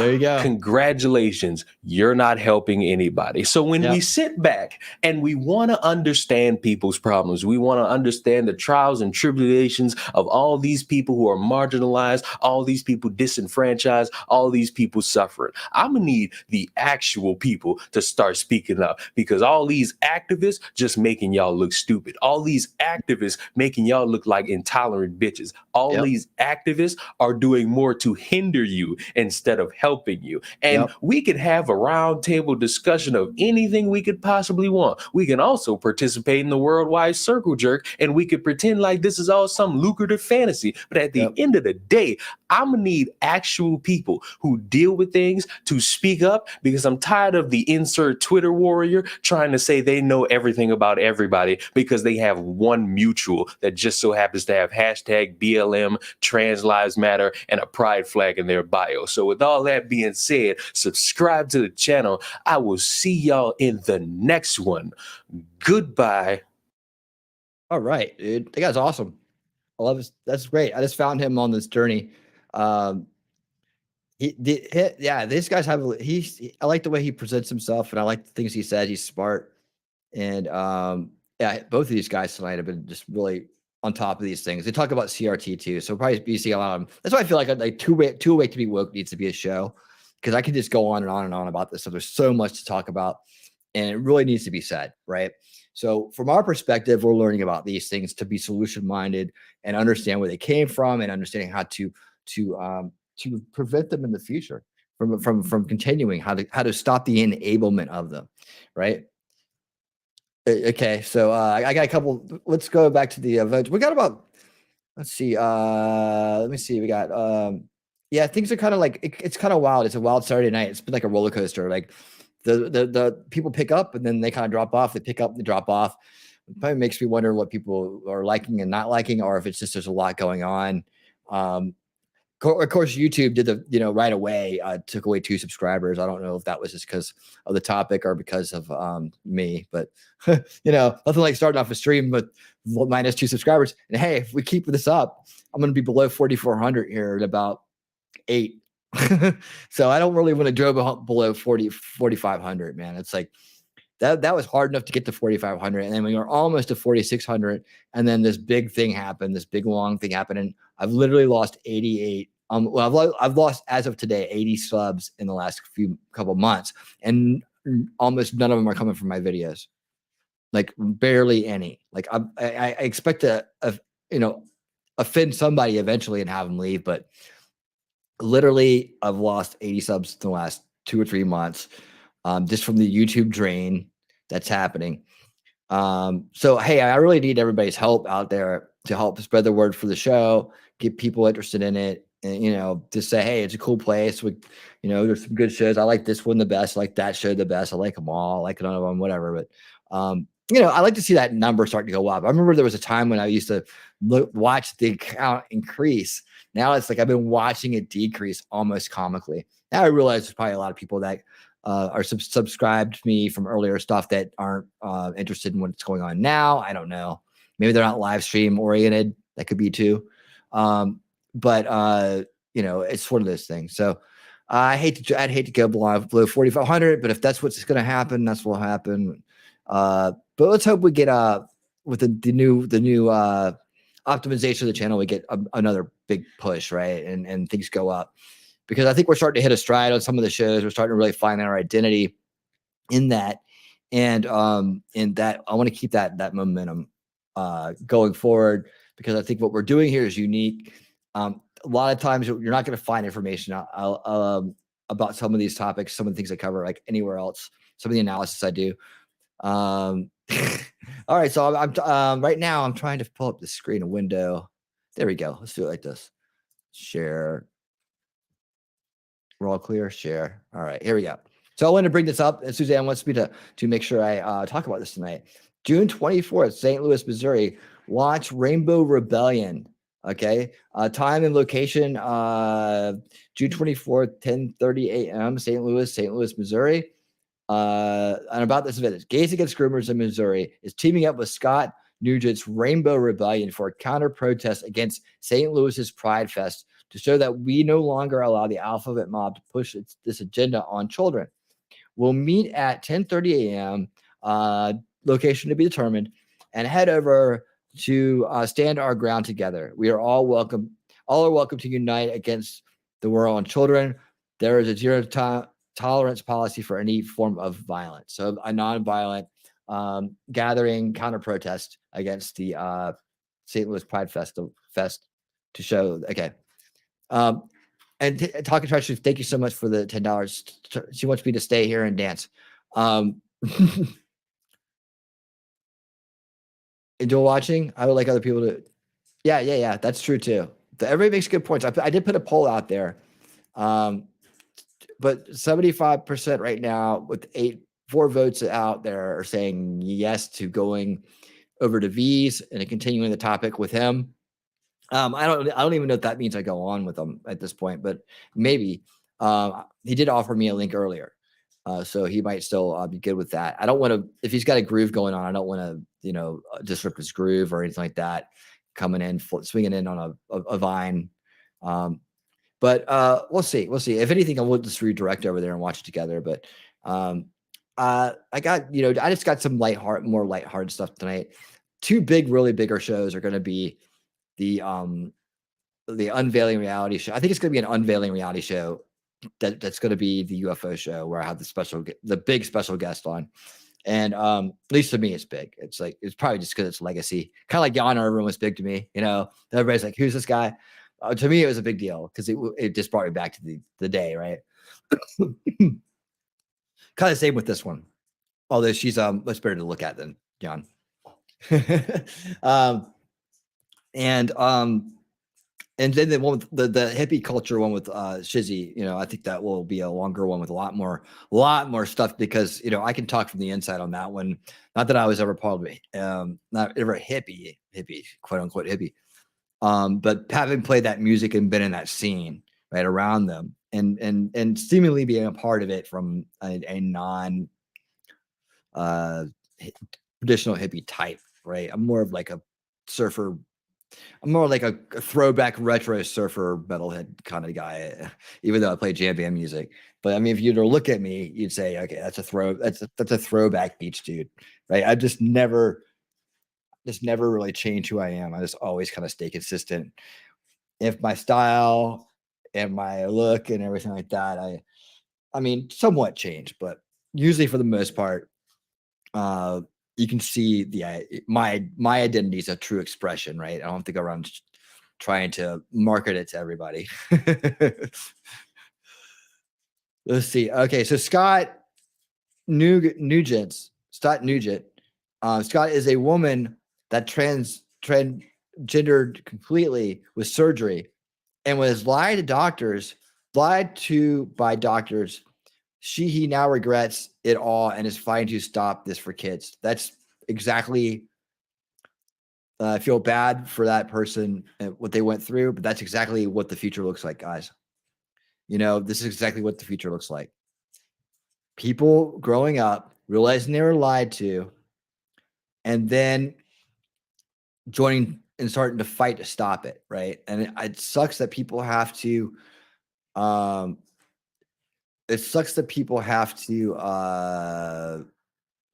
There you go. Congratulations. You're not helping anybody. So when we sit back and we want to understand people's problems, we want to understand the trials and tribulations of all these people who are marginalized, all these people disenfranchised, all these people suffering. I'm going to need the actual people to start speaking up, because all these activists just making y'all look stupid. All these activists making y'all look like intolerant bitches. All these activists are doing more to hinder you instead of helping you. And we could have a roundtable discussion of anything we could possibly want. We can also participate in the worldwide circle jerk, and we could pretend like this is all some lucrative fantasy. But at the end of the day, I'm gonna need actual people who deal with things to speak up, because I'm tired of the insert Twitter warrior trying to say they know everything about everybody because they have one mutual that just so happens to have hashtag BLM, Trans Lives Matter, and a pride flag in their bio. So with all that being said, subscribe to the channel. I will see y'all in the next one. Goodbye. All right, dude. That guy's awesome. I love this. That's great. I just found him on this journey. This guy's have. I like the way he presents himself, and I like the things he says. He's smart, and both of these guys tonight have been just really on top of these things. They talk about CRT too, so probably be seeing a lot of them. That's why I feel like Too Awake to Be Woke needs to be a show, because I can just go on and on and on about this. So there's so much to talk about, and it really needs to be said, right? So from our perspective, we're learning about these things to be solution minded and understand where they came from, and understanding how to prevent them in the future from continuing, how to stop the enablement of them, right? Okay, so I got a couple. Let's go back to the votes. We got about, let's see, let me see. We got things are kind of like it's kind of wild. It's a wild Saturday night. It's been like a roller coaster. Like the people pick up and then they kind of drop off. They pick up and they drop off. It probably makes me wonder what people are liking and not liking, or if it's just there's a lot going on. Of course, YouTube did the right away took away 2 subscribers. I don't know if that was just because of the topic or because of me, but nothing like starting off a stream with minus 2 subscribers. And hey, if we keep this up, I'm going to be below 4,400 here in about 8. So I don't really want to go below 4,500, man. It's like that was hard enough to get to 4,500, and then we were almost to 4,600, and then this big thing happened, this big long thing happened, and I've literally lost 88. I've lost, as of today, 80 subs in the last couple months, and almost none of them are coming from my videos, like barely any. Like I expect to offend somebody eventually and have them leave, but literally I've lost 80 subs in the last 2 or 3 months, just from the YouTube drain that's happening. So hey, I really need everybody's help out there to help spread the word for the show, get people interested in it, and just say, hey, it's a cool place. There's some good shows. I like this one the best. I like that show the best. I like them all. I like none of them, whatever. But I like to see that number start to go up. I remember there was a time when I used to watch the count increase. Now it's like I've been watching it decrease almost comically. Now I realize there's probably a lot of people that are subscribed to me from earlier stuff that aren't interested in what's going on now. I don't know. Maybe they're not live stream oriented. That could be too. But it's one of those things. So I'd hate to go below 4,500, but if that's what's going to happen, that's what will happen. But let's hope we get with the new optimization of the channel, we get another big push, right? And things go up, because I think we're starting to hit a stride on some of the shows. We're starting to really find our identity in that. And in that, I want to keep that momentum going forward, because I think what we're doing here is unique. A lot of times you're not going to find information about some of these topics, some of the things I cover, like anywhere else, some of the analysis I do. All right, so I'm right now I'm trying to pull up the screen, a window. There we go. Let's do it like this. Share. We're all clear. Share. All right, here we go. So I want to bring this up, and Suzanne wants me to make sure I talk about this tonight. June 24th, St. Louis, Missouri. Watch Rainbow Rebellion. Okay, time and location: June 24th, 10:30 a.m. St. Louis, Missouri. And about this event, Gays Against Groomers in Missouri is teaming up with Scott Nugent's Rainbow Rebellion for a counter protest against St. Louis's Pride Fest to show that we no longer allow the alphabet mob to push this agenda on children. We'll meet at 10:30 a.m., location to be determined, and head over to stand our ground together. We are all welcome. All are welcome to unite against the war on children. There is a zero tolerance policy for any form of violence. So a nonviolent gathering, counter protest against the St. Louis Pride Fest to show. Okay. And Talking Trash, thank you so much for the $10. She wants me to stay here and dance. Enjoy watching. I would like other people to. Yeah. That's true too. Everybody makes good points. I did put a poll out there, but 75% right now, with 4 votes out there, are saying yes to going over to V's and continuing the topic with him. I don't even know if that means I go on with him at this point, but maybe. He did offer me a link earlier, so he might still be good with that. I don't want to, if he's got a groove going on, I don't want to, disrupt his groove or anything like that. Coming in, swinging in on a vine. But we'll see. If anything, I will just redirect over there and watch it together. But I got, I just got some more lighthearted stuff tonight. 2 really bigger shows are going to be the unveiling reality show. I think it's going to be an unveiling reality show that's going to be the UFO show, where I have the big special guest on. And at least to me, it's big. It's probably just because it's legacy. Kind of like Yana, everyone was big to me. Everybody's like, who's this guy? To me, it was a big deal because it just brought me back to the day, right? Kind of same with this one, although she's much better to look at than Jan. And then the one with the hippie culture one with Shizzy, I think that will be a longer one with a lot more stuff, because I can talk from the inside on that one. Not that I was ever part of it, not ever hippie, quote unquote hippie, but having played that music and been in that scene right around them, and seemingly being a part of it from a non traditional hippie type, right? I'm more of like a surfer. I'm more like a throwback retro surfer metalhead kind of guy, even though I play jam band music. But I mean, if you were to look at me, you'd say, okay, that's a throwback beach dude, right? I just never really change who I am. I just always kind of stay consistent. If my style and my look and everything like that, I mean, somewhat change, but usually for the most part, you can see my identity is a true expression, right? I don't have to go around trying to market it to everybody. Let's see. Okay, so Scott Nugent. Scott is a woman that transgendered completely with surgery and was lied to by doctors. He now regrets it all and is fighting to stop this for kids. That's exactly, I feel bad for that person and what they went through, but that's exactly what the future looks like, guys. This is exactly what the future looks like. People growing up, realizing they were lied to, and then joining and starting to fight to stop it, right? And it sucks that people have to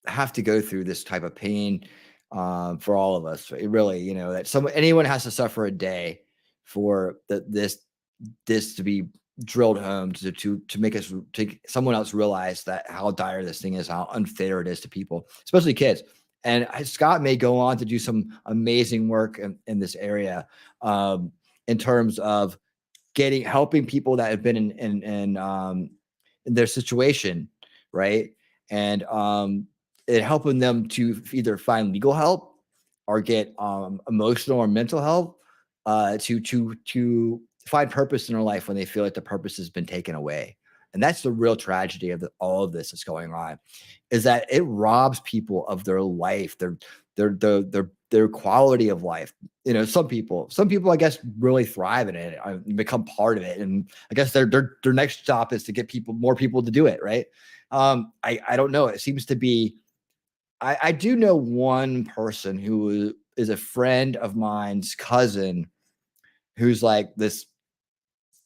have to go through this type of pain for all of us. It really, that anyone has to suffer a day for this to be drilled home to make someone else realize that how dire this thing is, how unfair it is to people, especially kids. And Scott may go on to do some amazing work in this area, in terms of helping people that have been in their situation, right? And it helping them to either find legal help or get emotional or mental help, to find purpose in their life when they feel like the purpose has been taken away. And that's the real tragedy of all of this that's going on, is that it robs people of their life, their quality of life. Some people, I guess, really thrive in it and become part of it. And I guess their next stop is to get more people to do it. Right. I don't know. It seems to be, I do know one person who is a friend of mine's cousin, who's like this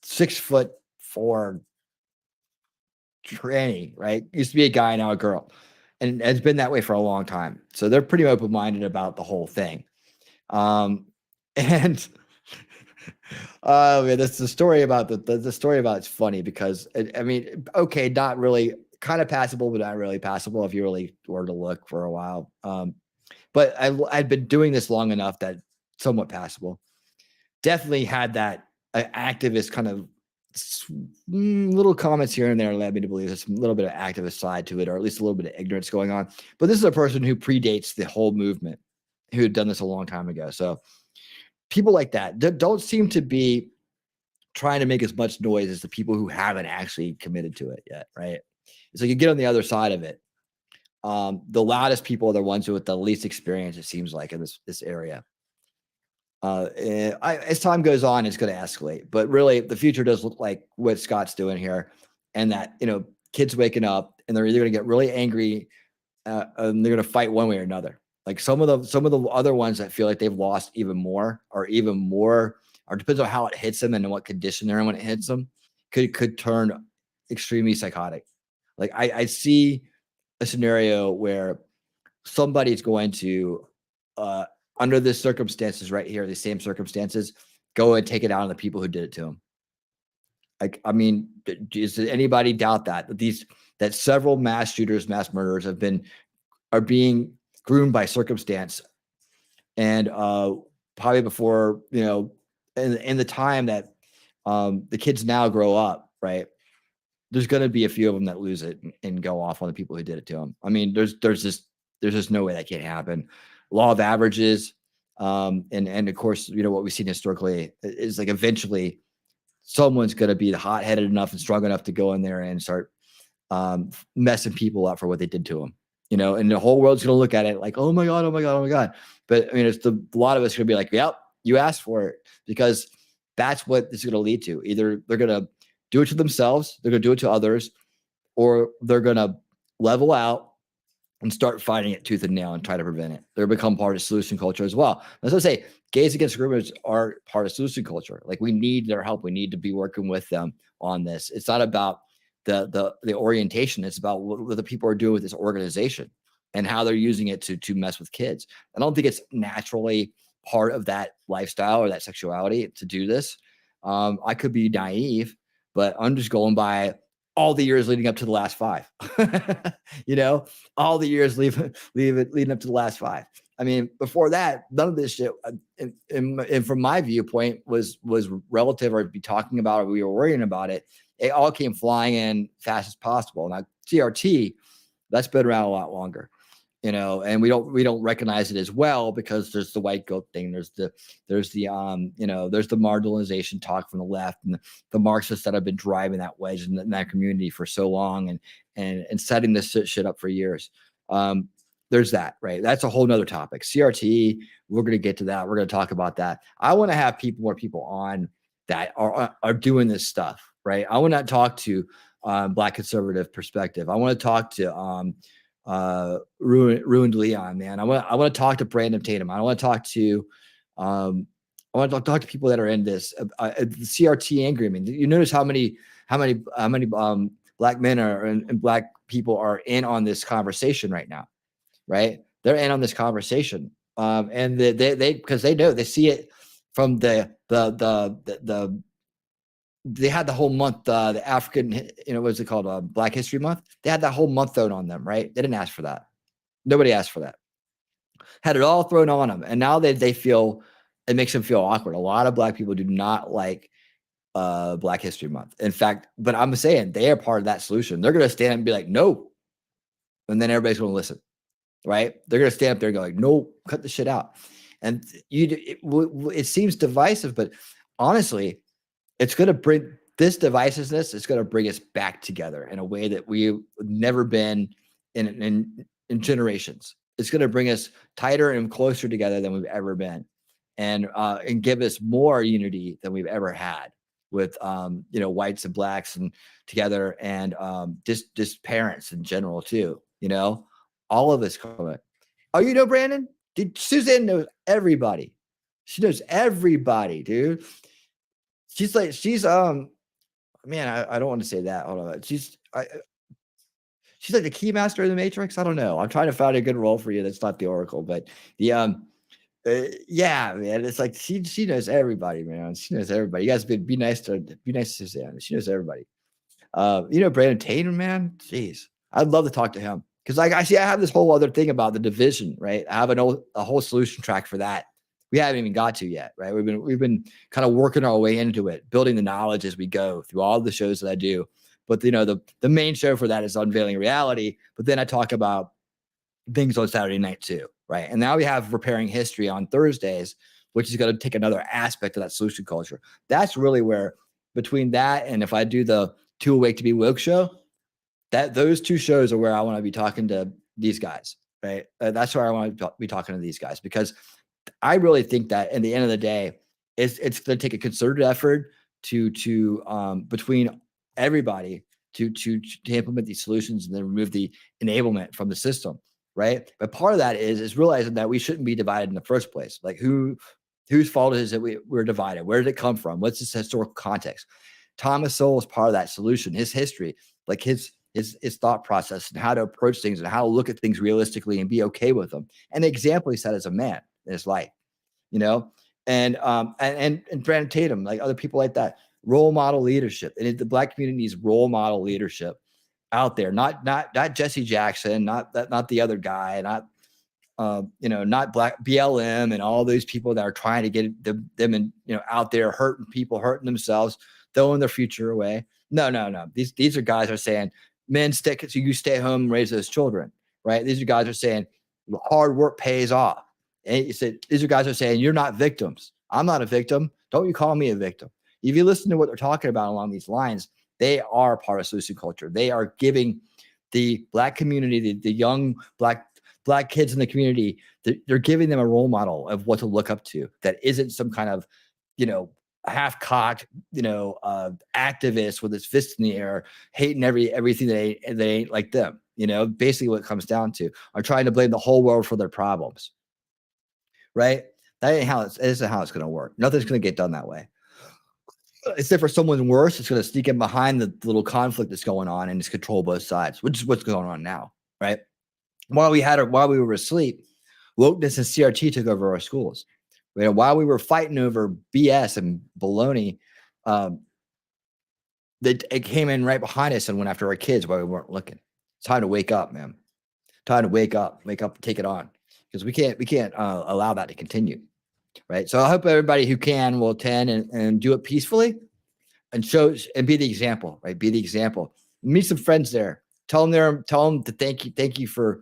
6'4" tranny, right? Used to be a guy, now a girl. And it's been that way for a long time. So they're pretty open-minded about the whole thing. And man, that's the story about the story about it's funny because I mean, okay, not really, kind of passable, but not really passable if you really were to look for a while. But I'd been doing this long enough that somewhat passable. Definitely had that activist kind of little comments here and there led me to believe there's a little bit of activist side to it, or at least a little bit of ignorance going on. But this is a person who predates the whole movement, who had done this a long time ago. So people like that don't seem to be trying to make as much noise as the people who haven't actually committed to it yet, right? So you get on the other side of it. The loudest people are the ones with the least experience, it seems like, in this area. As time goes on, it's going to escalate, but really the future does look like what Scott's doing here, and that, kids waking up and they're either going to get really angry and they're going to fight one way or another. Like some of the other ones that feel like they've lost even more, or depends on how it hits them and in what condition they're in when it hits them, could turn extremely psychotic. Like I see a scenario where somebody's going to, under the circumstances right here, the same circumstances, go and take it out on the people who did it to him. Like, I mean, does anybody doubt that several mass shooters, mass murderers are being groomed by circumstance, and probably before, in the time that the kids now grow up, right? There's going to be a few of them that lose it and go off on the people who did it to them. I mean, there's just no way that can't happen. Law of averages, and of course, what we've seen historically is like eventually someone's going to be hot-headed enough and strong enough to go in there and start messing people up for what they did to them. And the whole world's going to look at it like, oh my God, oh my God, oh my God. But I mean, a lot of us are going to be like, yep, you asked for it, because that's what this is going to lead to. Either they're going to do it to themselves, they're going to do it to others, or they're going to level out and start fighting it tooth and nail and try to prevent it. They're become part of solution culture as well. As I say, gays against groomers are part of solution culture. Like, we need their help. We need to be working with them on this. It's not about the orientation. It's about what the people are doing with this organization and how they're using it to mess with kids. I don't think it's naturally part of that lifestyle or that sexuality to do this. I could be naive, but I'm just going by all the years leading up to the last 5, all the years leading up to the last 5. I mean, before that, none of this shit, and from my viewpoint, was relative, or be talking about it, we were worrying about it. It all came flying in fast as possible. Now, CRT, that's been around a lot longer, and we don't recognize it as well, because there's the white guilt thing. There's the marginalization talk from the left, and the Marxists that have been driving that wedge in that community for so long, and setting this shit up for years. There's that, right? That's a whole nother topic. CRT, we're going to get to that. We're going to talk about that. I want to have more people on that are doing this stuff, right? I want to talk to Black conservative perspective. I want to talk to Ruined Leon, man. I want to talk to Brandon Tatum. I want to talk to people that are in this CRT angry. I mean, you notice how many Black men and Black people are in on this conversation right now, right? They're in on this conversation, and they because they know, they see it from they had the whole month, the African, what's it called? Black History Month. They had that whole month thrown on them, right? They didn't ask for that. Nobody asked for that. Had it all thrown on them. And now they feel, it makes them feel awkward. A lot of Black people do not like Black History Month. In fact, but I'm saying they are part of that solution. They're going to stand and be like, no. And then everybody's going to listen, right? They're going to stand up there and go like, no, cut the shit out. And it seems divisive, but honestly, it's going to bring this divisiveness. It's going to bring us back together in a way that we've never been in generations. It's going to bring us tighter and closer together than we've ever been, and give us more unity than we've ever had with whites and Blacks and together, and just parents in general too. All of us coming. Oh, Brandon? Suzanne knows everybody. She knows everybody, dude. she's man, I don't want to say that. Hold on. She's like the key master of the Matrix. I don't know. I'm trying to find a good role for you that's not the Oracle, but the yeah, man, it's like she knows everybody, man. She knows everybody. You guys be nice to Suzanne. She knows everybody. Brandon Tatum, man. Jeez, I'd love to talk to him because I have this whole other thing about the division, right? I have a whole solution track for that. We haven't even got to yet, right? We've been kind of working our way into it, building the knowledge as we go through all the shows that I do. But the main show for that is Unveiling Reality. But then I talk about things on Saturday night too, right? And now we have Repairing History on Thursdays, which is going to take another aspect of that solution culture. That's really where, between that and if I do the Too Awake to Be Woke show, those two shows are where I want to be talking to these guys, right? That's where I want to be talking to these guys, because I really think that at the end of the day, it's going to take a concerted effort to between everybody to implement these solutions and then remove the enablement from the system, right? But part of that is realizing that we shouldn't be divided in the first place. Like whose fault is it we're divided? Where did it come from? What's this historical context? Thomas Sowell is part of that solution. His history, like his thought process and how to approach things and how to look at things realistically and be okay with them. And the example he set as a man in his life, and Brandon Tatum, like other people like that, role model leadership. And the Black community needs role model leadership out there, not Jesse Jackson, not the other guy, not Black BLM and all those people that are trying to get them in, out there hurting people, hurting themselves, throwing their future away. No. These are guys that are saying, men, so you stay home and raise those children, right? These are guys that are saying hard work pays off. And you said these are guys that are saying you're not victims. I'm not a victim. Don't you call me a victim. If you listen to what they're talking about along these lines, they are part of solution culture. They are giving the Black community, the young Black kids in the community, they're giving them a role model of what to look up to that isn't some kind of, half-cocked, activist with his fist in the air, hating everything that ain't like them. Basically what it comes down to, are trying to blame the whole world for their problems. Right? That isn't how it's going to work. Nothing's going to get done that way. Except for someone worse, it's going to sneak in behind the little conflict that's going on and just control both sides, which is what's going on now. Right? While we were asleep, wokeness and CRT took over our schools. While we were fighting over BS and baloney, it came in right behind us and went after our kids while we weren't looking. It's time to wake up, man. Time to wake up, take it on, because we can't allow that to continue, right? So I hope everybody who can will attend and do it peacefully, and be the example, right? Be the example. Meet some friends there. Tell them to thank you for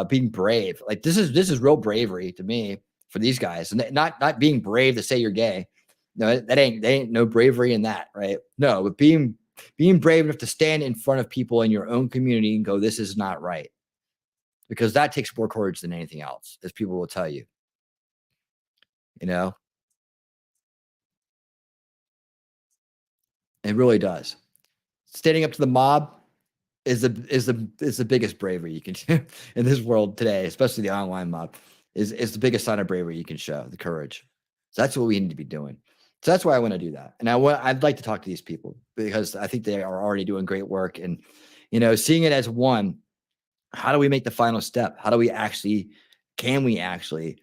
being brave. Like this is real bravery to me for these guys, and not being brave to say you're gay. No, that ain't no bravery in that, right? No, but being brave enough to stand in front of people in your own community and go, this is not right. Because that takes more courage than anything else, as people will tell you. It really does. Standing up to the mob is the biggest bravery you can do in this world today, especially the online mob. Is the biggest sign of bravery you can show, the courage. So that's what we need to be doing. So that's why I want to do that. And I'd like to talk to these people because I think they are already doing great work. And, seeing it as one, how do we make the final step? How do we can we actually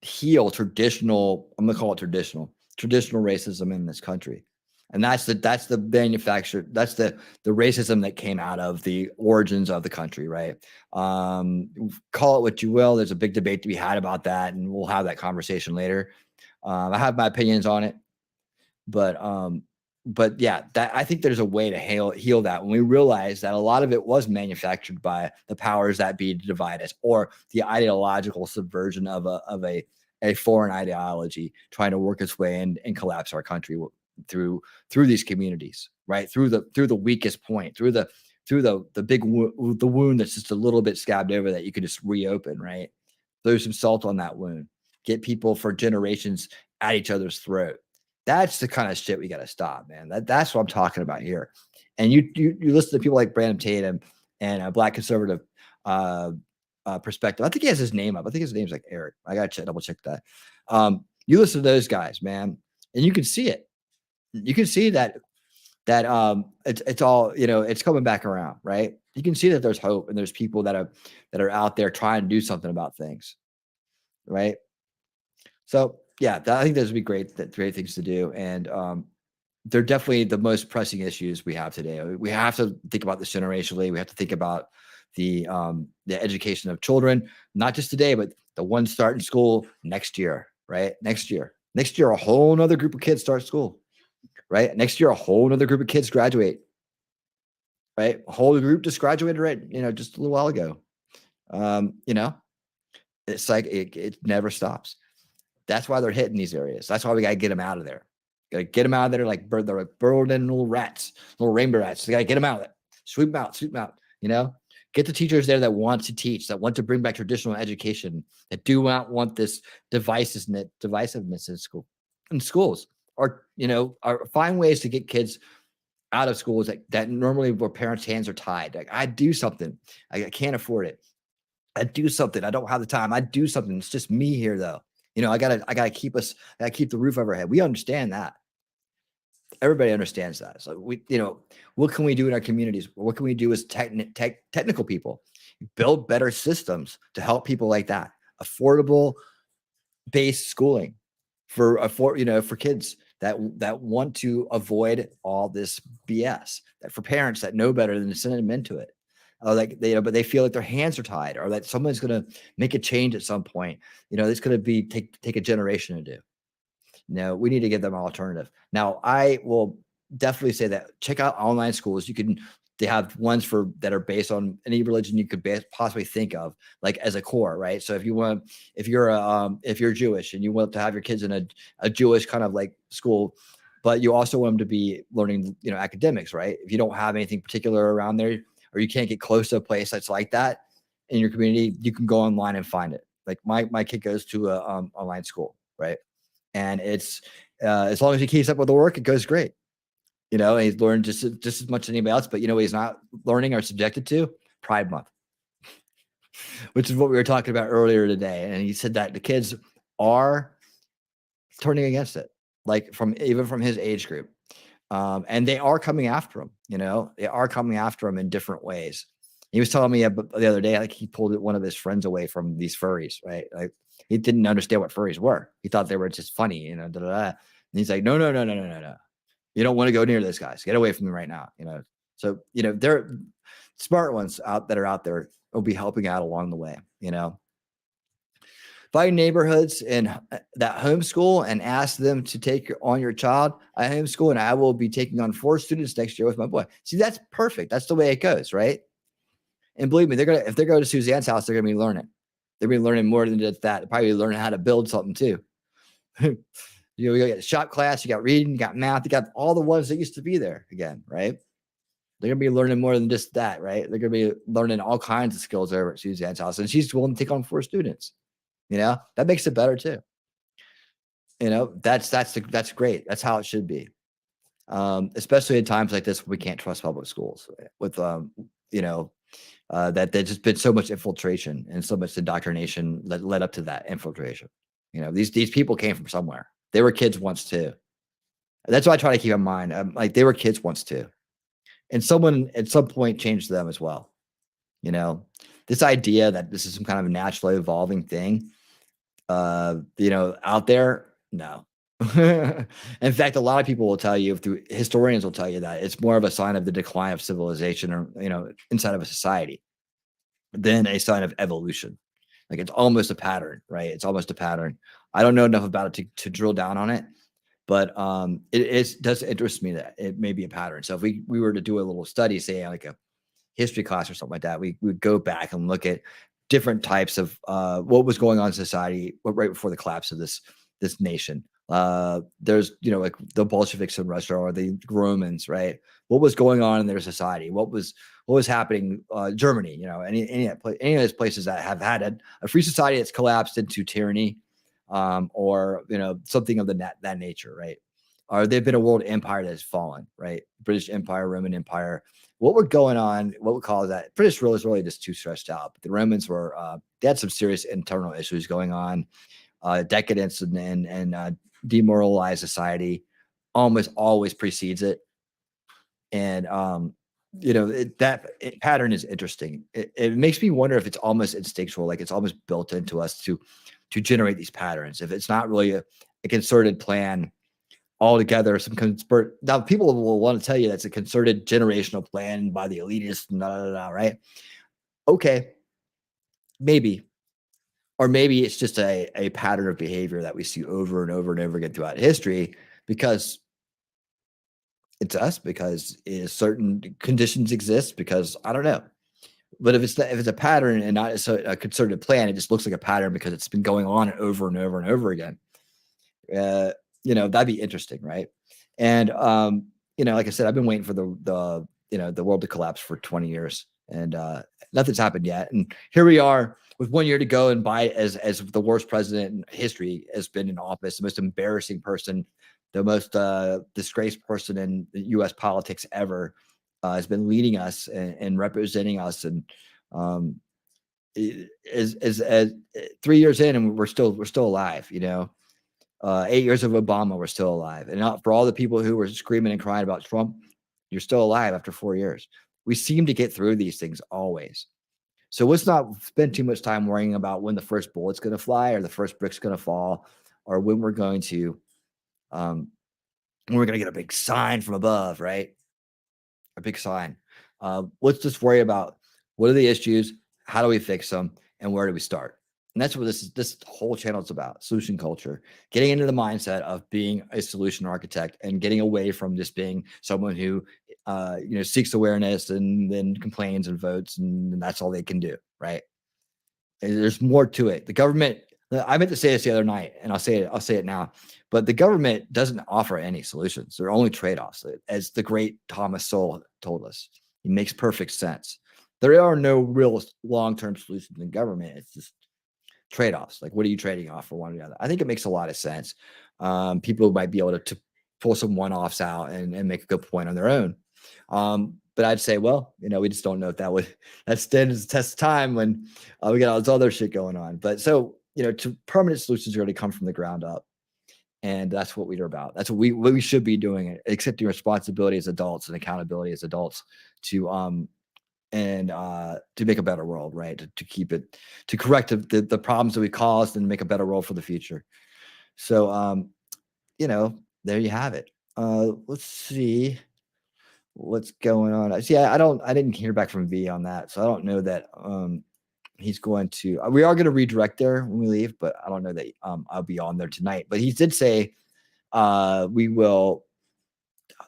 heal traditional, I'm going to call it traditional racism in this country? And that's the manufactured, that's the racism that came out of the origins of the country, right? Call it what you will. There's a big debate to be had about that, and we'll have that conversation later. I have my opinions on it, but yeah, I think there's a way to heal that when we realize that a lot of it was manufactured by the powers that be to divide us, or the ideological subversion of a foreign ideology trying to work its way and collapse our country through these communities, right? Through the weakest point, through the big the wound that's just a little bit scabbed over that you can just reopen, right? Throw some salt on that wound. Get people for generations at each other's throat. That's the kind of shit we got to stop, man. That's what I'm talking about here. And you listen to people like Brandon Tatum and a Black conservative perspective. I think he has his name up. I think his name's like Eric. I got to double check that. You listen to those guys, man, and you can see it. You can see that it's all, it's coming back around, right? You can see that there's hope and there's people that are out there trying to do something about things, right? So yeah, I think those would be great things to do. And they're definitely the most pressing issues we have today. We have to think about this generationally. We have to think about the education of children, not just today, but the ones starting school next year, right? Next year, a whole nother group of kids start school, right? Next year, a whole nother group of kids graduate, right? A whole group just graduated, right? Just a little while ago. It's like it never stops. That's why they're hitting these areas. That's why we got to get them out of there. Got to get them out of there like they're like burrowing little rats, little rainbow rats. We got to get them out of there. Sweep them out, Get the teachers there that want to teach, that want to bring back traditional education, that do not want this divisiveness in schools, or find ways to get kids out of schools that normally where parents' hands are tied. Like, I do something. I can't afford it. I do something. I don't have the time. I do something. It's just me here, though. I gotta keep the roof over our head. We understand that. Everybody understands that. So what can we do in our communities? What can we do as technical people? Build better systems to help people like that. Affordable based schooling for kids that want to avoid all this BS. That for parents that know better than to send them into it. But they feel like their hands are tied, or that someone's going to make a change at some point. It's going to be take a generation to do. No, we need to give them an alternative. Now, I will definitely say that check out online schools. They have ones that are based on any religion you could possibly think of, like as a core, right? So if you're Jewish and you want to have your kids in a Jewish kind of like school, but you also want them to be learning, academics, right? If you don't have anything particular around there, or you can't get close to a place that's like that in your community, you can go online and find it. Like my kid goes to a online school, right? And it's as long as he keeps up with the work, it goes great. And he's learned just as much as anybody else. But he's not learning or subjected to Pride Month, which is what we were talking about earlier today. And he said that the kids are turning against it, like even from his age group. And they are coming after him, they are coming after him in different ways. He was telling me the other day, like he pulled one of his friends away from these furries, right? Like he didn't understand what furries were. He thought they were just funny, And he's like, no. You don't want to go near those guys. Get away from them right now. So, they're smart ones that are out there will be helping out along the way, Find neighborhoods and that homeschool and ask them to take on your child. I homeschool and I will be taking on 4 students next year with my boy. See, that's perfect. That's the way it goes, right? And believe me, if they go to Suzanne's house, they're gonna be learning. They're gonna be learning more than just that. They're probably learning how to build something too. We got shop class, you got reading, you got math, you got all the ones that used to be there again, right? They're gonna be learning more than just that, right? They're gonna be learning all kinds of skills over at Suzanne's house, and she's willing to take on 4 students. That makes it better too. That's great. That's how it should be. Especially in times like this, we can't trust public schools with that there's just been so much infiltration and so much indoctrination that led up to that infiltration. These people came from somewhere. They were kids once too. That's what I try to keep in mind. Like they were kids once too, and someone at some point changed them as well. This idea that this is some kind of naturally evolving thing, out there, no. In fact, a lot of people will tell you, historians will tell you that it's more of a sign of the decline of civilization, or inside of a society, than a sign of evolution. Like it's almost a pattern, right? It's almost a pattern. I don't know enough about it to drill down on it, but it does interest me that it may be a pattern. So if we were to do a little study, say like a history class or something like that, we would go back and look at different types of what was going on in society right before the collapse of this nation. There's like the Bolsheviks in Russia or the Romans, right? What was going on in their society? What was happening? Germany, any of those places that have had a free society that's collapsed into tyranny, or something of that nature, right? Or they've been a world empire that has fallen, right? British Empire, Roman Empire. What were going on? What we call that? British rule is really just too stressed out. But the Romans were they had some serious internal issues going on, decadence and demoralized society almost always precedes it. And that pattern is interesting. It makes me wonder if it's almost instinctual, like it's almost built into us to generate these patterns. If it's not really a concerted plan altogether, now people will want to tell you that's a concerted generational plan by the elitists, right? Okay, maybe. Or maybe it's just a pattern of behavior that we see over and over and over again throughout history because it's us, because certain conditions exist, because I don't know. But if it's a pattern and not a concerted plan, it just looks like a pattern because it's been going on over and over and over again. That'd be interesting, right? And like I said, I've been waiting for the world to collapse for 20 years, and nothing's happened yet. And here we are with 1 year to go, and Biden, as the worst president in history, has been in office, the most embarrassing person, the most disgraced person in U.S. politics ever, has been leading us and representing us, and as 3 years in, and we're still alive. 8 years of Obama, we're still alive, and not for all the people who were screaming and crying about Trump, you're still alive after 4 years. We seem to get through these things always. So let's not spend too much time worrying about when the first bullet's going to fly or the first brick's going to fall, or when we're going to get a big sign from above, right? A big sign. Let's just worry about what are the issues, how do we fix them, and where do we start? And that's what this whole channel is about: solution culture, getting into the mindset of being a solution architect and getting away from just being someone who seeks awareness and then complains and votes, and that's all they can do, right? And there's more to it. The government, I meant to say this the other night, and I'll say it now, but the government doesn't offer any solutions. They're only trade-offs, as the great Thomas Sowell told us. It makes perfect sense. There are no real long-term solutions in government. It's just trade-offs. Like, what are you trading off for one or the other? I think it makes a lot of sense. People might be able to pull some one-offs out and make a good point on their own. But I'd say, well, we just don't know if that stands the test of time when we got all this other shit going on. But so, permanent solutions are going to come from the ground up. And that's what we're about. That's what we should be doing, accepting responsibility as adults and accountability as adults to make a better world, right? To correct the problems that we caused and make a better world for the future. So, there you have it. Let's see what's going on. See, I didn't hear back from V on that, so I don't know that he's going to. We are going to redirect there when we leave, but I don't know that I'll be on there tonight. But he did say we will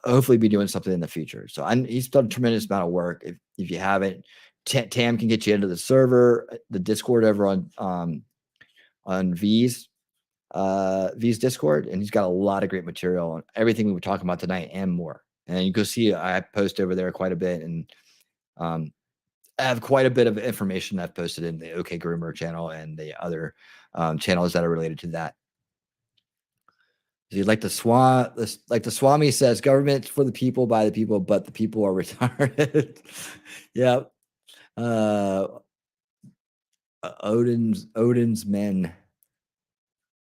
hopefully be doing something in the future. So he's done a tremendous amount of work. If you haven't, Tam can get you into the server, the Discord over on V's Discord, and he's got a lot of great material on everything we were talking about tonight and more. And you go see I post over there quite a bit, and I have quite a bit of information I've posted in the OK Groomer channel and the other channels that are related to that. Like the Swami says, government for the people, by the people, but the people are retarded. Yeah. Odin's men.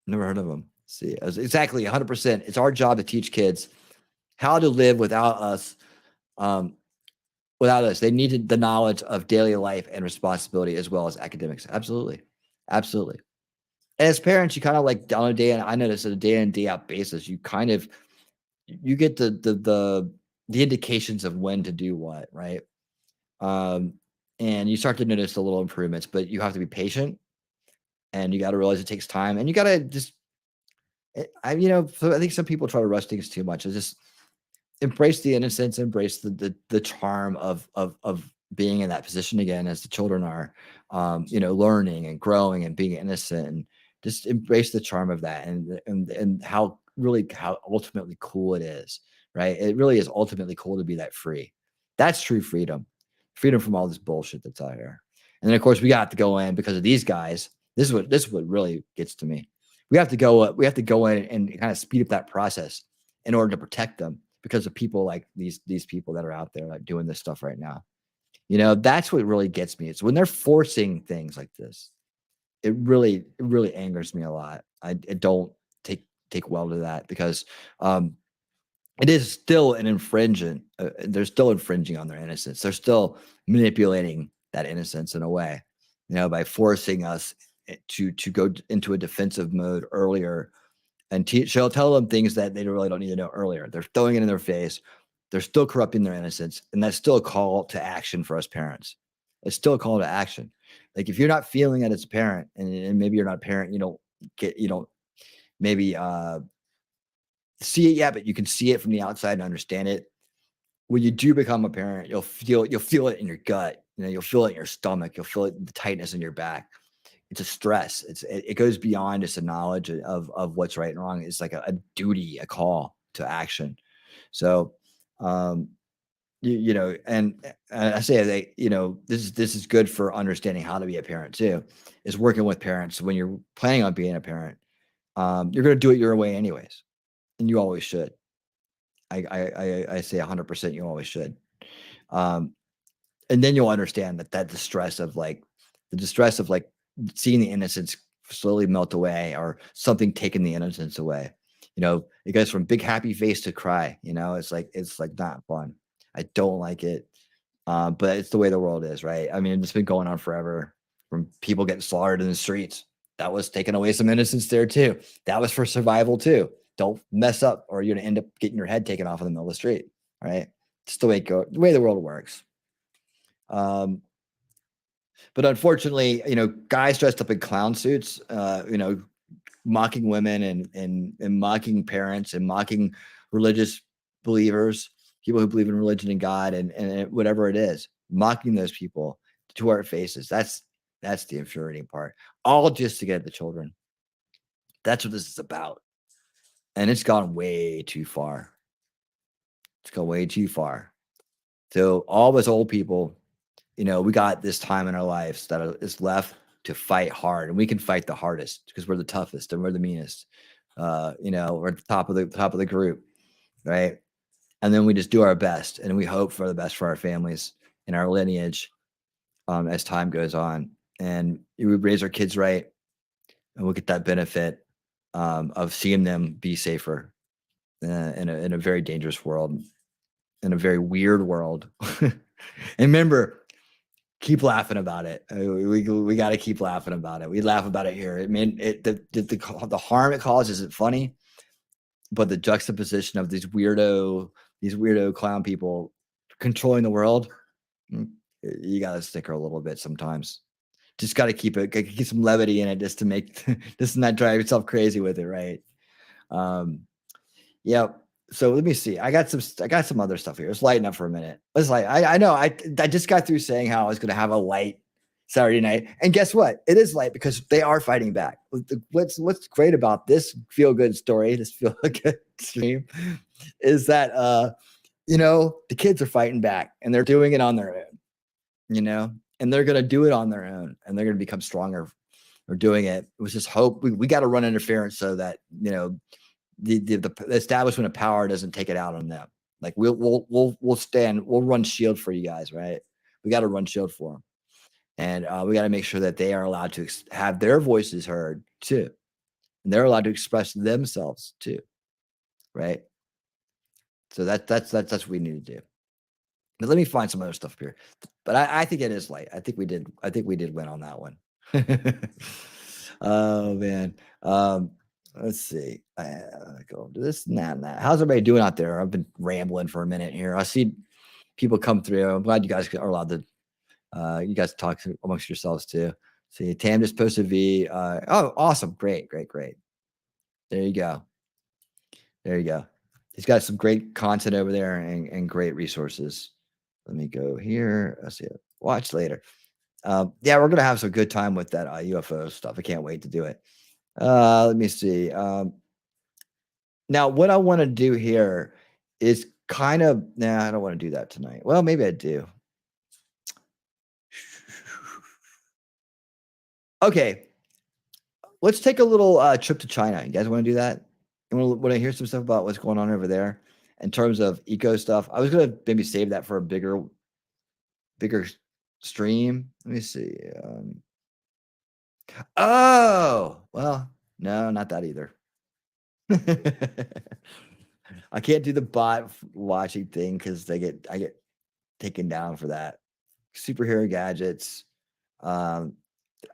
Never heard of them. See, exactly 100%. It's our job to teach kids how to live without us. They needed the knowledge of daily life and responsibility as well as academics. Absolutely. Absolutely. And as parents, you kind of like on a day, and I notice on a day in, day out basis, you get the indications of when to do what, right? And you start to notice the little improvements, but you have to be patient, and you got to realize it takes time, and you got to just, I think some people try to rush things too much. It's just embrace the innocence, embrace the charm of being in that position again, as the children are, learning and growing and being innocent, and just embrace the charm of that, and how ultimately cool it is, right? It really is ultimately cool to be that free. That's true freedom from all this bullshit that's out here. And then of course we got to go in because of these guys. This is what really gets to me. We have to go in and kind of speed up that process in order to protect them because of people like these people that are out there like doing this stuff right now. That's what really gets me. It's when they're forcing things like this. It really angers me a lot. I don't take take well to that, because it is still an infringement. They're still infringing on their innocence. They're still manipulating that innocence in a way, by forcing us to go into a defensive mode earlier, and she'll tell them things that they really don't need to know earlier. They're throwing it in their face. They're still corrupting their innocence, and that's still a call to action for us parents. It's still a call to action. Like, if you're not feeling it as a parent, and maybe you're not a parent, you don't maybe see it yet, but you can see it from the outside and understand it. When you do become a parent, you'll feel it in your gut. You'll feel it in your stomach. You'll feel it, the tightness in your back. It's a stress. It goes beyond just a knowledge of what's right and wrong. It's like a duty, a call to action. So, and I say this is good for understanding how to be a parent too, is working with parents. When you're planning on being a parent, you're going to do it your way anyways. And you always should. I say 100% you always should. And then you'll understand that the distress of seeing the innocence slowly melt away, or something taking the innocence away. It goes from big happy face to cry. It's like not fun. I don't like it. But it's the way the world is, right? I mean, it's been going on forever, from people getting slaughtered in the streets. That was taking away some innocence there too. That was for survival too. Don't mess up, or you're gonna end up getting your head taken off in the middle of the street, right? It's the way it goes, the way the world works. But unfortunately, guys dressed up in clown suits, mocking women and mocking parents and mocking religious believers, people who believe in religion and God and whatever it is, mocking those people to our faces. That's the infuriating part. All just to get at the children. That's what this is about. And it's gone way too far. It's gone way too far. So all of us old people, we got this time in our lives that is left to fight hard, and we can fight the hardest because we're the toughest and we're the meanest. We're at the top of the group, right? And then we just do our best, and we hope for the best for our families and our lineage as time goes on, and we raise our kids right, and we'll get that benefit of seeing them be safer in a very dangerous world, in a very weird world. And remember, keep laughing about it. We got to keep laughing about it. We laugh about it here. The harm it causes isn't funny, but the juxtaposition of these weirdo clown people controlling the world, you got to sticker a little bit sometimes. Just got to keep some levity in it, just to not drive yourself crazy with it, right? Yeah. So let me see. I got some other stuff here. Let's lighten up for a minute. I know I just got through saying how I was going to have a light Saturday night, and guess what? It is light because they are fighting back. What's great about this feel good story, this feel good stream, is that the kids are fighting back, and they're doing it on their own, and they're going to do it on their own, and they're going to become stronger for doing it. It was just hope. We got to run interference so that the establishment of power doesn't take it out on them. Like we'll run shield for you guys, right? We got to run shield for them, and we got to make sure that they are allowed to have their voices heard too, and they're allowed to express themselves too, right? So that's what we need to do. But let me find some other stuff here. But I think it is light. I think we did win on that one. Oh man. Let's see. Go to this and that and that. How's everybody doing out there? I've been rambling for a minute here. I see people come through. I'm glad you guys are allowed to. You guys talk amongst yourselves too. See, Tam just posted V. Oh, awesome! Great. There you go. He's got some great content over there and great resources. Let me go here. Let's see. Watch later. Yeah, we're gonna have some good time with that UFO stuff. I can't wait to do it. Let me see. Now, what I want to do here is I don't want to do that tonight. Well, maybe I do. Okay. Let's take a little trip to China. You guys want to do that? Want to hear some stuff about what's going on over there in terms of eco stuff? I was going to maybe save that for a bigger stream. Let me see. Oh, well, no, not that either. I can't do the bot watching thing because I get taken down for that. Superhero gadgets. You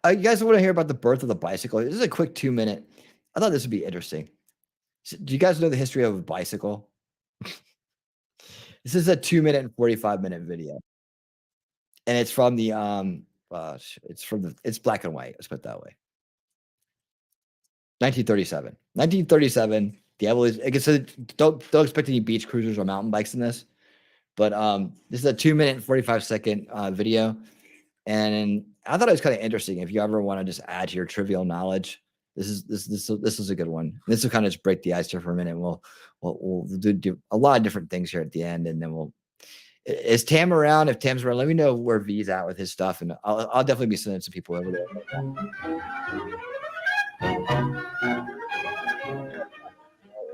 guys want to hear about the birth of the bicycle? This is a quick 2-minute. I thought this would be interesting. Do you guys know the history of a bicycle? This is a 2-minute and 45-minute video, and it's from the it's black and white. Let's put it that way. 1937. 1937. The evolution. Like I said, don't expect any beach cruisers or mountain bikes in this, but this is a 2-minute and 45-second video, and I thought it was kind of interesting. If you ever want to just add to your trivial knowledge, this is a good one. This will kind of just break the ice here for a minute. We'll do a lot of different things here at the end, and then is Tam around? If Tam's around, let me know where V's at with his stuff, and I'll definitely be sending some people over there.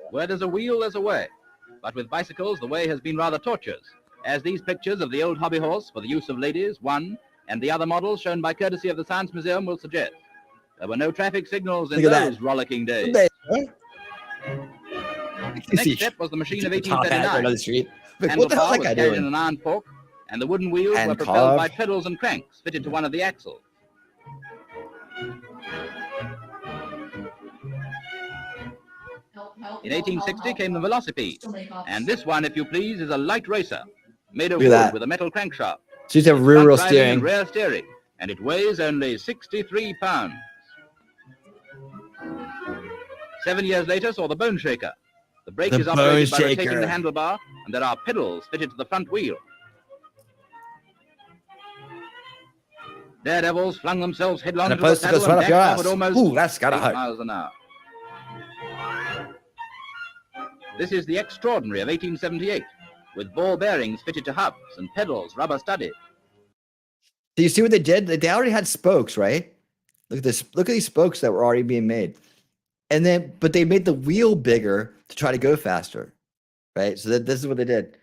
Where there's a wheel, there's a way. But with bicycles, the way has been rather tortuous, as these pictures of the old hobby horse for the use of ladies, one, and the other models shown by courtesy of the Science Museum will suggest. There were no traffic signals in those rollicking days. The next step was the machine of 1839. Handlebar was carried in an iron fork, and the wooden wheels were propelled by pedals and cranks fitted to one of the axles. In 1860 came the velocipede, and this one, if you please, is a light racer made of wood with a metal crankshaft. So you have rear steering. Rear steering, and it weighs only 63 pounds. 7 years later saw the bone shaker. The brake is operated by rotating the handlebar, and there are pedals fitted to the front wheel. Daredevils flung themselves headlong to the saddle and backed up at almost 8 miles an hour. This is the Extraordinary of 1878, with ball bearings fitted to hubs and pedals rubber studded. Do you see what they did? They already had spokes, right? Look at this. Look at these spokes that were already being made. And then, but they made the wheel bigger to try to go faster, right? So this is what they did.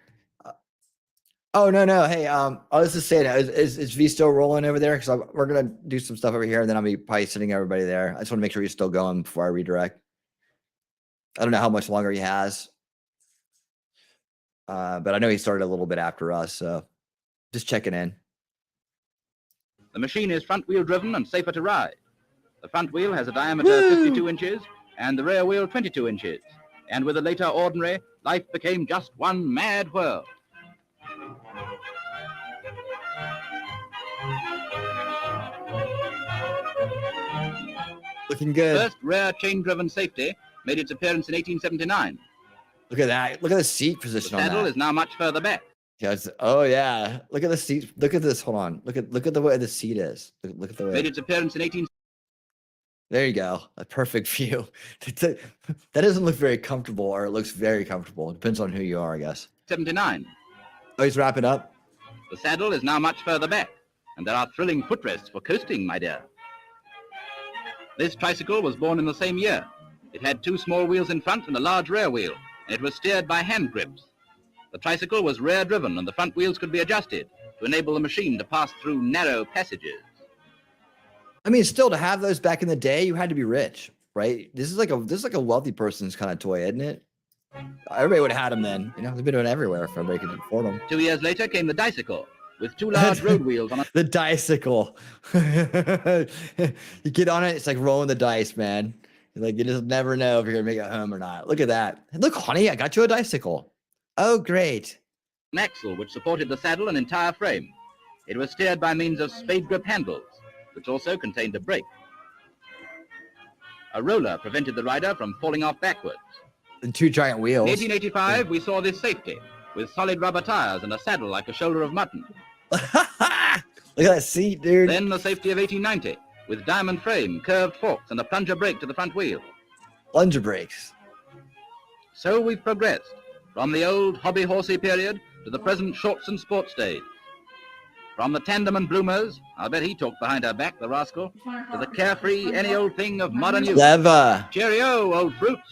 Oh, no. Hey, I was just saying, is V still rolling over there? Because we're going to do some stuff over here, and then I'll be probably sitting everybody there. I just want to make sure you're still going before I redirect. I don't know how much longer he has. But I know he started a little bit after us, so just checking in. The machine is front wheel driven and safer to ride. The front wheel has a diameter of 52 inches and the rear wheel 22 inches. And with the later Ordinary, life became just one mad whirl. Looking good. First rear chain-driven safety made its appearance in 1879. Look at that. Look at the seat position on that. The saddle is now much further back. Yes. Oh yeah. Look at the seat. Look at this. Hold on. Look at the way the seat is. Look at the way. Made its appearance in 18. There you go. A perfect view. That doesn't look very comfortable, or it looks very comfortable. It depends on who you are, I guess. 79. Oh, he's wrapping up. The saddle is now much further back, and there are thrilling footrests for coasting, my dear. This tricycle was born in the same year. It had 2 small wheels in front and a large rear wheel, and it was steered by hand grips. The tricycle was rear driven, and the front wheels could be adjusted to enable the machine to pass through narrow passages. I mean, still, to have those back in the day, you had to be rich, right? This is like a wealthy person's kind of toy, isn't it? Everybody would have had them then. You know, they've been doing everywhere if everybody could afford them. 2 years later came the dicycle, with 2 large road wheels on it. The dicycle. You get on it, it's like rolling the dice, man. Like, you just never know if you're gonna make it home or not. Look at that. Look, honey, I got you a dicycle. Oh, great. An axle which supported the saddle and entire frame. It was steered by means of spade grip handles, which also contained a brake. A roller prevented the rider from falling off backwards. And 2 giant wheels. In 1885, we saw this safety, with solid rubber tires and a saddle like a shoulder of mutton. Look at that seat, dude. Then the safety of 1890, with diamond frame, curved forks, and a plunger brake to the front wheel. Plunger brakes. So we've progressed, from the old hobby-horsey period to the present shorts and sports stage. From the tandem and bloomers, I'll bet he talked behind her back, the rascal, to the carefree, any old thing of modern youth. Clever. Cheerio, old fruits.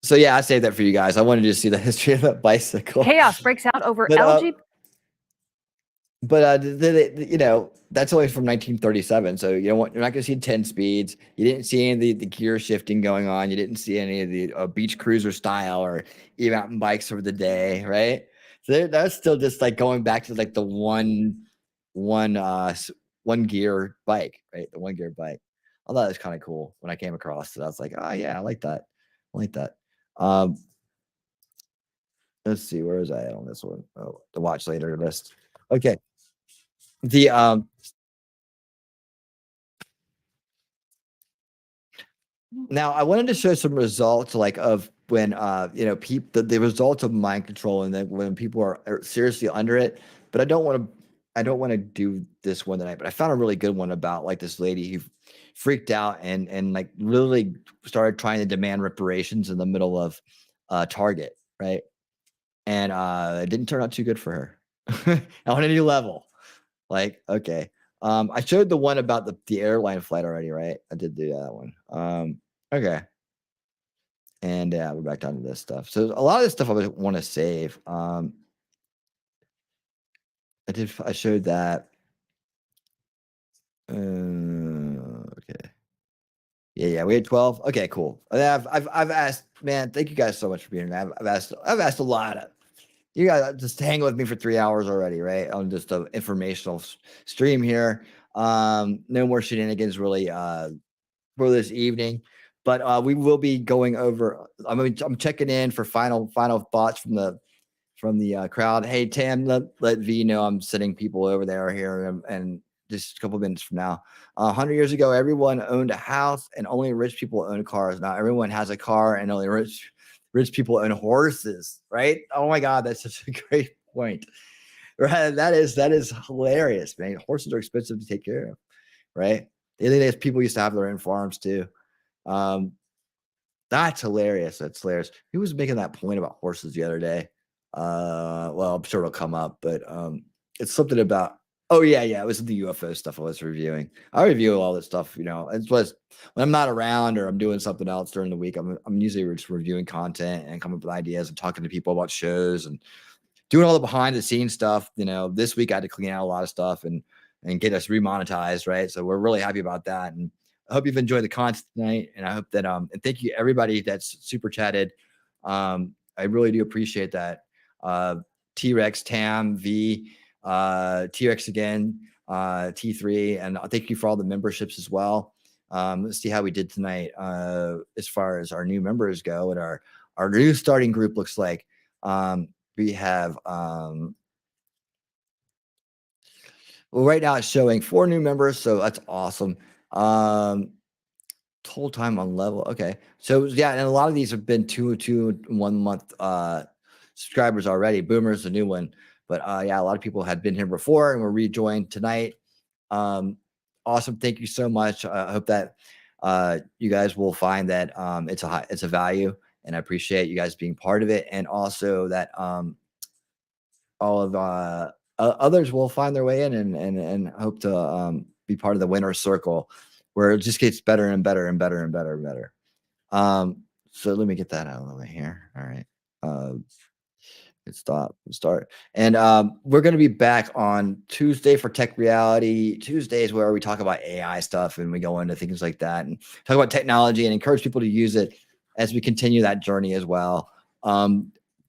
So yeah, I saved that for you guys. I wanted you to see the history of that bicycle. Chaos breaks out over LG. But you know, that's only from 1937. So you know what? You're not going to see 10 speeds. You didn't see any of the gear shifting going on. You didn't see any of the beach cruiser style or e-mountain bikes over the day, right? So that's still just like going back to like the one gear bike, right? The one gear bike. I thought it was kind of cool when I came across it. I was like, oh yeah, I like that. I like that. Let's see, where is I on this one? Oh, the watch later list. Okay. The now I wanted to show some results like of when you know the results of mind control and then when people are seriously under it. But I don't want to do this one tonight. But I found a really good one about like this lady who freaked out and like literally started trying to demand reparations in the middle of Target, right? And it didn't turn out too good for her on any level. Like, okay. I showed the one about the airline flight already, right? I did do that one. Okay. And yeah, we're back down to this stuff. So a lot of this stuff I want to save. I showed that. Okay. Yeah, we had 12. Okay, cool. I've asked, man, thank you guys so much for being here. I've asked a lot of you guys just hang with me for 3 hours already, right? On just an informational stream here. No more shenanigans really for this evening, but we will be going over. I'm checking in for final thoughts from the crowd. Hey Tam, let V know I'm sending people over there here and just a couple minutes from now. 100 years ago, everyone owned a house and only rich people owned cars. Now everyone has a car and only rich people own horses, right? Oh my God, that's such a great point. Right? That is hilarious, man. Horses are expensive to take care of, right? The other days, people used to have their own farms too. That's hilarious. That's hilarious. Who was making that point about horses the other day? Well, I'm sure it'll come up, but it's something about. Oh yeah, it was the UFO stuff I was reviewing. I review all this stuff, you know. It's when I'm not around or I'm doing something else during the week. I'm usually just reviewing content and coming up with ideas and talking to people about shows and doing all the behind the scenes stuff. You know, this week I had to clean out a lot of stuff and get us remonetized, right? So we're really happy about that. And I hope you've enjoyed the content tonight. And I hope that and thank you everybody that's super chatted. I really do appreciate that. T-Rex, Tam, V, T-Rex again, T3, and thank you for all the memberships as well. Let's see how we did tonight as far as our new members go and our new starting group looks like. We have well, right now it's showing 4 new members, so that's awesome. Total time on level. Okay. So yeah, and a lot of these have been 2 1 month subscribers already. Boomer's a new one. But yeah, a lot of people had been here before and were rejoined tonight. Awesome. Thank you so much. I hope that you guys will find that it's a value, and I appreciate you guys being part of it, and also that all of others will find their way in and hope to be part of the winner's circle, where it just gets better and better and better and better and better. So let me get that out of the way here. All right. Start. And we're going to be back on Tuesday for Tech Reality. Tuesdays where we talk about AI stuff and we go into things like that and talk about technology and encourage people to use it as we continue that journey as well.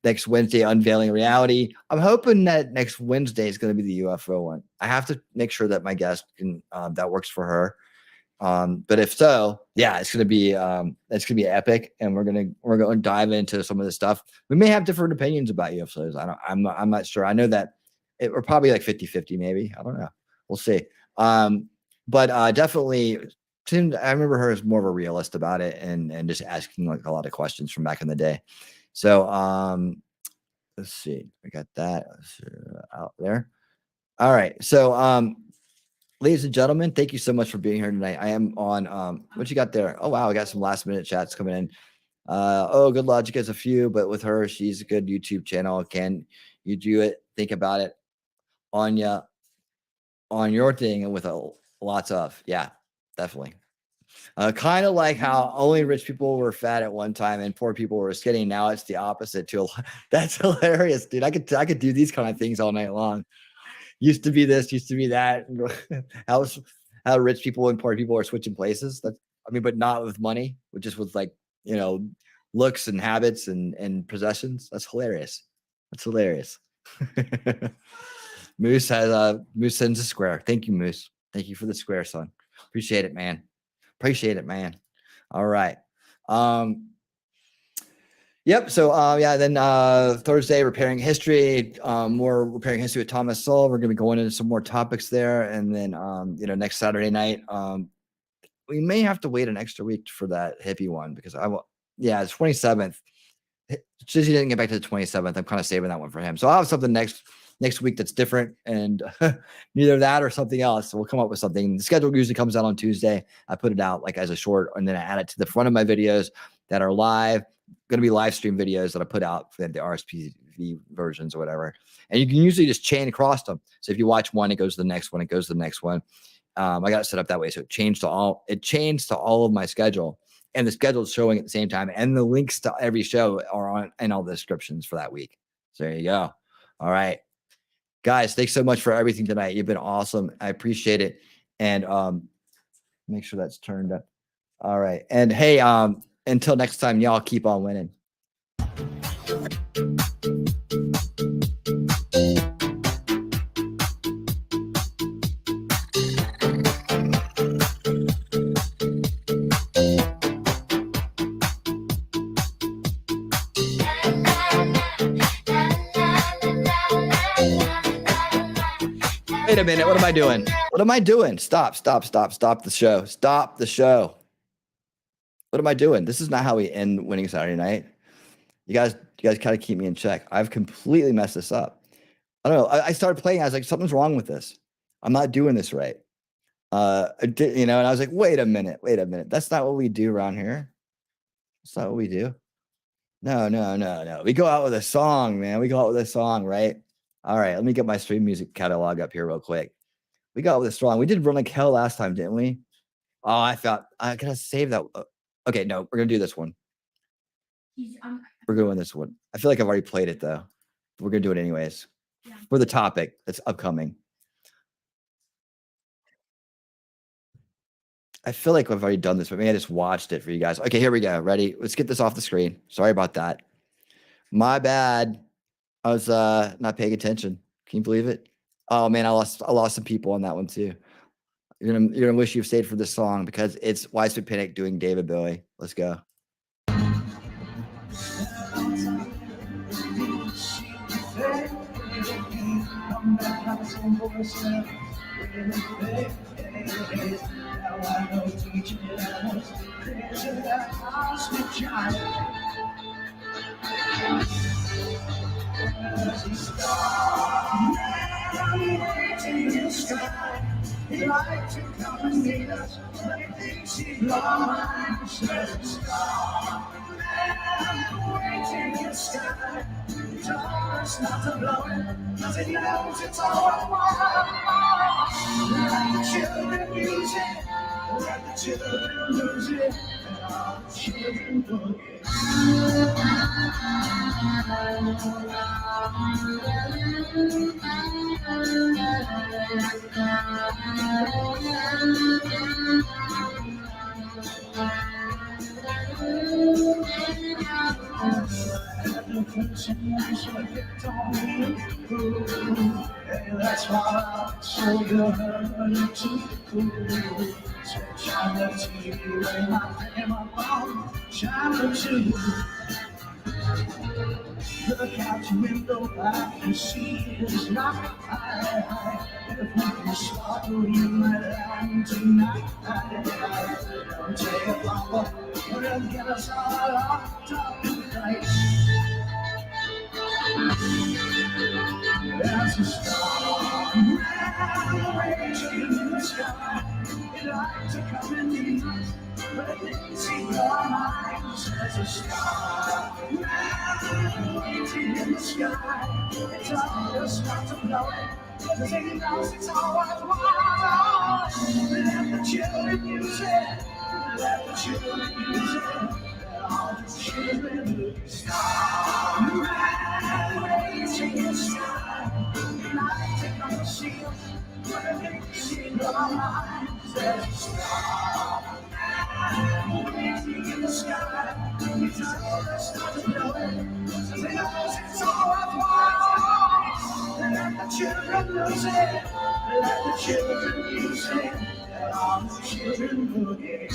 Next Wednesday, Unveiling Reality. I'm hoping that next Wednesday is going to be the UFO one. I have to make sure that my guest can that works for her. But if so, yeah, it's gonna be epic, and we're going to dive into some of this stuff. We may have different opinions about UFOs. I'm not sure. I know that we're probably like 50-50, maybe. I don't know. We'll see. But definitely, I remember her as more of a realist about it, and just asking like a lot of questions from back in the day. So let's see. We got that out there. All right. So ladies and gentlemen, thank you so much for being here tonight. I am on what you got there? Oh wow, I got some last minute chats coming in. Good Logic has a few, but with her, she's a good YouTube channel. Can you do it? Think about it on your thing and with lots of, yeah, definitely. Kind of like how only rich people were fat at one time and poor people were skinny. Now it's the opposite. That's hilarious, dude. I could do these kind of things all night long. used to be this, used to be that. How rich people and poor people are switching places. But not with money, but just with like, looks and habits and possessions. That's hilarious. That's hilarious. Moose sends a square. Thank you, Moose. Thank you for the square, son. Appreciate it, man. Appreciate it, man. All right. Yep. So then Thursday, repairing history, more repairing history with Thomas Sowell. We're gonna be going into some more topics there. And then next Saturday night, we may have to wait an extra week for that hippie one because the 27th. Since he didn't get back to the 27th, I'm kind of saving that one for him. So I'll have something next week that's different, and neither that or something else. So we'll come up with something. The schedule usually comes out on Tuesday. I put it out like as a short, and then I add it to the front of my videos that are live. Going to be live stream videos that I put out for the RSPV versions or whatever. And you can usually just chain across them. So if you watch one, it goes to the next one. It goes to the next one. I got it set up that way. So it changed to all of my schedule, and the schedule is showing at the same time. And the links to every show are in all the descriptions for that week. So there you go. All right, guys, thanks so much for everything tonight. You've been awesome. I appreciate it. And make sure that's turned up. All right. And hey, until next time, y'all keep on winning. Wait a minute. What am I doing? What am I doing? Stop the show. Stop the show. What am I doing? This is not how we end Winning Saturday Night. You guys kind of keep me in check. I've completely messed this up. I don't know. I started playing. I was like, something's wrong with this. I'm not doing this right. And I was like, wait a minute. That's not what we do around here. That's not what we do. No. We go out with a song, man. We go out with a song, right? All right. Let me get my stream music catalog up here real quick. We got out with a song. We did Run Like Hell last time, didn't we? Oh, I gotta save that. Okay, no, we're gonna do this one. We're doing this one. I feel like I've already played it though. We're gonna do it anyways for the topic that's upcoming. I feel like I've already done this, but maybe I just watched it for you guys. Okay, here we go. Ready? Let's get this off the screen. Sorry about that. My bad. I was not paying attention. Can you believe it? Oh man, I lost some people on that one too. You're gonna wish you stayed for this song because it's Widespread Panic doing David Bowie. Let's go. He'd like to come and meet us, but he thinks he's lost. There's a star man waiting in the sky. He told us not to blow it, cause he knows it's all worthwhile. Let the children use it, let the children lose it, and all the children forget. That's why I show you her too cool. Switch on the TV when I play my phone. Channel 2. Look out your window, I can see his light. If we can swallow you, my land tonight. Don't take it long, we'll get us all locked up tonight. There's a star man waiting in the sky. He'd like to come and meet us, but it didn't seem your mind. There's a star man waiting in the sky. It's obvious not to blow it, cause he knows it's all worthwhile. Let the children use it, let the children use it, let all the children use it. Star man waiting in the sky. like to come and see you, but I think see our minds. There's a star waiting in the sky. It's all the stars to know it, so they know it's all worthwhile. Let the children lose it, let the children use it, let all the children boogie.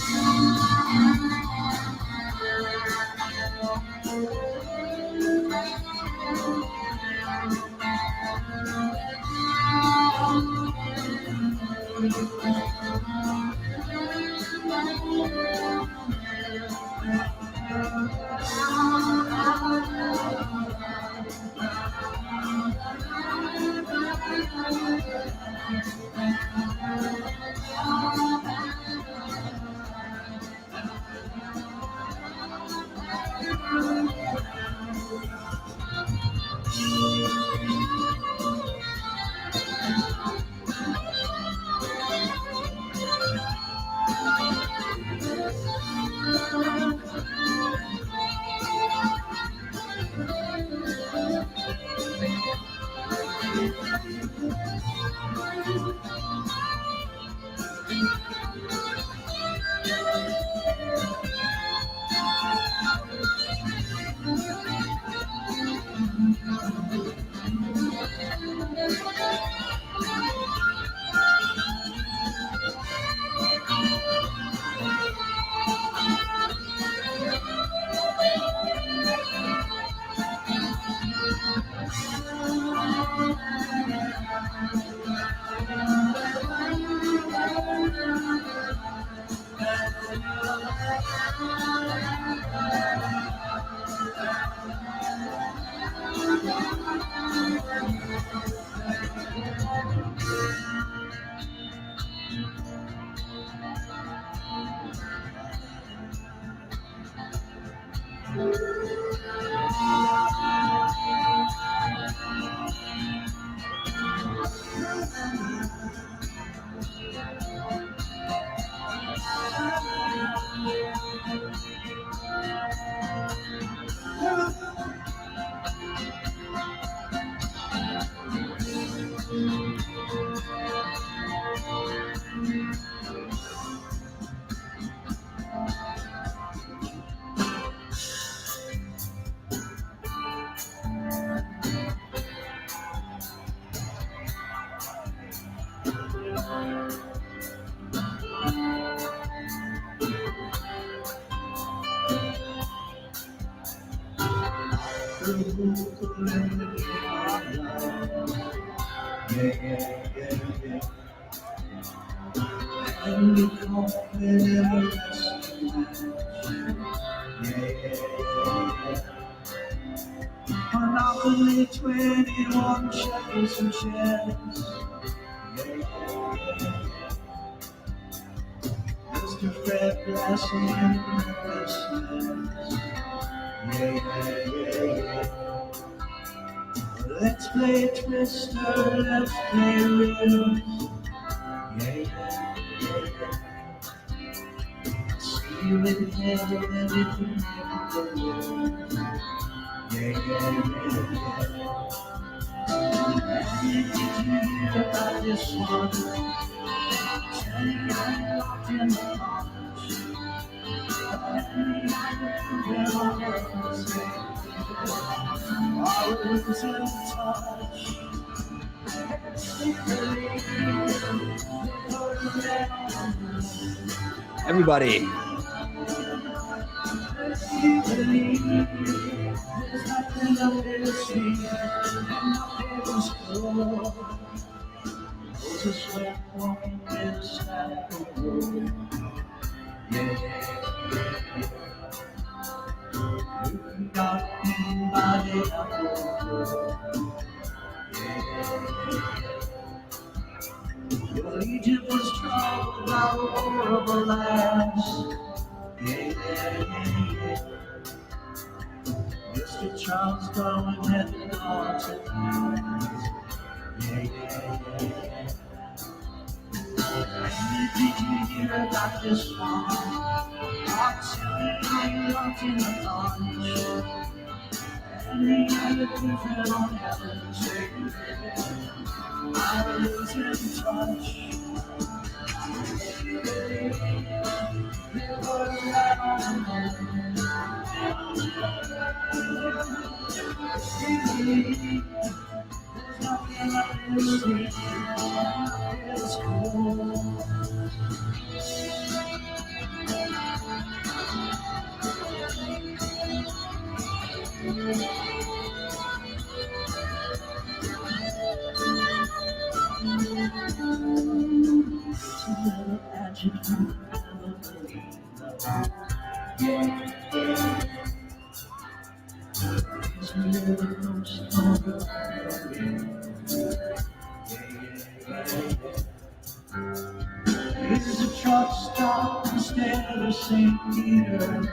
And you come in a Monopoly 21 shekels and shares. Mr. Fred Blessing and Christmas. Let's play Twister, let's play Reels. See you in heaven and if you never lose. Did you hear about this one? Tell you I'm locked in the box. Always in touch. Everybody. Your Egypt was troubled by horrible lands. Mr. Charles Darwin had an altered plans. Did you hear about this one? I'll tell you locked in the lunch.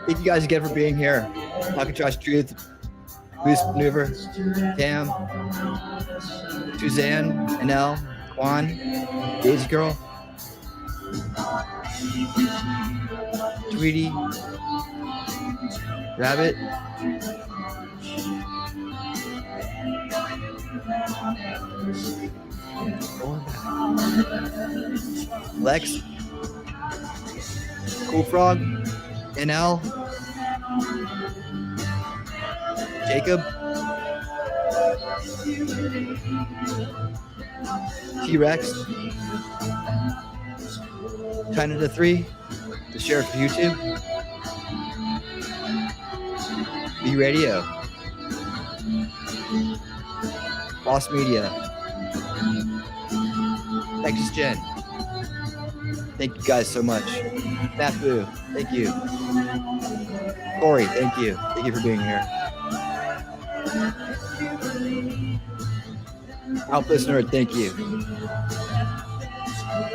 Thank you guys again for being here. Talking Trash Truth, Boost Maneuver, Tam, Suzanne, Anel, Quan, Daisy Girl, Tweety, Rabbit, Lex, Cool Frog, NL, Jacob, T-Rex, China to 3, the Sheriff of YouTube, B Radio, Boss Media, Texas Jen. Thank you guys so much. Matt Boo, thank you. Corey, thank you. Thank you for being here. Outpost Nerd, thank you.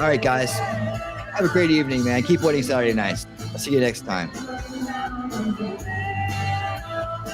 All right, guys. Have a great evening, man. Keep winning Saturday nights. I'll see you next time.